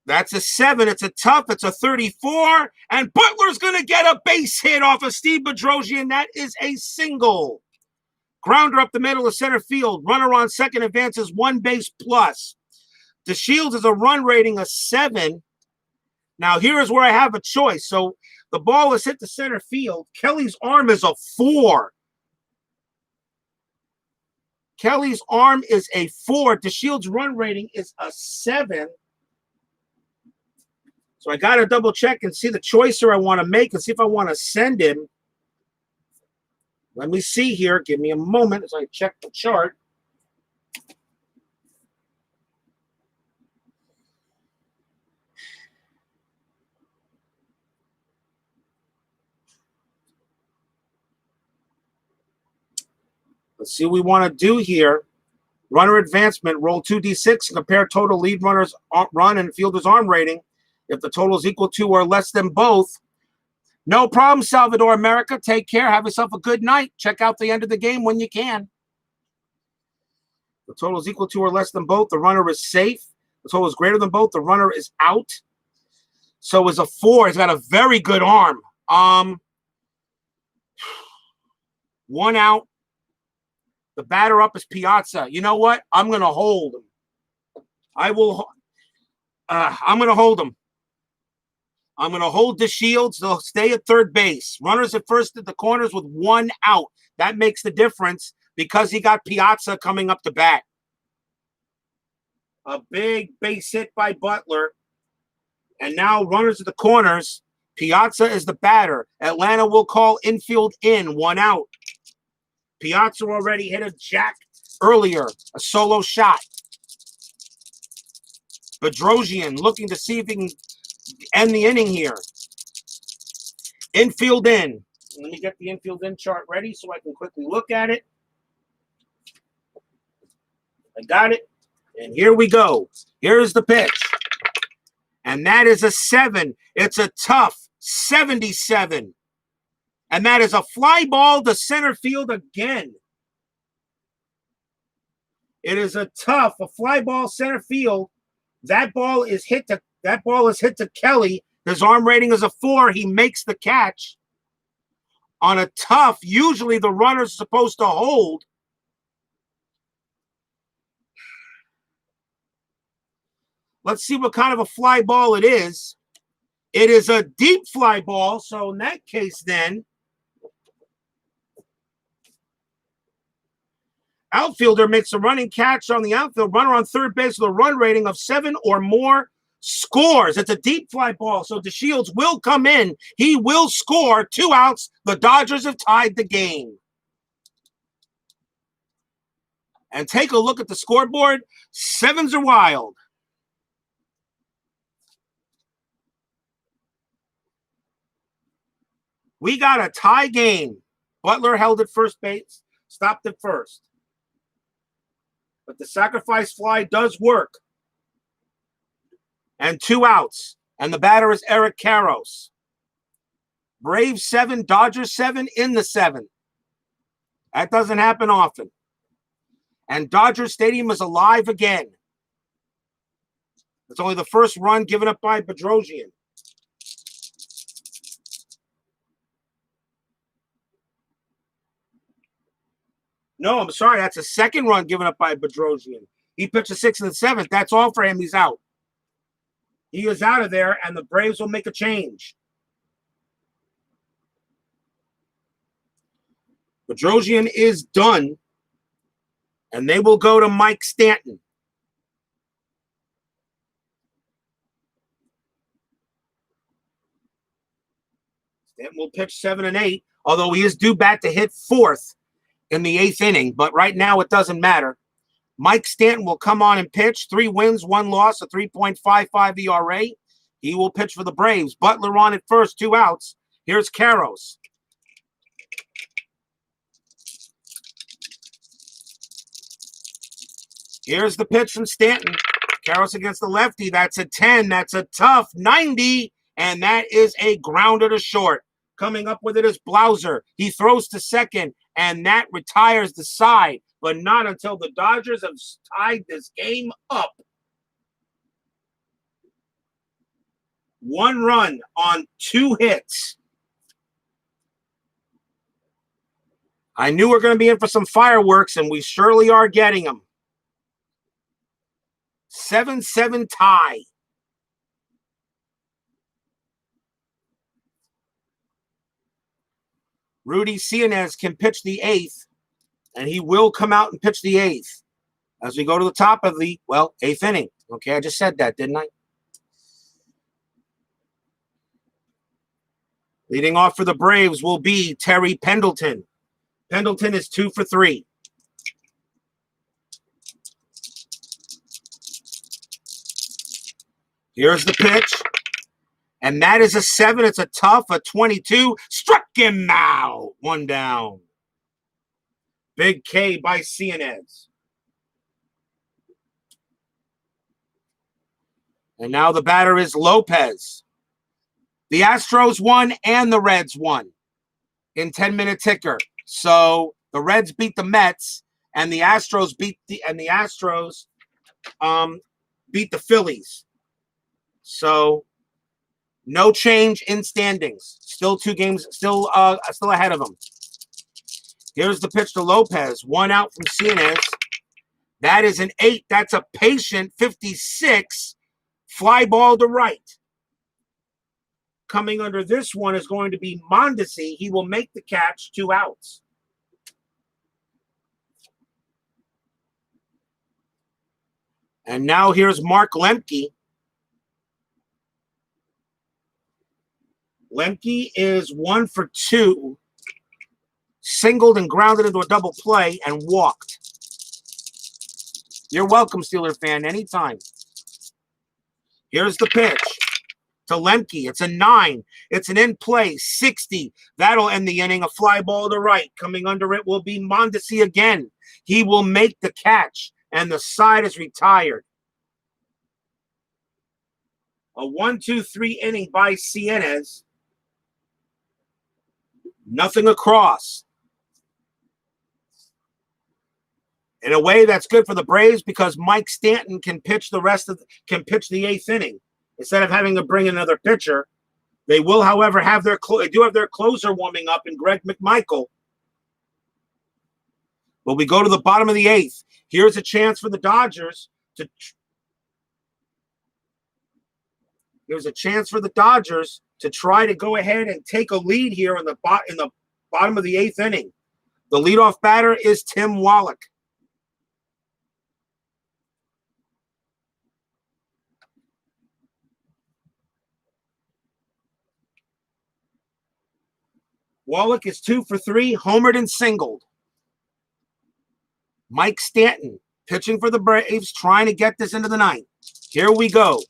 That's a 7. It's a tough. It's a 34. And Butler's going to get a base hit off of Steve Bedrosian. That is a single. Grounder up the middle of center field. Runner on second advances 1 base plus. DeShields is a run rating of 7. Now, here is where I have a choice. So the ball is hit to center field. Kelly's arm is a 4. Kelly's arm is a 4. DeShields' run rating is a 7. So I got to double check and see the choicer I want to make and see if I want to send him. Let me see here. Give me a moment as I check the chart. Let's see what we want to do here. Runner advancement, roll 2d6 and compare total lead runner's run and fielder's arm rating. If the total is equal to or less than both. No problem, Salvador America. Take care. Have yourself a good night. Check out the end of the game when you can. The total is equal to or less than both. The runner is safe. The total is greater than both. The runner is out. So is a 4. He's got a very good arm. 1 out. The batter up is Piazza. You know what? I'm going to hold him. I'm going to hold him. I'm going to hold DeShields. They'll stay at third base. Runners at first at the corners with 1 out. That makes the difference because he got Piazza coming up to bat. A big base hit by Butler. And now runners at the corners. Piazza is the batter. Atlanta will call infield in. 1 out. Piazza already hit a jack earlier. A solo shot. Bedrosian looking to see if he can end the inning here. Infield in. Let me get the infield in chart ready so I can quickly look at it. I got it. And here we go. Here's the pitch. And that is a 7. It's a tough 77. And that is a fly ball to center field again. It is a fly ball center field. That ball is hit to Kelly. His arm rating is a 4. He makes the catch. On a tough, usually the runner's supposed to hold. Let's see what kind of a fly ball it is. It is a deep fly ball. So in that case then, outfielder makes a running catch on the outfield. Runner on third base with a run rating of 7 or more scores. It's a deep fly ball, so DeShields will come in. He will score. 2 outs. The Dodgers have tied the game. And take a look at the scoreboard. 7s are wild. We got a tie game. Butler held at first base, stopped at first. But the sacrifice fly does work. And 2 outs. And the batter is Eric Karros. Braves 7, Dodgers 7 in the 7. That doesn't happen often. And Dodger Stadium is alive again. It's only the first run given up by Bedrosian. No, I'm sorry. That's a second run given up by Bedrosian. He pitched a 6th and 7th. That's all for him. He's out. He is out of there, and the Braves will make a change. Bedrosian is done, and they will go to Mike Stanton. Stanton will pitch 7 and 8, although he is due back to hit 4th in the 8th inning. But right now, it doesn't matter. Mike Stanton will come on and pitch. 3 wins, 1 loss, a 3.55 ERA. He will pitch for the Braves. Butler on at first, 2 outs. Here's Karros. Here's the pitch from Stanton. Karros against the lefty. That's a 10. That's a tough 90. And that is a grounder to short. Coming up with it is Blouser. He throws to second, and that retires the side. But not until the Dodgers have tied this game up. 1 run on 2 hits. I knew we were going to be in for some fireworks, and we surely are getting them. 7-7 tie. Rudy Cnes can pitch the 8th, and he will come out and pitch the 8th as we go to the top of the, 8th inning. Okay, I just said that, didn't I? Leading off for the Braves will be Terry Pendleton. Pendleton is 2 for 3. Here's the pitch. And that is a 7. It's a tough, a 22. Struck him out. 1 down. Big K by Cnes. And now the batter is Lopez. The Astros won and the Reds won in 10-minute ticker. So the Reds beat the Mets, and the Astros beat the Phillies. So no change in standings. Still 2 games, still ahead of them. Here's the pitch to Lopez. 1 out from Cnes. That is an 8. That's a patient 56. Fly ball to right. Coming under this one is going to be Mondesi. He will make the catch. 2 outs. And now here's Mark Lemke. Lemke is 1 for 2. Singled and grounded into a double play and walked. You're welcome, Steeler fan, anytime. Here's the pitch to Lemke. It's a 9. It's an in-play 60. That'll end the inning. A fly ball to right. Coming under it will be Mondesi again. He will make the catch, and the side is retired. A 1-2-3 inning by Cnes. Nothing across. In a way, that's good for the Braves because Mike Stanton can pitch the 8th inning instead of having to bring in another pitcher. They will, however, have their closer warming up in Greg McMichael. But we go to the bottom of the 8th. Here's a chance for the Dodgers to. There's a chance for the Dodgers to try to go ahead and take a lead here in the bottom of the 8th inning. The leadoff batter is Tim Wallach. Wallach is 2 for 3, homered and singled. Mike Stanton pitching for the Braves, trying to get this into the 9th. Here we go.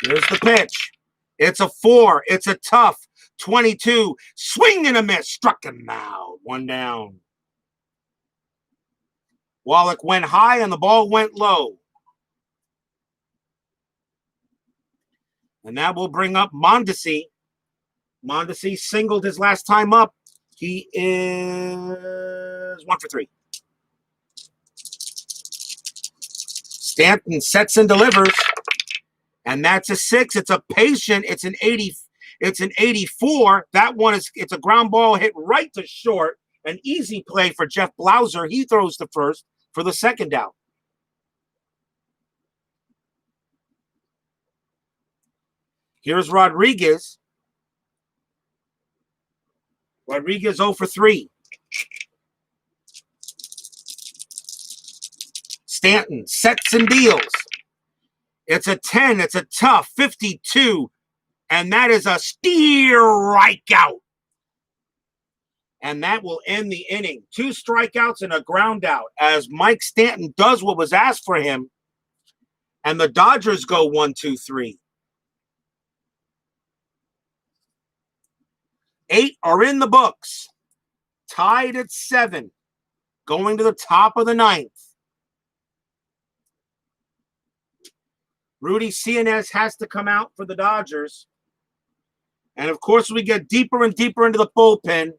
Here's the pitch. It's a 4. It's a tough 22. Swing and a miss. Struck him out. 1 down. Wallach went high and the ball went low. And that will bring up Mondesi. Mondesi singled his last time up. He is 1 for 3. Stanton sets and delivers. And that's a 6. It's a patient. It's an 80. It's an 84. That one it's a ground ball hit right to short. An easy play for Jeff Blouser. He throws to first for the second out. Here's Rodriguez. Rodriguez 0 for 3. Stanton sets and deals. It's a 10. It's a tough 52. And that is a strikeout. And that will end the inning. 2 strikeouts and a ground out as Mike Stanton does what was asked for him. And the Dodgers go 1, 2, 3. 8 are in the books. Tied at 7. Going to the top of the 9th. Rudy Cnes has to come out for the Dodgers. And, of course, we get deeper and deeper into the bullpen.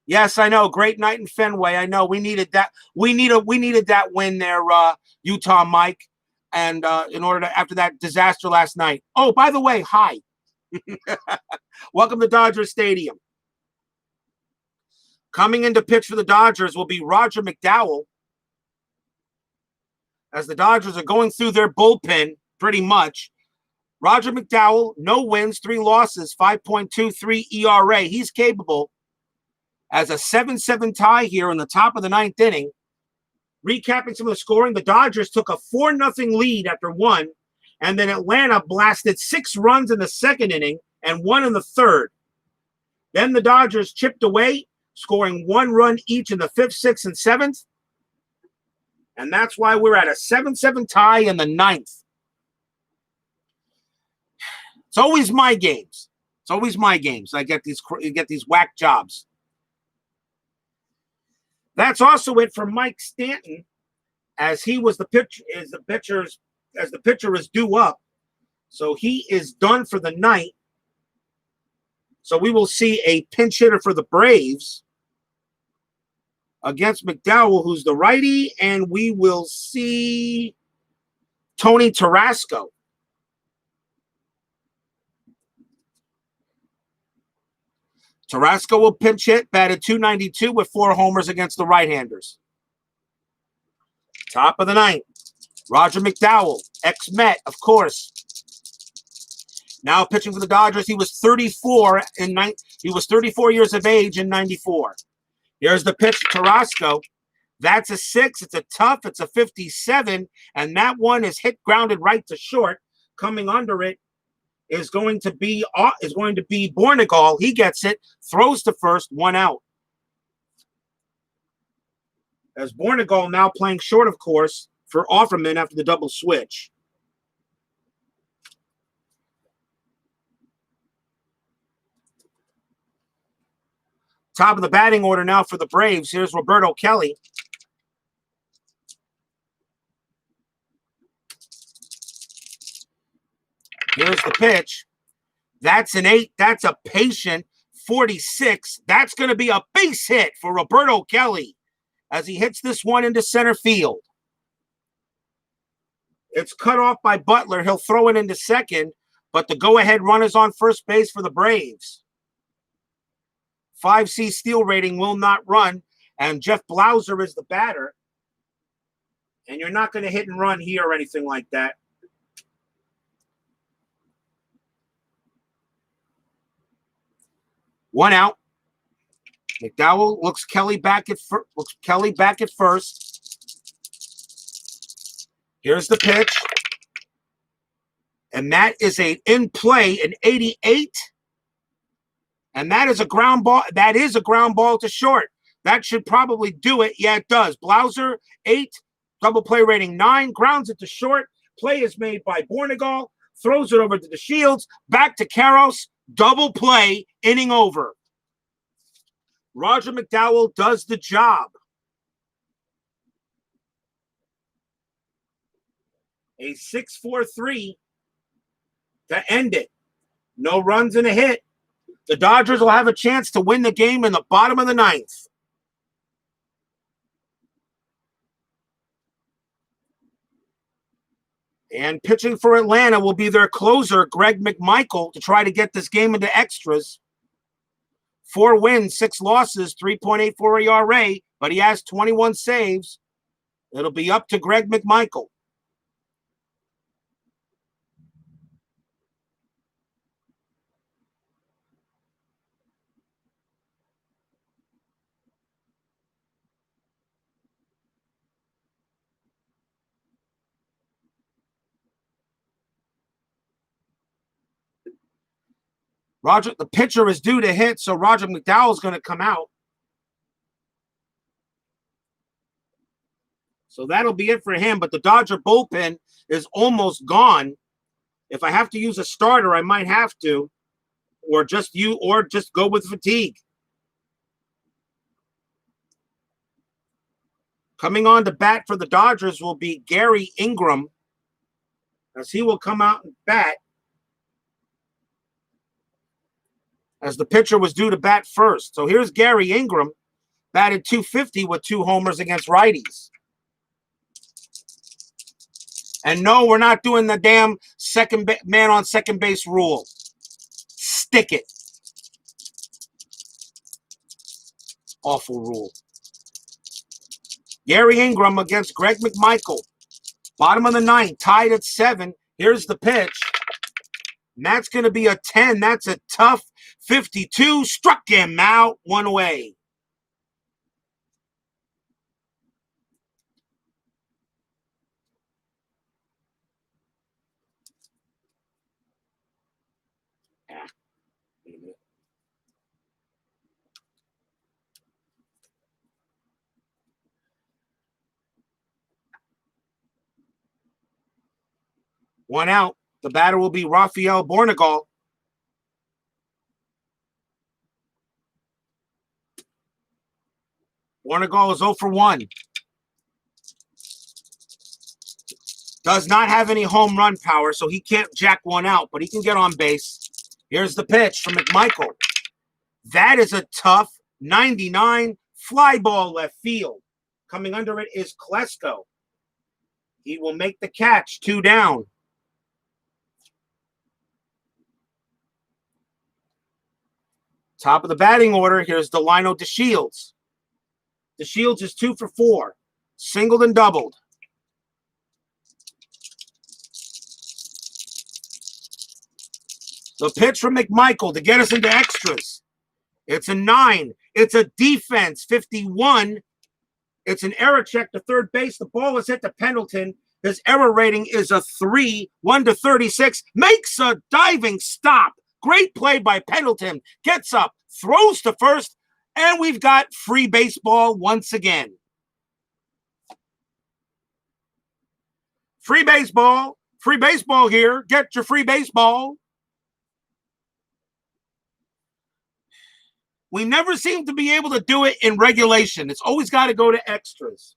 Yes, I know. Great night in Fenway. I know. We needed that. We needed that win there, Utah Mike. And in order to, after that disaster last night. Oh, by the way, hi. Welcome to Dodger Stadium. Coming in to pitch for the Dodgers will be Roger Mcdowell. As the Dodgers are going through their bullpen, pretty much. Roger McDowell, no wins, 3 losses, 5.23 ERA. He's capable. As a 7-7 tie here in the top of the 9th inning. Recapping some of the scoring, the Dodgers took a 4-0 lead after 1, and then Atlanta blasted 6 runs in the 2nd inning and 1 in the 3rd. Then the Dodgers chipped away, scoring 1 run each in the 5th, 6th, and 7th. And that's why we're at a 7-7 tie in the 9th. It's always my games. It's always my games. I get these whack jobs. That's also it for Mike Stanton, as he was the pitcher, as the pitcher is due up. So he is done for the night. So we will see a pinch hitter for the Braves against McDowell, who's the righty, and we will see Tony Tarasco. Tarasco will pinch hit, batted .292 with 4 homers against the right-handers. Top of the 9th, Roger McDowell, ex-Met, of course. Now pitching for the Dodgers, he was 34 years of age in '94. Here's the pitch to Tarasco. That's a 6. It's a tough. It's a 57, and that one is hit grounded right to short. Coming under it is going to be Bornegal. He gets it, throws to first, 1 out. As Bornegal now playing short, of course, for Offerman after the double switch. Top of the batting order now for the Braves. Here's Roberto Kelly. Here's the pitch. That's an 8. That's a patient 46. That's going to be a base hit for Roberto Kelly as he hits this one into center field. It's cut off by Butler. He'll throw it into second, but the go-ahead run is on first base for the Braves. 5C steal rating will not run, and Jeff Blouser is the batter. And you're not going to hit and run here or anything like that. One out. McDowell looks Kelly back at first. Here's the pitch. And that is an in-play, an 88. And that is a ground ball. That is a ground ball to short. That should probably do it. Yeah, it does. Blouser, 8. Double play rating, 9. Grounds it to short. Play is made by Bornegal. Throws it over to the Shields. Back to Karros. Double play. Inning over. Roger McDowell does the job. A 6-4-3 to end it. No runs and a hit. The Dodgers will have a chance to win the game in the bottom of the 9th. And pitching for Atlanta will be their closer, Greg McMichael, to try to get this game into extras. 4 wins, 6 losses, 3.84 ERA, but he has 21 saves. It'll be up to Greg McMichael. The pitcher is due to hit, so Roger McDowell is going to come out. So that'll be it for him, but the Dodger bullpen is almost gone. If I have to use a starter, I might have to, or just go with fatigue. Coming on to bat for the Dodgers will be Gary Ingram, as he will come out and bat, as the pitcher was due to bat first. So here's Gary Ingram, batted .250 with 2 homers against righties. And no, we're not doing the damn man on second base rule. Stick it. Awful rule. Gary Ingram against Greg McMichael. Bottom of the 9th, tied at 7. Here's the pitch. And that's going to be a 10. That's a tough 52. Struck him out. 1 away. One out. The batter will be Rafael Bornegal. Bornegal is 0 for 1. Does not have any home run power, so he can't jack one out, but he can get on base. Here's the pitch from McMichael. That is a tough 99 fly ball left field. Coming under it is Klesko. He will make the catch. 2 down. Top of the batting order, here's Delino DeShields. DeShields is 2 for 4. Singled and doubled. The pitch from McMichael to get us into extras. It's a 9. It's a defense, 51. It's an error check to third base. The ball is hit to Pendleton. His error rating is a 3, 1-36. Makes a diving stop. Great play by Pendleton. Gets up, throws to first, and we've got free baseball once again. Free baseball. Free baseball here. Get your free baseball. We never seem to be able to do it in regulation. It's always got to go to extras.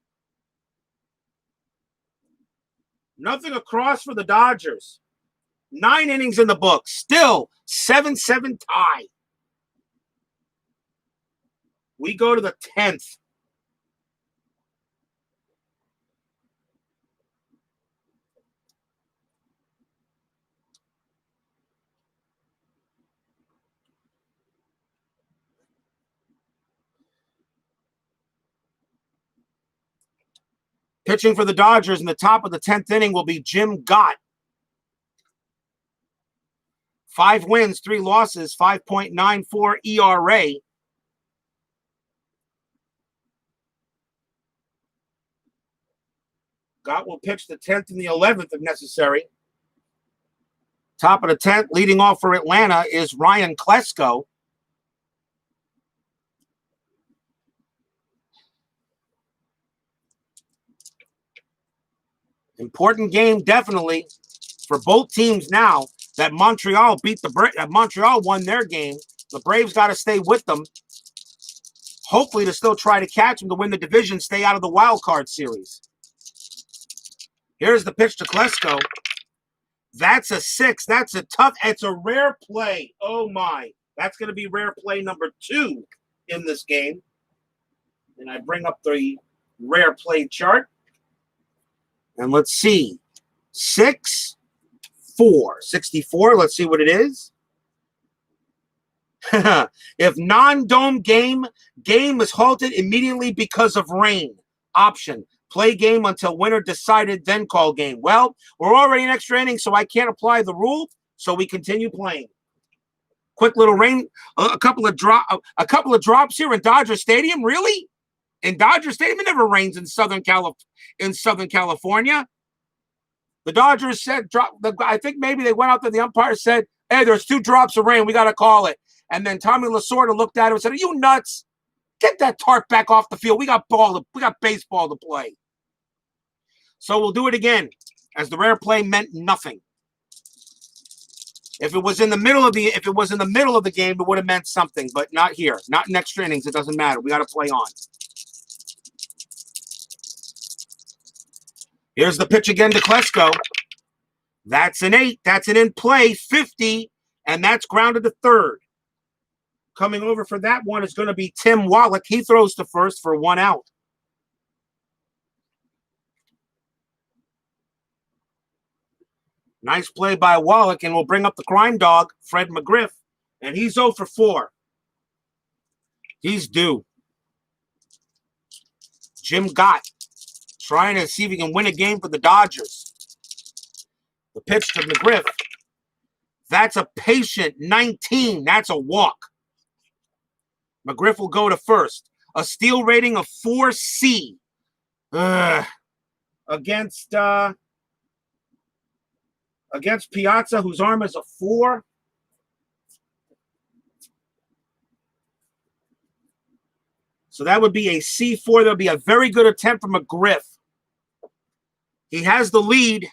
Nothing across for the Dodgers. 9 innings in the book. Still 7-7 tie. We go to the 10th. Pitching for the Dodgers in the top of the 10th inning will be Jim Gott. 5 wins, 3 losses, 5.94 ERA. Gott will pitch the 10th and the 11th if necessary. Top of the 10th, leading off for Atlanta is Ryan Klesko. Important game, definitely, for both teams now. That Montreal Montreal won their game. The Braves got to stay with them. Hopefully to still try to catch them to win the division, stay out of the wild card series. Here's the pitch to Klesko. That's a 6. That's a tough. It's a rare play. Oh, my. That's going to be rare play number 2 in this game. And I bring up the rare play chart. And let's see. 64. Let's see what it is. If non-dome game is halted immediately because of rain. Option, play game until winner decided, then call game. Well, we're already in extra innings, so I can't apply the rule, so we continue playing. Quick little rain, a couple of drops here in Dodger Stadium. Really? In Dodger Stadium, it never rains in Southern California. The Dodgers said, I think maybe they went out to the umpire, said, hey, there's 2 drops of rain. We got to call it. And then Tommy Lasorda looked at him and said, are you nuts? Get that tarp back off the field. We got baseball to play. So we'll do it again, as the rare play meant nothing. If it was in the middle of the game, it would have meant something, but not here. Not in extra innings. It doesn't matter. We got to play on. Here's the pitch again to Klesko. That's an 8. That's an in play, 50, and that's grounded to third. Coming over for that one is going to be Tim Wallach. He throws to first for 1 out. Nice play by Wallach, and we'll bring up the crime dog, Fred McGriff, and he's 0 for 4. He's due. Jim Gott trying to see if he can win a game for the Dodgers. The pitch to McGriff. That's a patient 19. That's a walk. McGriff will go to first. A steal rating of 4C. Against Piazza, whose arm is a 4. So that would be a C4. That would be a very good attempt from McGriff. He has the lead.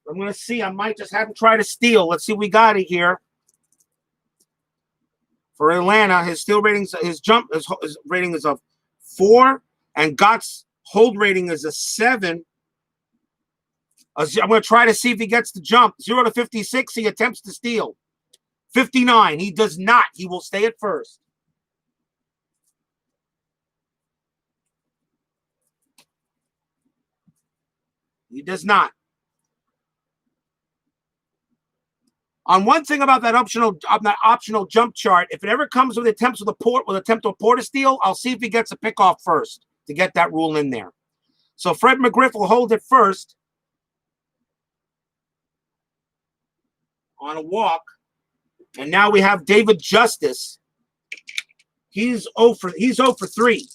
I'm going to see. I might just have him try to steal. Let's see what we got it here. For Atlanta, his steal rating, his rating is a 4, and Gott's hold rating is a 7. I'm going to try to see if he gets the jump. 0 to 56, he attempts to steal. 59, he does not. He will stay at first. He does not. On one thing about that optional jump chart, if it ever comes with attempts with attempt to a steal, I'll see if he gets a pickoff first to get that rule in there. So Fred McGriff will hold it first on a walk. And now we have David Justice. He's 0 for 3.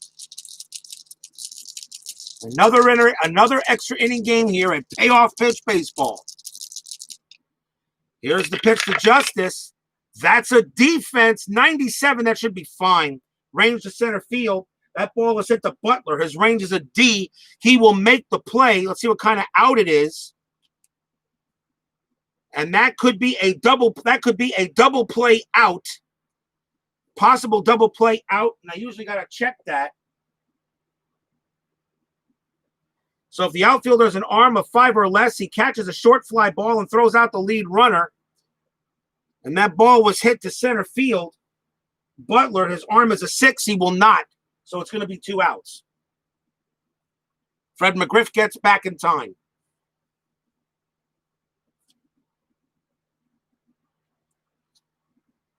Another extra inning game here at Payoff Pitch Baseball. Here's the pitch to Justice. That's a defense. 97, that should be fine. Range to center field. That ball is hit to Butler. His range is a D. He will make the play. Let's see what kind of out it is. And that could be a double play out. Possible double play out. And I usually got to check that. So if the outfielder has an arm of 5 or less, he catches a short fly ball and throws out the lead runner. And that ball was hit to center field. Butler, his arm is a 6. He will not. So it's going to be 2 outs. Fred McGriff gets back in time.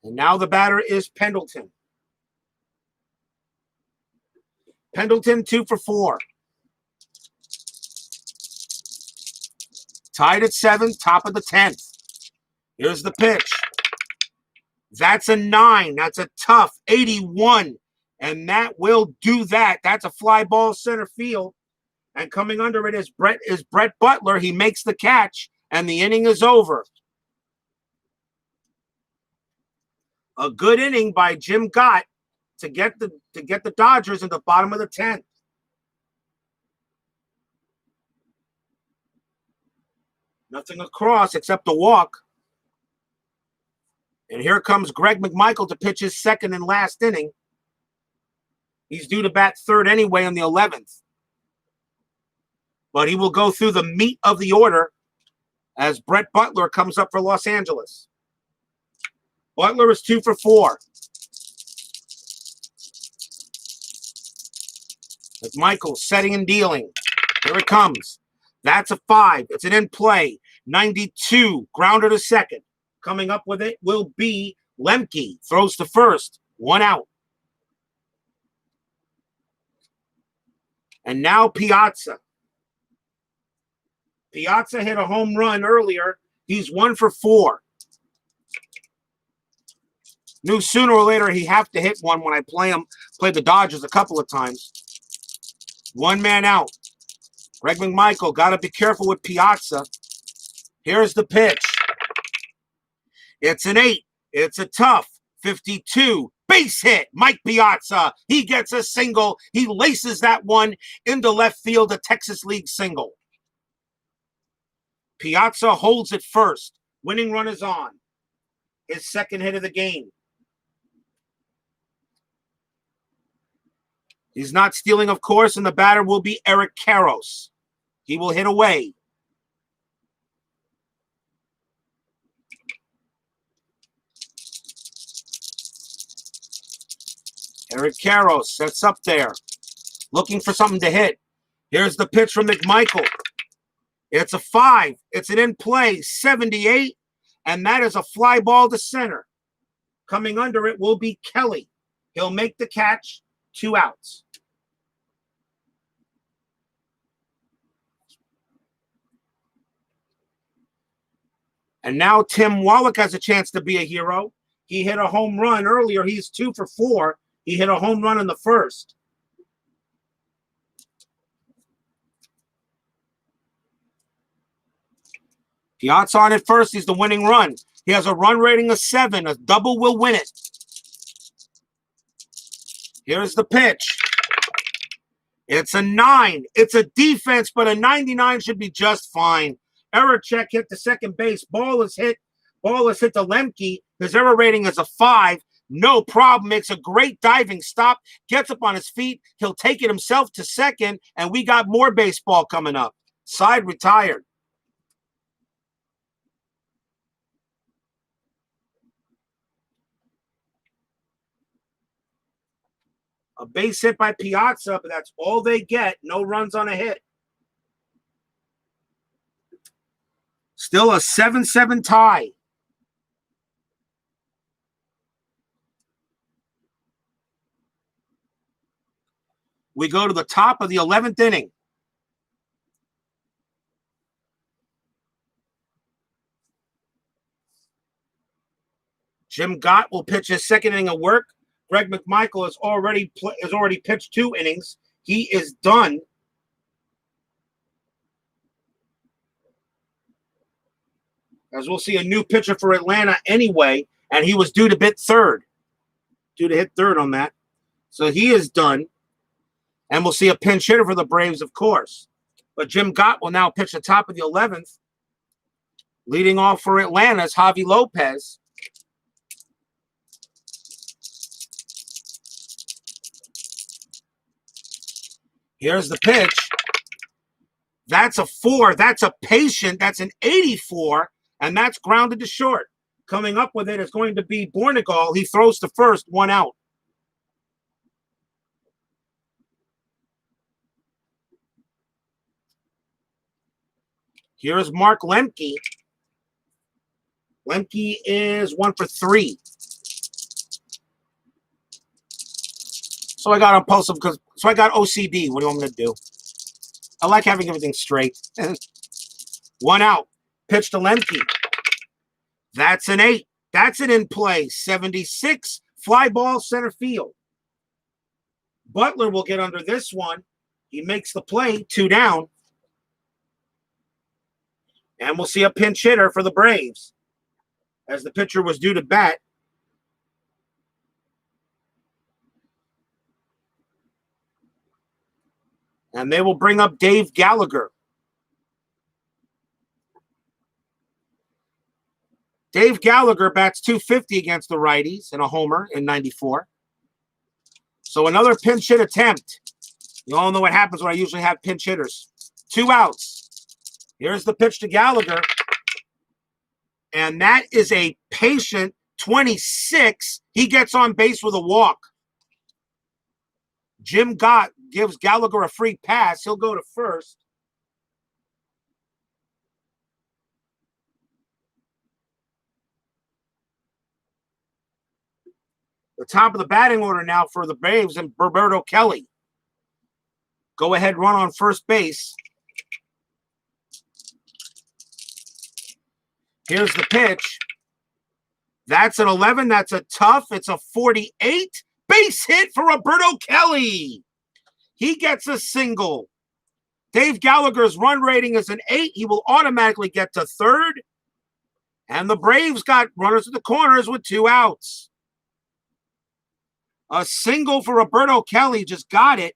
And now the batter is Pendleton. Pendleton 2 for 4. Tied at 7, top of the 10th. Here's the pitch. That's a 9. That's a tough 81. And that will do that. That's a fly ball center field. And coming under it is Brett Butler. He makes the catch, and the inning is over. A good inning by Jim Gott to get the Dodgers in the bottom of the 10th. Nothing across except a walk. And here comes Greg McMichael to pitch his second and last inning. He's due to bat third anyway on the 11th. But he will go through the meat of the order as Brett Butler comes up for Los Angeles. Butler is 2 for 4. McMichael setting and dealing. Here it comes. That's a 5. It's an in play. 92. Grounder to second. Coming up with it will be Lemke. Throws to first. 1 out. And now Piazza. Piazza hit a home run earlier. He's 1 for 4. Knew sooner or later he'd have to hit one when I played the Dodgers a couple of times. 1 man out. Greg McMichael got to be careful with Piazza. Here's the pitch. It's an 8. It's a tough 52. Base hit. Mike Piazza. He gets a single. He laces that one into left field, a Texas League single. Piazza holds it first. Winning run is on. His second hit of the game. He's not stealing, of course, and the batter will be Eric Karros. He will hit away. Eric Karros sets up there, looking for something to hit. Here's the pitch from McMichael. It's a 5. It's an in-play, 78, and that is a fly ball to center. Coming under it will be Kelly. He'll make the catch, 2 outs. And now Tim Wallach has a chance to be a hero. He hit a home run earlier. He's 2 for 4. He hit a home run in the first. Piazza on at first. He's the winning run. He has a run rating of 7. A double will win it. Here's the pitch. It's a 9. It's a defense, but a 99 should be just fine. Error check hit to second base. Ball is hit to Lemke. His error rating is a 5. No problem. Makes a great diving stop. Gets up on his feet. He'll take it himself to second, and we got more baseball coming up. Side retired. A base hit by Piazza, but that's all they get. No runs on a hit. Still a 7-7 tie. We go to the top of the 11th inning. Jim Gott will pitch his second inning of work. Greg McMichael has already pitched 2 innings. He is done. As we'll see a new pitcher for Atlanta anyway, and he was due to hit third on that. So he is done. And we'll see a pinch hitter for the Braves, of course. But Jim Gott will now pitch the top of the 11th. Leading off for Atlanta is Javi Lopez. Here's the pitch. That's a 4. That's a patient. That's an 84. And that's grounded to short. Coming up with it is going to be Bornegal. He throws to first, 1 out. Here's Mark Lemke. Lemke is 1 for 3. So I got impulsive so I got OCD. What do you want me to do? I like having everything straight. 1 out. Pitch to Lemke. That's an 8. That's an in-play. 76. Fly ball center field. Butler will get under this one. He makes the play. 2 down. And we'll see a pinch hitter for the Braves as the pitcher was due to bat. And they will bring up Dave Gallagher. Dave Gallagher bats .250 against the righties in a homer in 94. So another pinch hit attempt. You all know what happens when I usually have pinch hitters. 2 outs. Here's the pitch to Gallagher. And that is a patient 26. He gets on base with a walk. Jim Gott gives Gallagher a free pass. He'll go to first. The top of the batting order now for the Braves and Roberto Kelly. Go ahead run on first base. Here's the pitch. That's an 11. That's a tough. It's a 48. Base hit for Roberto Kelly. He gets a single. Dave Gallagher's run rating is an 8. He will automatically get to third. And the Braves got runners at the corners with 2 outs. A single for Roberto Kelly, just got it.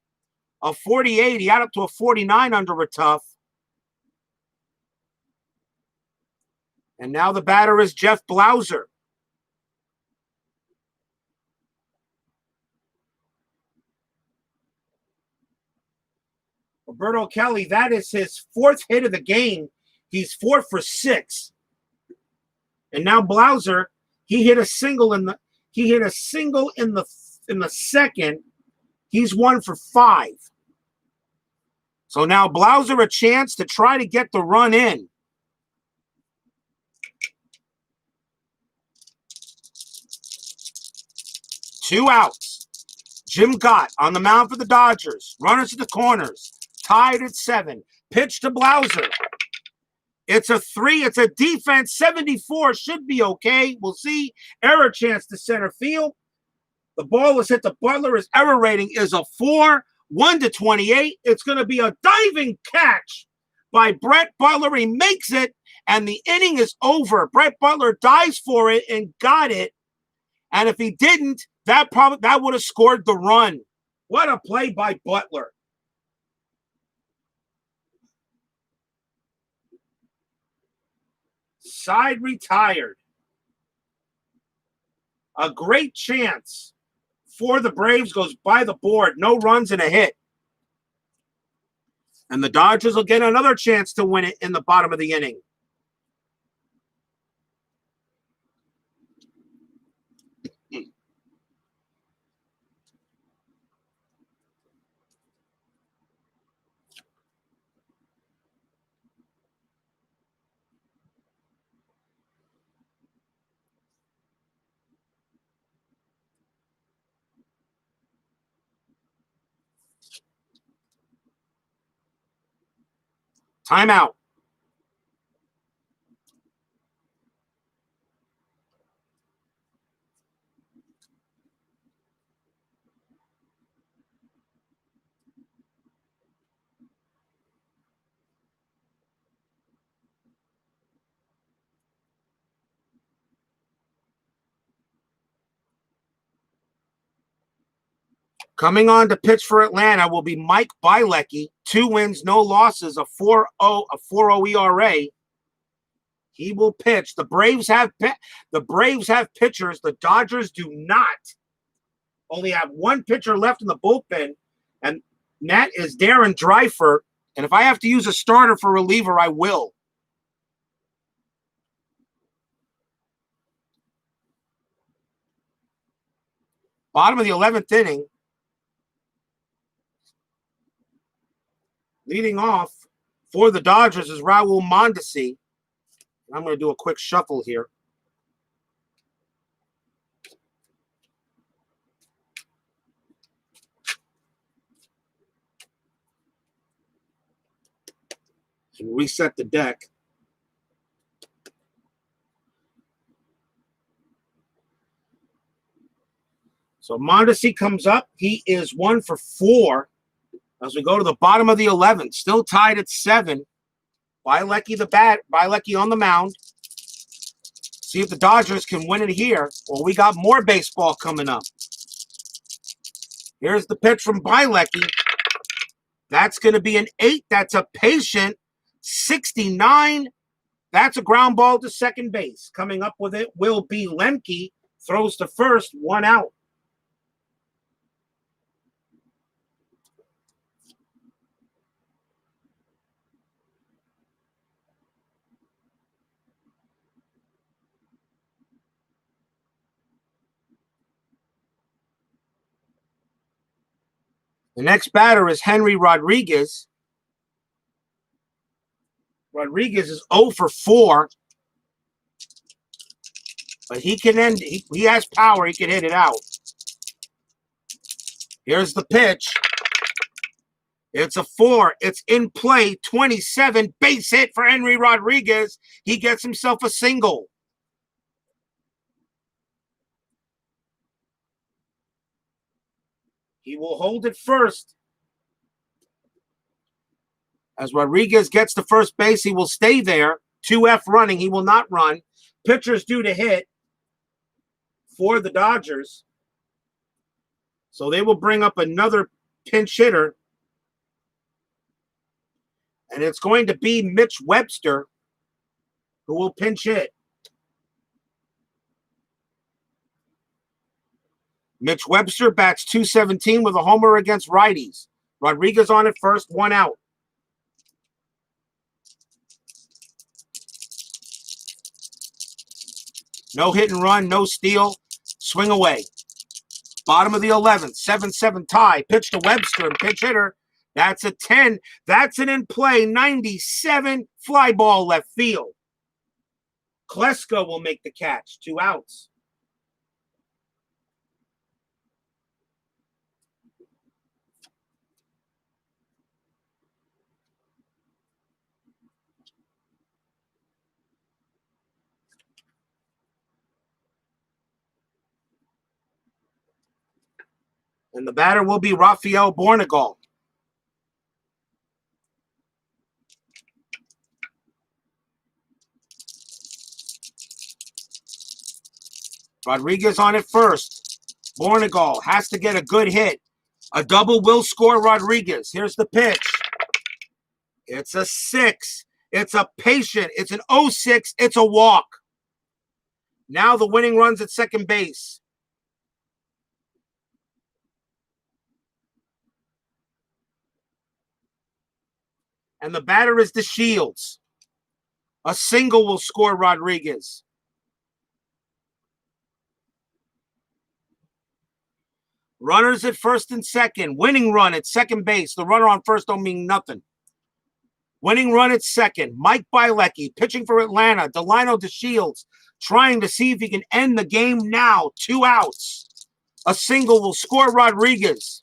A 48. He had up to a 49 under a tough. And now the batter is Jeff Blouser. Roberto Kelly, that is his 4th hit of the game. He's 4 for 6. And now Blouser, he hit a single in the second. He's 1 for 5. So now Blouser a chance to try to get the run in. Two outs. Jim Gott on the mound for the Dodgers. Runners at the corners. Tied at 7. Pitch to Blouser. It's a 3. It's a defense. 74 should be okay. We'll see. Error chance to center field. The ball is hit to Butler. His error rating is a 4. 1-28. It's going to be a diving catch by Brett Butler. He makes it, and the inning is over. Brett Butler dives for it and got it. And if he didn't, that would have scored the run. What a play by Butler. Side retired. A great chance for the Braves goes by the board. No runs and a hit. And the Dodgers will get another chance to win it in the bottom of the inning. Timeout. Coming on to pitch for Atlanta will be Mike Bielecki. 2 wins, no losses, a 4.0 ERA. He will pitch. The Braves have pitchers. The Dodgers do not. Only have 1 pitcher left in the bullpen, and that is Darren Drifert. And if I have to use a starter for reliever, I will. Bottom of the 11th inning. Leading off for the Dodgers is Raul Mondesi. I'm going to do a quick shuffle here. And reset the deck. So Mondesi comes up. He is 1 for 4. As we go to the bottom of the 11th, still tied at 7. Bielecki on the mound. See if the Dodgers can win it here. Well, we got more baseball coming up. Here's the pitch from Bielecki. That's going to be an 8. That's a patient 69. That's a ground ball to second base. Coming up with it will be Lemke. Throws to first, 1 out. The next batter is Henry Rodriguez. Rodriguez is 0 for 4. But he can he has power. He can hit it out. Here's the pitch. It's a 4. It's in play. 27. Base hit for Henry Rodriguez. He gets himself a single. He will hold it first. As Rodriguez gets to first base, he will stay there. 2F running. He will not run. Pitcher's due to hit for the Dodgers. So they will bring up another pinch hitter. And it's going to be Mitch Webster who will pinch hit. Mitch Webster bats .217 with a homer against righties. Rodriguez on at first, 1 out. No hit and run, no steal. Swing away. Bottom of the 11th, 7-7 tie. Pitch to Webster and pinch hitter. That's a 10. That's an in play. 97 fly ball left field. Klesko will make the catch. 2 outs. And the batter will be Rafael Bornegal. Rodriguez on it first. Bornegal has to get a good hit. A double will score Rodriguez. Here's the pitch. It's a 6. It's a patient. It's an 0-6. It's a walk. Now the winning run's at second base. And the batter is DeShields. A single will score Rodriguez. Runners at first and second. Winning run at second base. The runner on first don't mean nothing. Winning run at second. Mike Bielecki pitching for Atlanta. Delino DeShields trying to see if he can end the game now. 2 outs. A single will score Rodriguez.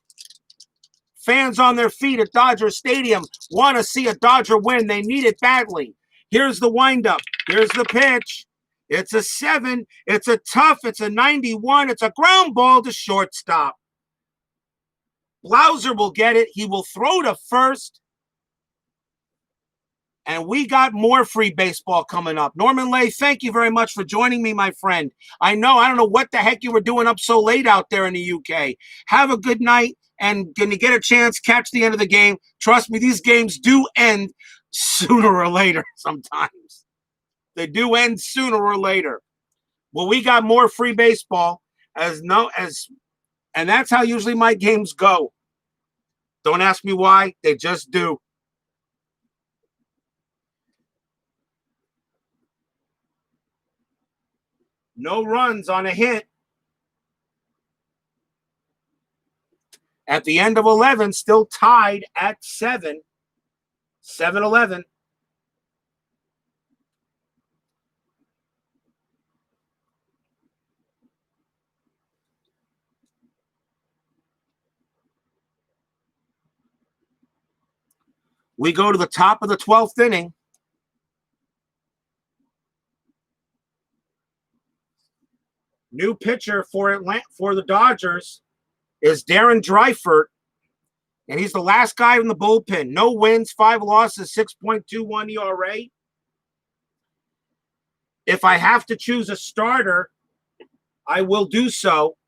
Fans on their feet at Dodger Stadium want to see a Dodger win. They need it badly. Here's the windup. Here's the pitch. It's a 7. It's a tough. It's a 91. It's a ground ball to shortstop. Blouser will get it. He will throw to first. And we got more free baseball coming up. Norman Lay, thank you very much for joining me, my friend. I don't know what the heck you were doing up so late out there in the UK. Have a good night. And when you get a chance, catch the end of the game. Trust me, these games do end sooner or later sometimes. They do end sooner or later. Well, we got more free baseball and that's how usually my games go. Don't ask me why. They just do. No runs on a hit. At the end of 11, still tied at 7. 7-11. We go to the top of the 12th inning. New pitcher for the Dodgers is Darren Drifert, and he's the last guy in the bullpen. No wins, 5 losses, 6.21 ERA. If I have to choose a starter, I will do so.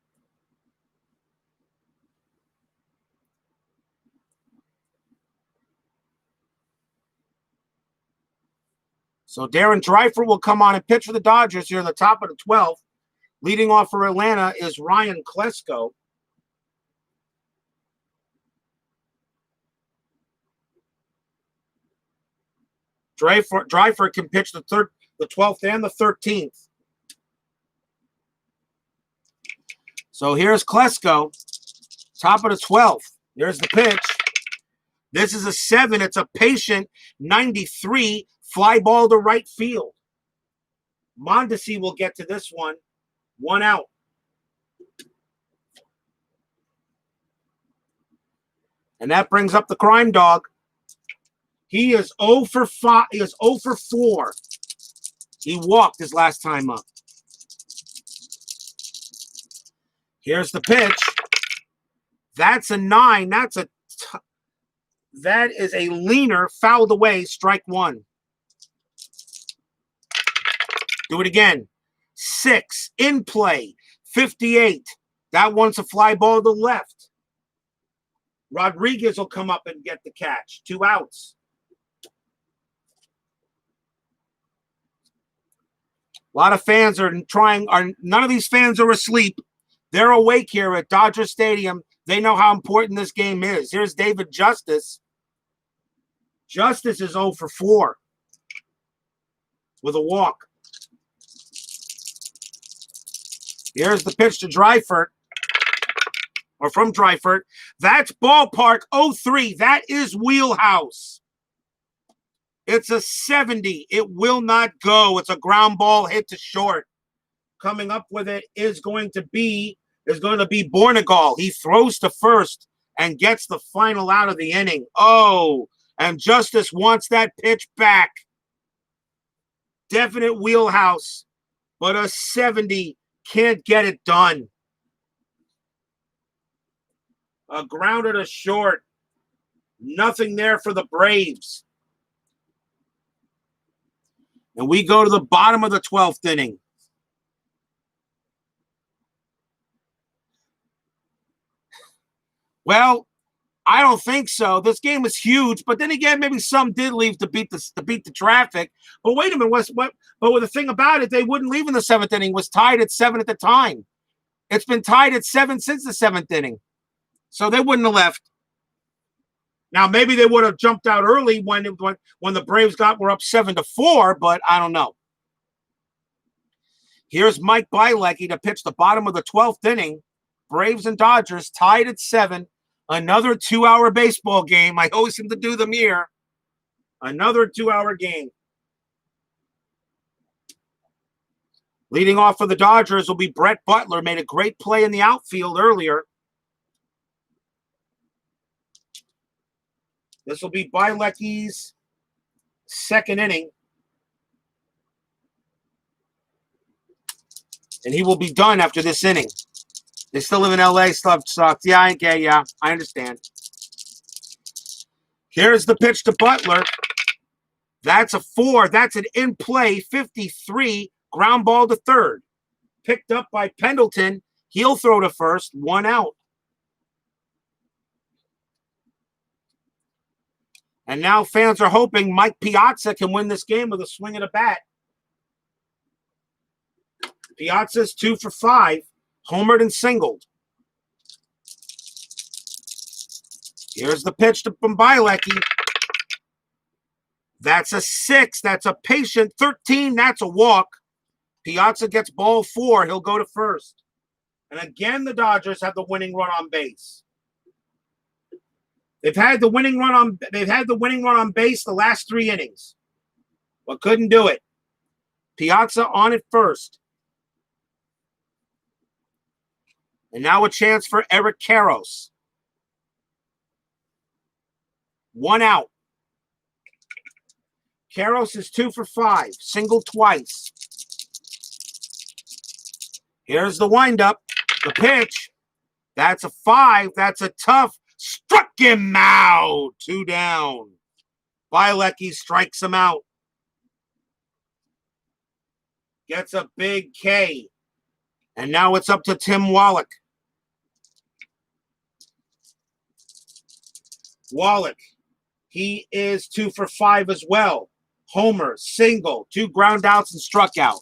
So Darren Drifert will come on and pitch for the Dodgers here in the top of the 12th. Leading off for Atlanta is Ryan Klesko. Drifert can pitch the 12th and the 13th. So here's Klesko, top of the 12th. Here's the pitch. This is a 7. It's a patient 93 fly ball to right field. Mondesi will get to this one. 1 out. And that brings up the crime dog. He is 0 for 5. He is 0 for 4. He walked his last time up. Here's the pitch. That's a 9. That is a leaner, fouled away, strike 1. Do it again. 6, in play, 58. That one's a fly ball to the left. Rodriguez will come up and get the catch. 2 outs. A lot of fans none of these fans are asleep. They're awake here at Dodger Stadium. They know how important this game is. Here's David Justice. Justice is 0 for 4 with a walk. Here's the pitch to Drifert, or from Drifert. That's ballpark 0-3. That is wheelhouse. It's a 70. It will not go. It's a ground ball hit to short. Coming up with it is going to be Bornegal. He throws to first and gets the final out of the inning. Oh, and Justice wants that pitch back. Definite wheelhouse, but a 70 can't get it done. A grounder to short. Nothing there for the Braves. And we go to the bottom of the 12th inning. Well, I don't think so. This game was huge, but then again, maybe some did leave to beat the traffic. But wait a minute, But the thing about it, they wouldn't leave in the 7th inning. It was tied at 7 at the time. It's been tied at 7 since the 7th inning, so they wouldn't have left. Now maybe they would have jumped out early when the Braves were up 7-4, but I don't know. Here's Mike Bilecki to pitch the bottom of the 12th inning. Braves and Dodgers tied at 7. Another 2-hour baseball game. I always seem to do them here. Another 2-hour game. Leading off for the Dodgers will be Brett Butler. Made a great play in the outfield earlier. This will be Bilecki's 2nd inning. And he will be done after this inning. They still live in L.A., stuff sucks. Yeah, I understand. Here's the pitch to Butler. That's a 4. That's an in-play 53 ground ball to third. Picked up by Pendleton. He'll throw to first. 1 out. And now fans are hoping Mike Piazza can win this game with a swing of the bat. Piazza's 2 for 5. Homered and singled. Here's the pitch to Bilecki. That's a 6. That's a patient 13. That's a walk. Piazza gets ball 4. He'll go to first. And again, the Dodgers have the winning run on base. They've had the winning run on base the last 3 innings, but couldn't do it. Piazza on at first. And now a chance for Eric Karros. 1 out. Karros is 2 for 5. Single twice. Here's the windup. The pitch. That's a 5. That's a tough. Struck him out. 2 down. Bilecki strikes him out. Gets a big K. And now it's up to Tim Wallach. Wallach. He is 2 for 5 as well. Homer, single, 2 ground outs and struck out.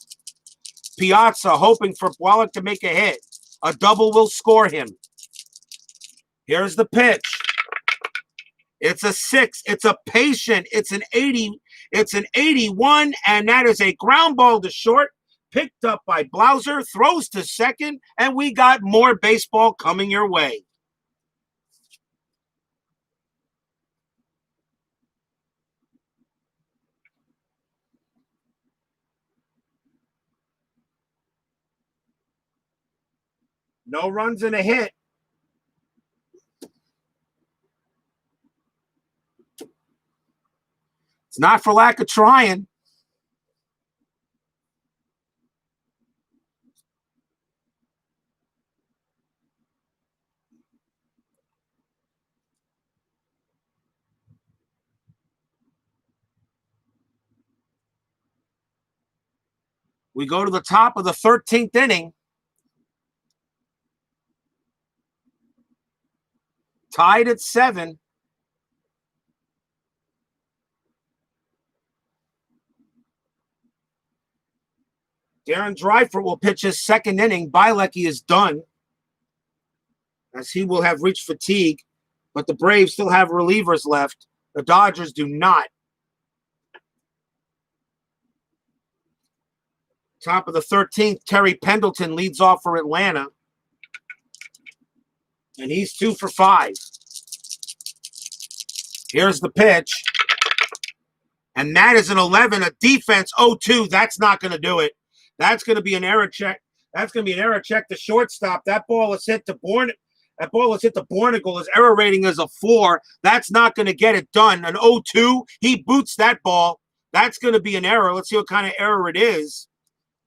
Piazza hoping for Wallach to make a hit. A double will score him. Here's the pitch. It's a 6. It's a patient. It's an 80. It's an 81, and that is a ground ball to short. Picked up by Blouser, throws to second, and we got more baseball coming your way. No runs and a hit. It's not for lack of trying. We go to the top of the 13th inning. Tied at 7. Darren Drifert will pitch his second inning. Bielecki is done, as he will have reached fatigue, but the Braves still have relievers left. The Dodgers do not. Top of the 13th, Terry Pendleton leads off for Atlanta, and he's 2 for 5. Here's the pitch, and that is an 11, a defense 0-2. That's not going to do it. That's going to be an error check. That's going to be an error check to shortstop. That ball is hit to Bornigal. His error rating is a 4. That's not going to get it done. An 0-2. He boots that ball. That's going to be an error. Let's see what kind of error it is.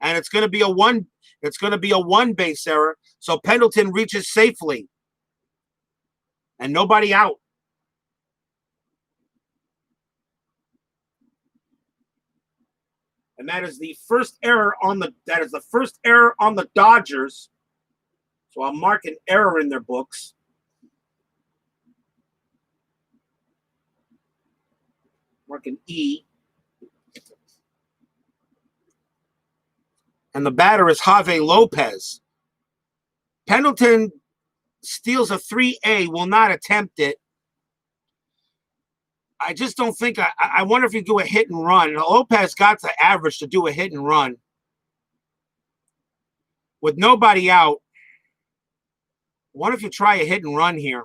And it's going to be a 1. It's going to be a 1-base error. So Pendleton reaches safely, and nobody out. And that is the first error on the Dodgers. So I'll mark an error in their books. Mark an E. And the batter is Chavez Lopez. Pendleton steals a 3A, will not attempt it. I just don't think I wonder if you do a hit and run. Lopez got the average to do a hit and run. With nobody out, I wonder if you try a hit and run here.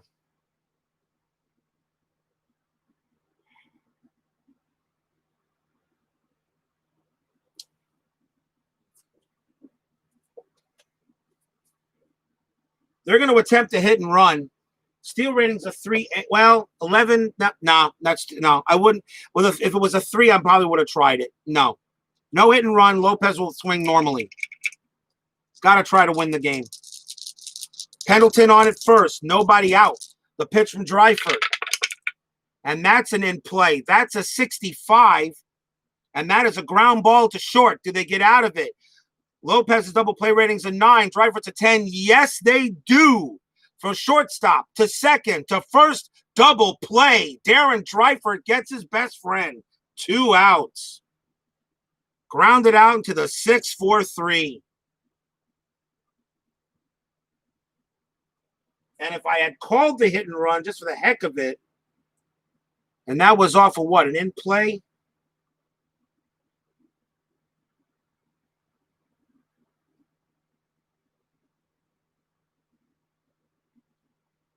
They're going to attempt a hit and run. Steal ratings of 3. Well, 11. No. I wouldn't. Well, if it was a 3, I probably would have tried it. No hit and run. Lopez will swing normally. He's got to try to win the game. Pendleton on it first. Nobody out. The pitch from Drifert, and that's an in play. That's a 65, and that is a ground ball to short. Do they get out of it? Lopez's double play ratings a 9. Driver's a 10. Yes, they do. From shortstop to second to first, double play. Darren Drifert gets his best friend. 2 outs. Grounded out into the 6-4-3. And if I had called the hit and run just for the heck of it, and that was off of what, an in play?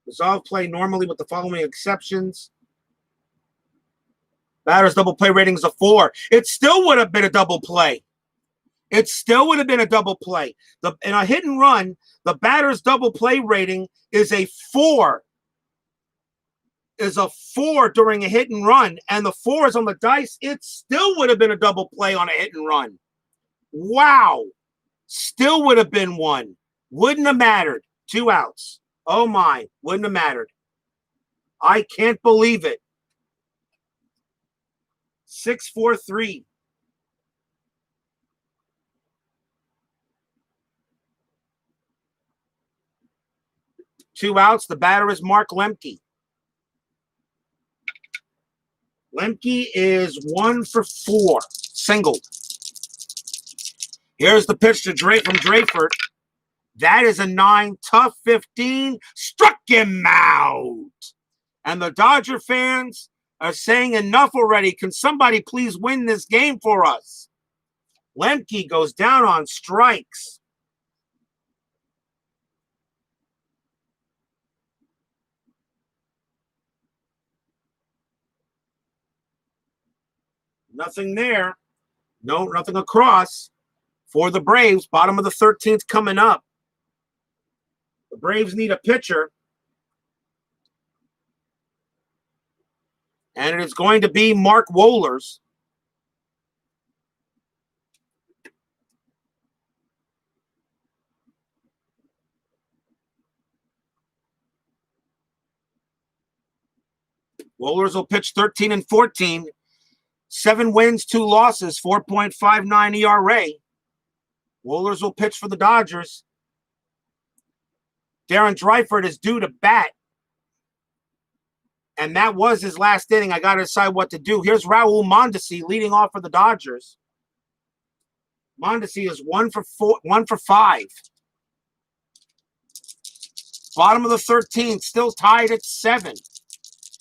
Resolve play normally with the following exceptions. Batter's double play rating is a 4. It still would have been a double play. It still would have been a double play. In a hit and run, the batter's double play rating is a 4. Is a 4 during a hit and run, and the 4 is on the dice. It still would have been a double play on a hit and run. Wow. Still would have been 1. Wouldn't have mattered. 2 outs. Oh my, wouldn't have mattered. I can't believe it. 6-4-3. Two outs. The batter is Mark Lemke. Lemke is 1 for 4. Singled. Here's the pitch to from Drifert. That is a 9. Tough 15. Struck him out. And the Dodger fans are saying enough already. Can somebody please win this game for us? Lemke goes down on strikes. Nothing there. No, nothing across for the Braves. Bottom of the 13th coming up. The Braves need a pitcher. And it is going to be Mark Wohlers. Wohlers will pitch 13 and 14. 7 wins, 2 losses, 4.59 ERA. Wohlers will pitch for the Dodgers. Darren Drifert is due to bat. And that was his last inning. I got to decide what to do. Here's Raul Mondesi leading off for the Dodgers. Mondesi is 1 for 5. Bottom of the 13th, still tied at 7.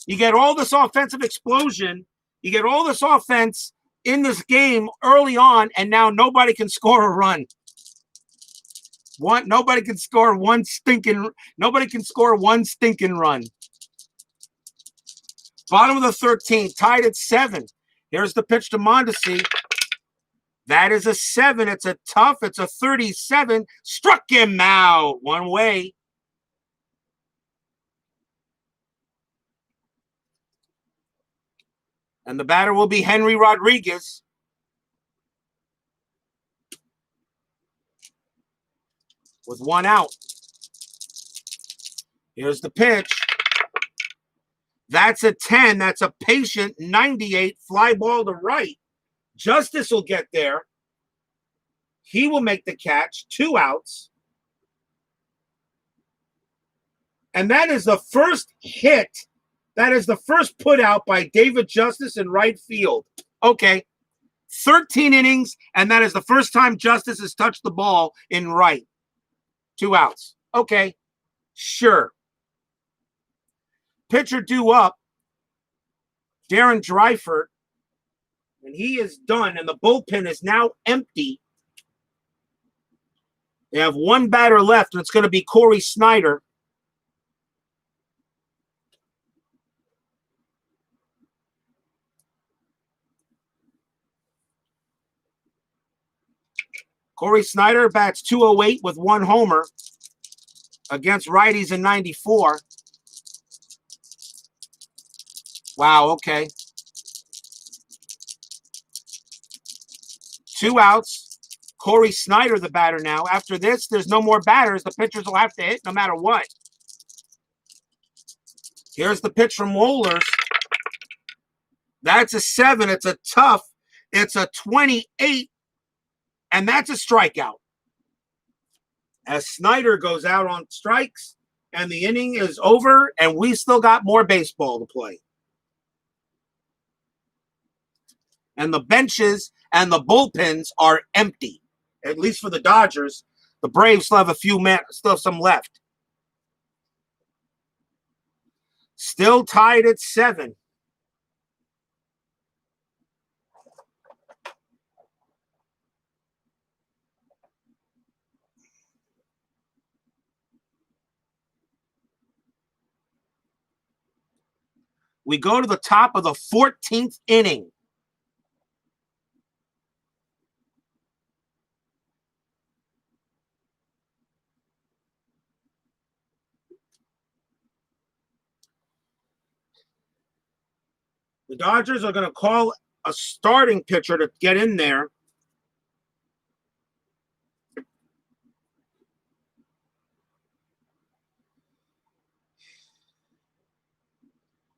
You get all this offensive explosion. You get all this offense in this game early on, and now nobody can score a run. Nobody can score one stinking run. Bottom of the 13th, tied at 7. Here's the pitch to Mondesi. That is a 7. It's a 37. Struck him out. One way. And the batter will be Henry Rodriguez. With 1 out. Here's the pitch. That's a 10. That's a patient 98 fly ball to right. Justice will get there. He will make the catch. 2 outs. And that is the first hit. That is the first put out by David Justice in right field. Okay. 13 innings, and that is the first time Justice has touched the ball in right. 2 outs. Okay. Sure. Pitcher due up, Darren Drifert, and he is done, and the bullpen is now empty. They have 1 batter left, and it's going to be Corey Snyder. Corey Snyder bats .208 with 1 homer against righties in 94. Wow, okay. 2 outs. Corey Snyder, the batter now. After this, there's no more batters. The pitchers will have to hit no matter what. Here's the pitch from Wohlers. That's a 7. It's a tough. It's a 28. And that's a strikeout. As Snyder goes out on strikes, and the inning is over, and we still got more baseball to play. And the benches and the bullpens are empty, at least for the Dodgers. The Braves still have still have some left. Still tied at 7. We go to the top of the 14th inning. The Dodgers are going to call a starting pitcher to get in there.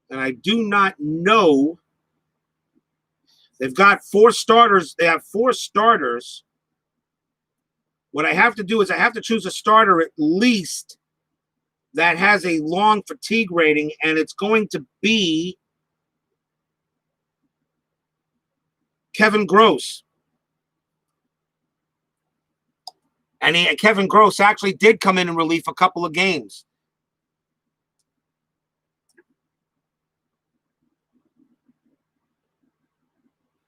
And I do not know. They've got 4 starters. They have 4 starters. What I have to do is I have to choose a starter at least that has a long fatigue rating, and it's going to be Kevin Gross. And Kevin Gross actually did come in relief a couple of games.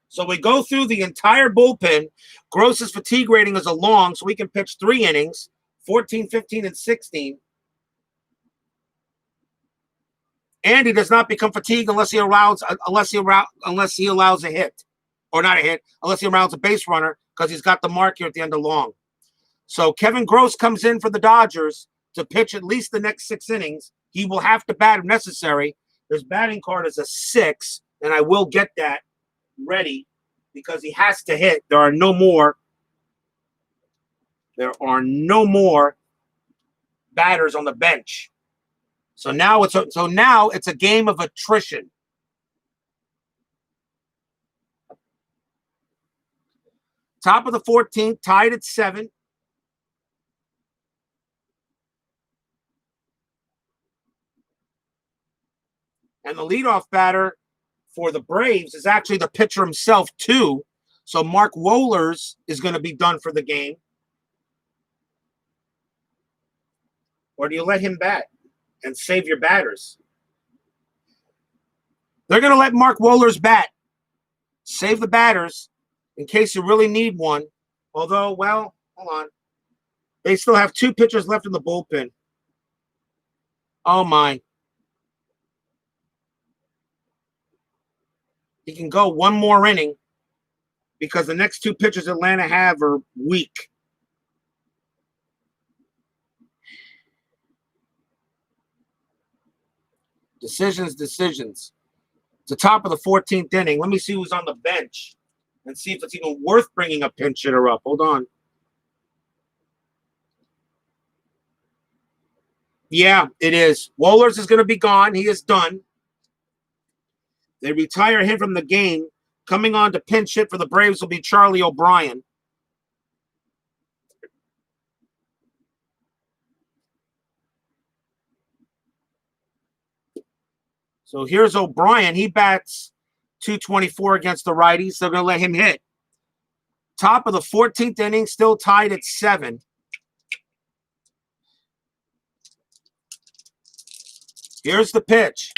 So we go through the entire bullpen. Gross's fatigue rating is a long, so we can pitch 3 innings, 14, 15, and 16. And he does not become fatigued unless he allows a hit. Or not a hit, unless he allows a base runner, because he's got the mark here at the end of long. So Kevin Gross comes in for the Dodgers to pitch at least the next 6 innings. He will have to bat if necessary, His batting card is a 6, and I will get that ready because he has to hit. There are no more batters on the bench. So now it's a game of attrition. Top of the 14th, tied at 7. And the leadoff batter for the Braves is actually the pitcher himself, too. So Mark Wohlers is going to be done for the game. Or do you let him bat and save your batters? They're going to let Mark Wohlers bat. Save the batters in case you really need one. Although, well, hold on. They still have 2 pitchers left in the bullpen. Oh, my. He can go one more inning because the next 2 pitchers Atlanta have are weak. Decisions. It's the top of the 14th inning. Let me see who's on the bench and see if it's even worth bringing a pinch hitter up. Hold on. Yeah, it is. Wohlers is going to be gone. He is done. They retire him from the game. Coming on to pinch hit for the Braves will be Charlie O'Brien. So here's O'Brien. He bats .224 against the righties. They're going to let him hit. Top of the 14th inning, still tied at 7. Here's the pitch.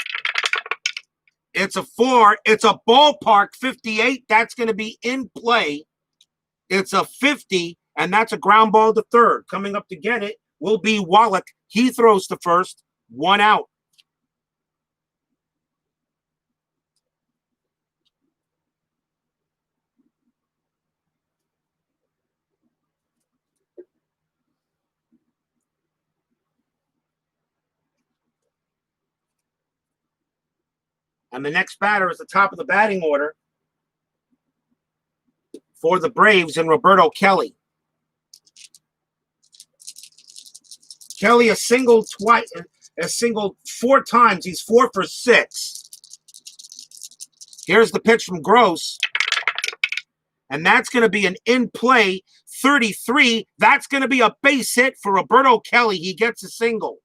It's a 4. It's a ballpark 58. That's going to be in play. It's a 50, and that's a ground ball to third. Coming up to get it will be Wallach. He throws to first. 1 out. And the next batter is the top of the batting order for the Braves and Roberto Kelly. Kelly has singled 4 times. He's 4 for 6. Here's the pitch from Gross. And that's going to be an in-play 33. That's going to be a base hit for Roberto Kelly. He gets a single.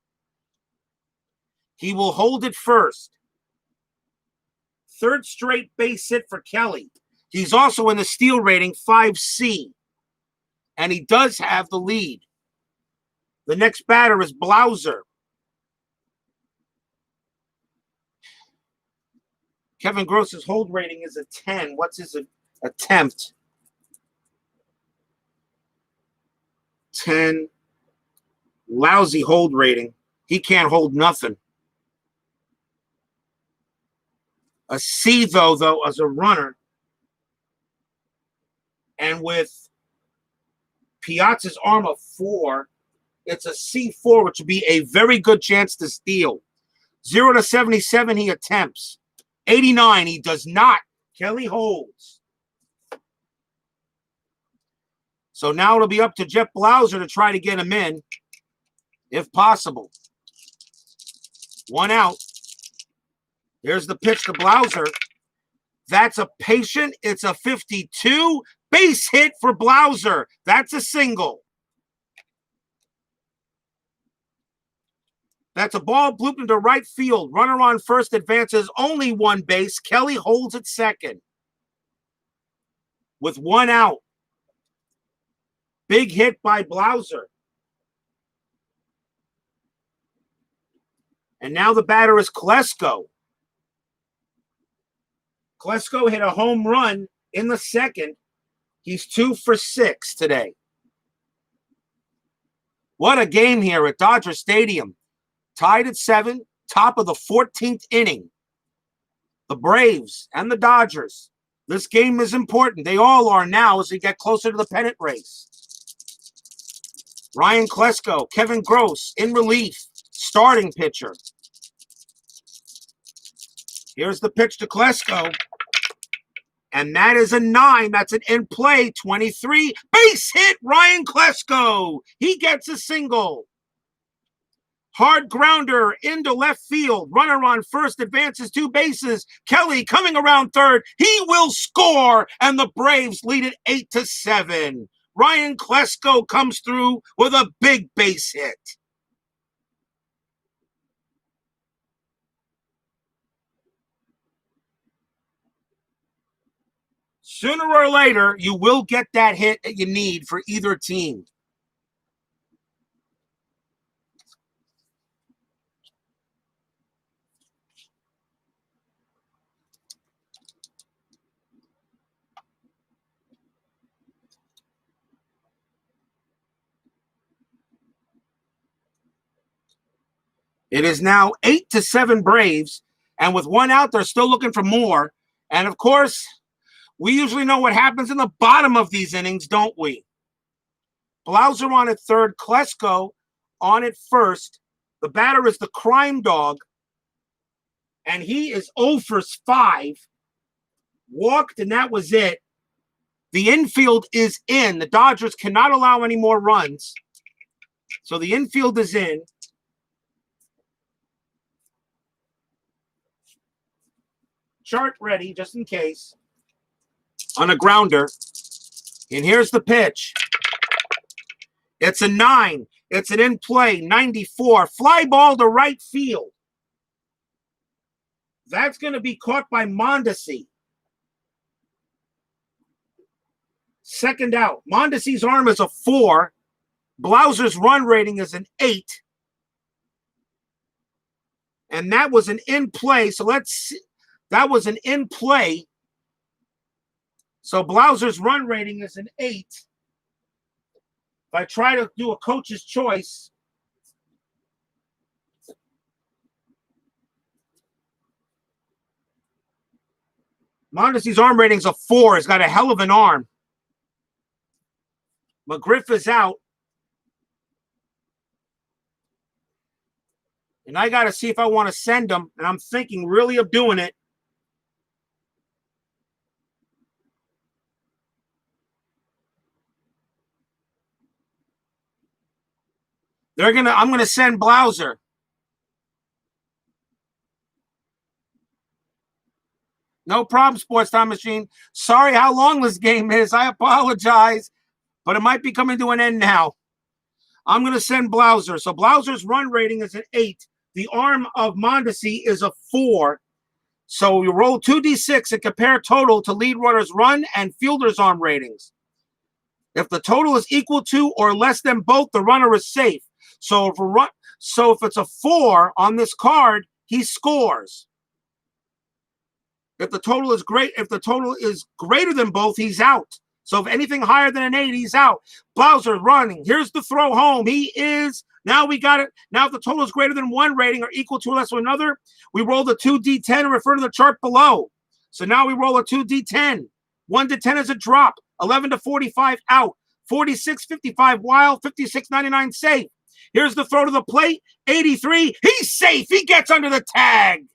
He will hold it first. 3rd straight base hit for Kelly. He's also in the steal rating 5C. And he does have the lead. The next batter is Blouser. Kevin Gross's hold rating is a 10. What's his attempt? 10. Lousy hold rating. He can't hold nothing. A C, though, as a runner. And with Piazza's arm of 4, it's a C4, which would be a very good chance to steal. 0 to 77, he attempts. 89, he does not. Kelly holds. So now it'll be up to Jeff Blouser to try to get him in, if possible. 1 out. Here's the pitch to Blouser. That's a patient. It's a 52. Base hit for Blouser. That's a single. That's a ball blooped into right field. Runner on first advances only 1 base. Kelly holds at second with 1 out. Big hit by Blouser. And now the batter is Klesko. Klesko hit a home run in the 2nd. He's 2 for 6 today. What a game here at Dodger Stadium. Tied at 7, top of the 14th inning. The Braves and the Dodgers. This game is important. They all are now as we get closer to the pennant race. Ryan Klesko, Kevin Gross in relief, starting pitcher. Here's the pitch to Klesko. And that is a 9. That's an in play. 23. Base hit, Ryan Klesko. He gets a single. Hard grounder into left field. Runner on first, advances 2 bases. Kelly coming around third. He will score, and the Braves lead it 8-7. Ryan Klesko comes through with a big base hit. Sooner or later, you will get that hit that you need for either team. It is now 8-7 Braves, and with 1 out, they're still looking for more. And of course, we usually know what happens in the bottom of these innings, don't we? Blouser on at third, Klesko on at first. The batter is the crime dog, and he is 0 for 5. Walked, and that was it. The infield is in. The Dodgers cannot allow any more runs. So the infield is in. Chart ready, just in case. On a grounder. And here's the pitch. It's a 9. It's an in play, 94. Fly ball to right field. That's going to be caught by Mondesi. Second out. Mondesi's arm is a 4. Blouser's run rating is an 8. And that was an in play. So let's see. That was an in play. So Blouser's run rating is an 8. If I try to do a coach's choice, Mondesi's arm rating is a 4. He's got a hell of an arm. McGriff is out. And I got to see if I want to send him. And I'm thinking really of doing it. I'm gonna send Blouser. No problem, Sports Time Machine. Sorry how long this game is. I apologize, but it might be coming to an end now. I'm gonna send Blouser. So Blouser's run rating is an 8. The arm of Mondesi is a 4. So you roll 2d6 and compare total to lead runner's run and fielder's arm ratings. If the total is equal to or less than both, the runner is safe. So if it's a 4 on this card, he scores. If the total is greater than both, he's out. So if anything higher than an 8, he's out. Blouser running. Here's the throw home. Now we got it. Now if the total is greater than 1 rating or equal to or less than another, we roll the 2d10 and refer to the chart below. So now we roll a 2d10. 1 to 10 is a drop. 11 to 45 out. 46, 55 wild. 56, 99 safe. Here's the throw to the plate. 83. He's safe. He gets under the tag.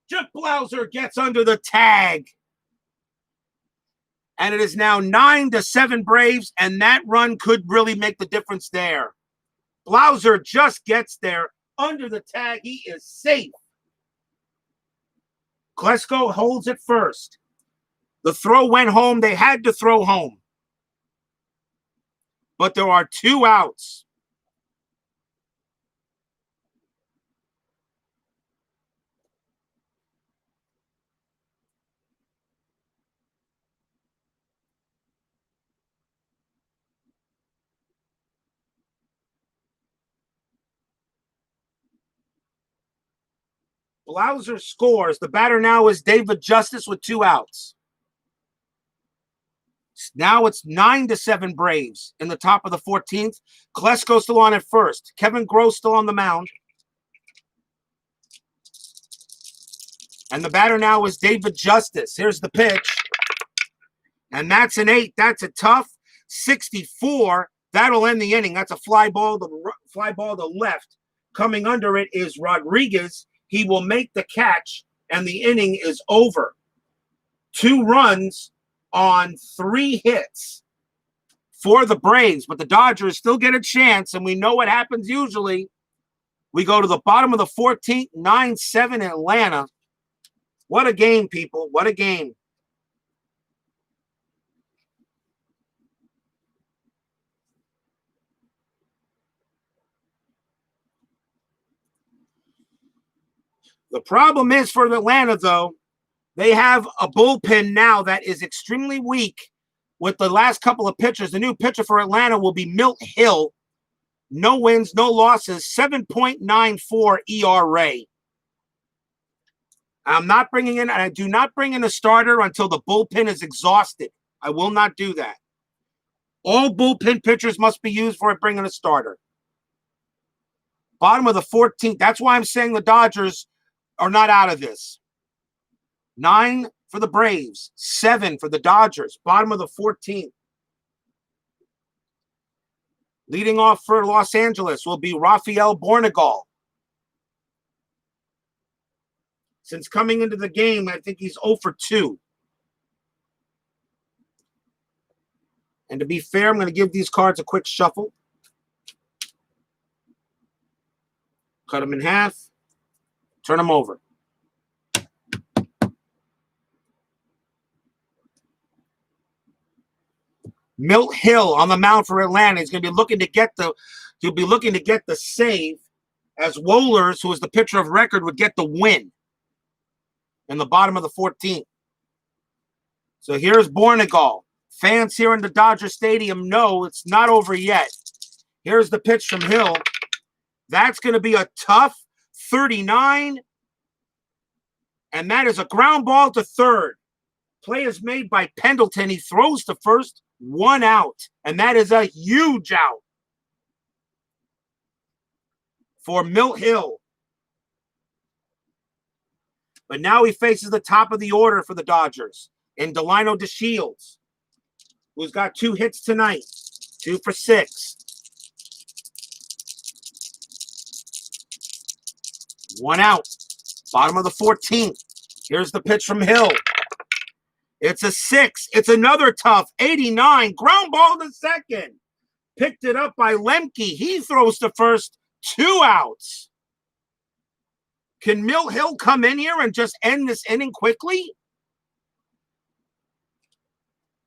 Jeff Blouser gets under the tag. And it is now 9-7 Braves, and that run could really make the difference there. Blouser just gets there under the tag. He is safe. Klesko holds it first. The throw went home. They had to throw home. But there are 2 outs. Blouser scores. The batter now is David Justice with 2 outs. Now it's 9-7 Braves in the top of the 14th. Klesko still on at first. Kevin Gross still on the mound. And the batter now is David Justice. Here's the pitch. And that's an 8. That's a tough 64. That'll end the inning. That's a fly ball to left. Coming under it is Rodriguez. he will make the catch, and the inning is over. 2 runs on 3 hits for the Braves, but the Dodgers still get a chance, and we know what happens usually. We go to the bottom of the 14th, 9-7 Atlanta. What a game, people. What a game. The problem is for Atlanta, though, they have a bullpen now that is extremely weak with the last couple of pitchers. The new pitcher for Atlanta will be Milt Hill. No wins, no losses, 7.94 ERA. I'm not bringing in, and I do not bring in a starter until the bullpen is exhausted. I will not do that. All bullpen pitchers must be used for bringing a starter. Bottom of the 14th. That's why I'm saying the Dodgers are not out of this. 9 for the Braves, 7 for the Dodgers. Bottom of the 14th. Leading off for Los Angeles will be Rafael Bornegal. Since coming into the game, I think he's 0 for 2. And to be fair, I'm going to give these cards a quick shuffle. Cut them in half. Turn them over. Milt Hill on the mound for Atlanta. He's going to be looking to get the save, as Wohlers, who is the pitcher of record, would get the win in the bottom of the 14th. So here's Bornegal. Fans here in the Dodger Stadium know it's not over yet. Here's the pitch from Hill. That's going to be a tough 39. And that is a ground ball to third. Play is made by Pendleton. He throws to first. 1 out, and that is a huge out for Milt Hill. But now he faces the top of the order for the Dodgers in Delino DeShields, who's got 2 hits tonight, 2 for 6. 1 out. Bottom of the 14th. Here's the pitch from Hill. It's a 6. It's another tough 89. Ground ball to second. Picked it up by Lemke. He throws to first. 2 outs. Can Milt Hill come in here and just end this inning quickly?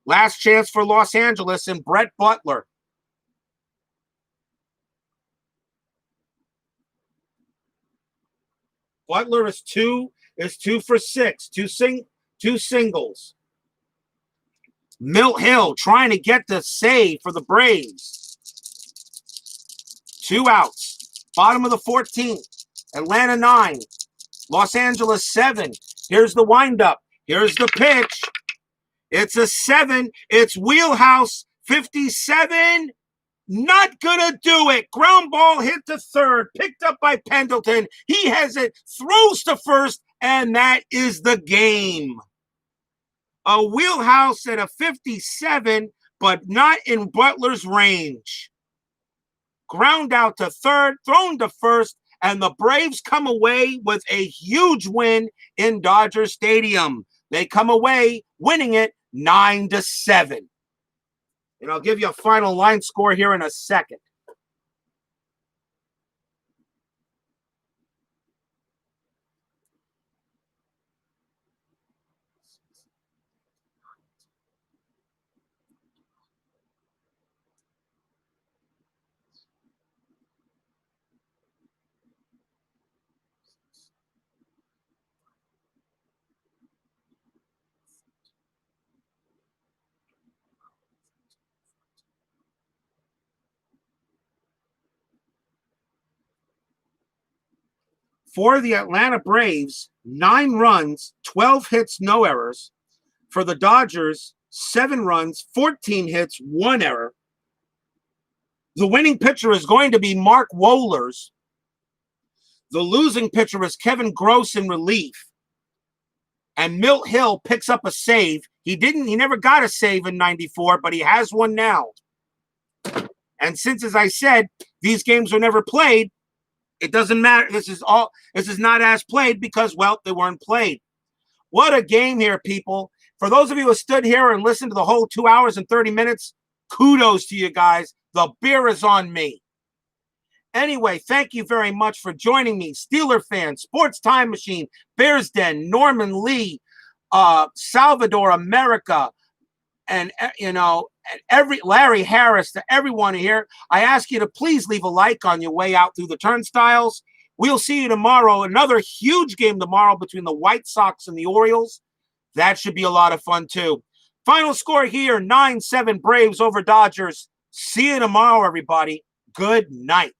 Last chance for Los Angeles and Brett Butler. Butler is 2 for 6. Two singles. Milt Hill trying to get the save for the Braves. 2 outs. Bottom of the 14th. Atlanta 9. Los Angeles 7. Here's the windup. Here's the pitch. It's a 7. It's wheelhouse. 57. Not gonna do it. Ground ball hit to third. Picked up by Pendleton. He has it. Throws to first. And that is the game. A wheelhouse at a 57, but not in Butler's range. Ground out to third, thrown to first, and the Braves come away with a huge win in Dodger Stadium. They come away winning it 9-7. And I'll give you a final line score here in a second. For the Atlanta Braves, 9 runs, 12 hits, no errors. For the Dodgers, 7 runs, 14 hits, 1 error. The winning pitcher is going to be Mark Wohlers. The losing pitcher is Kevin Gross in relief. And Milt Hill picks up a save. He never got a save in 94, but he has one now. And since, as I said, these games were never played, It doesn't matter. This is not as played because, well, they weren't played. What a game here, people. For those of you who stood here and listened to the whole 2 hours and 30 minutes, kudos to you guys. The beer is on me. Anyway, thank you very much for joining me. Steeler fan, Sports Time Machine, Bears Den, Norman Lee, Salvador America, and every Larry Harris, to everyone here. I ask you to please leave a like on your way out through the turnstiles. We'll see you tomorrow. Another huge game tomorrow between the White Sox and the Orioles. That should be a lot of fun too. Final score here, 9-7 Braves over Dodgers. See you tomorrow, everybody. Good night.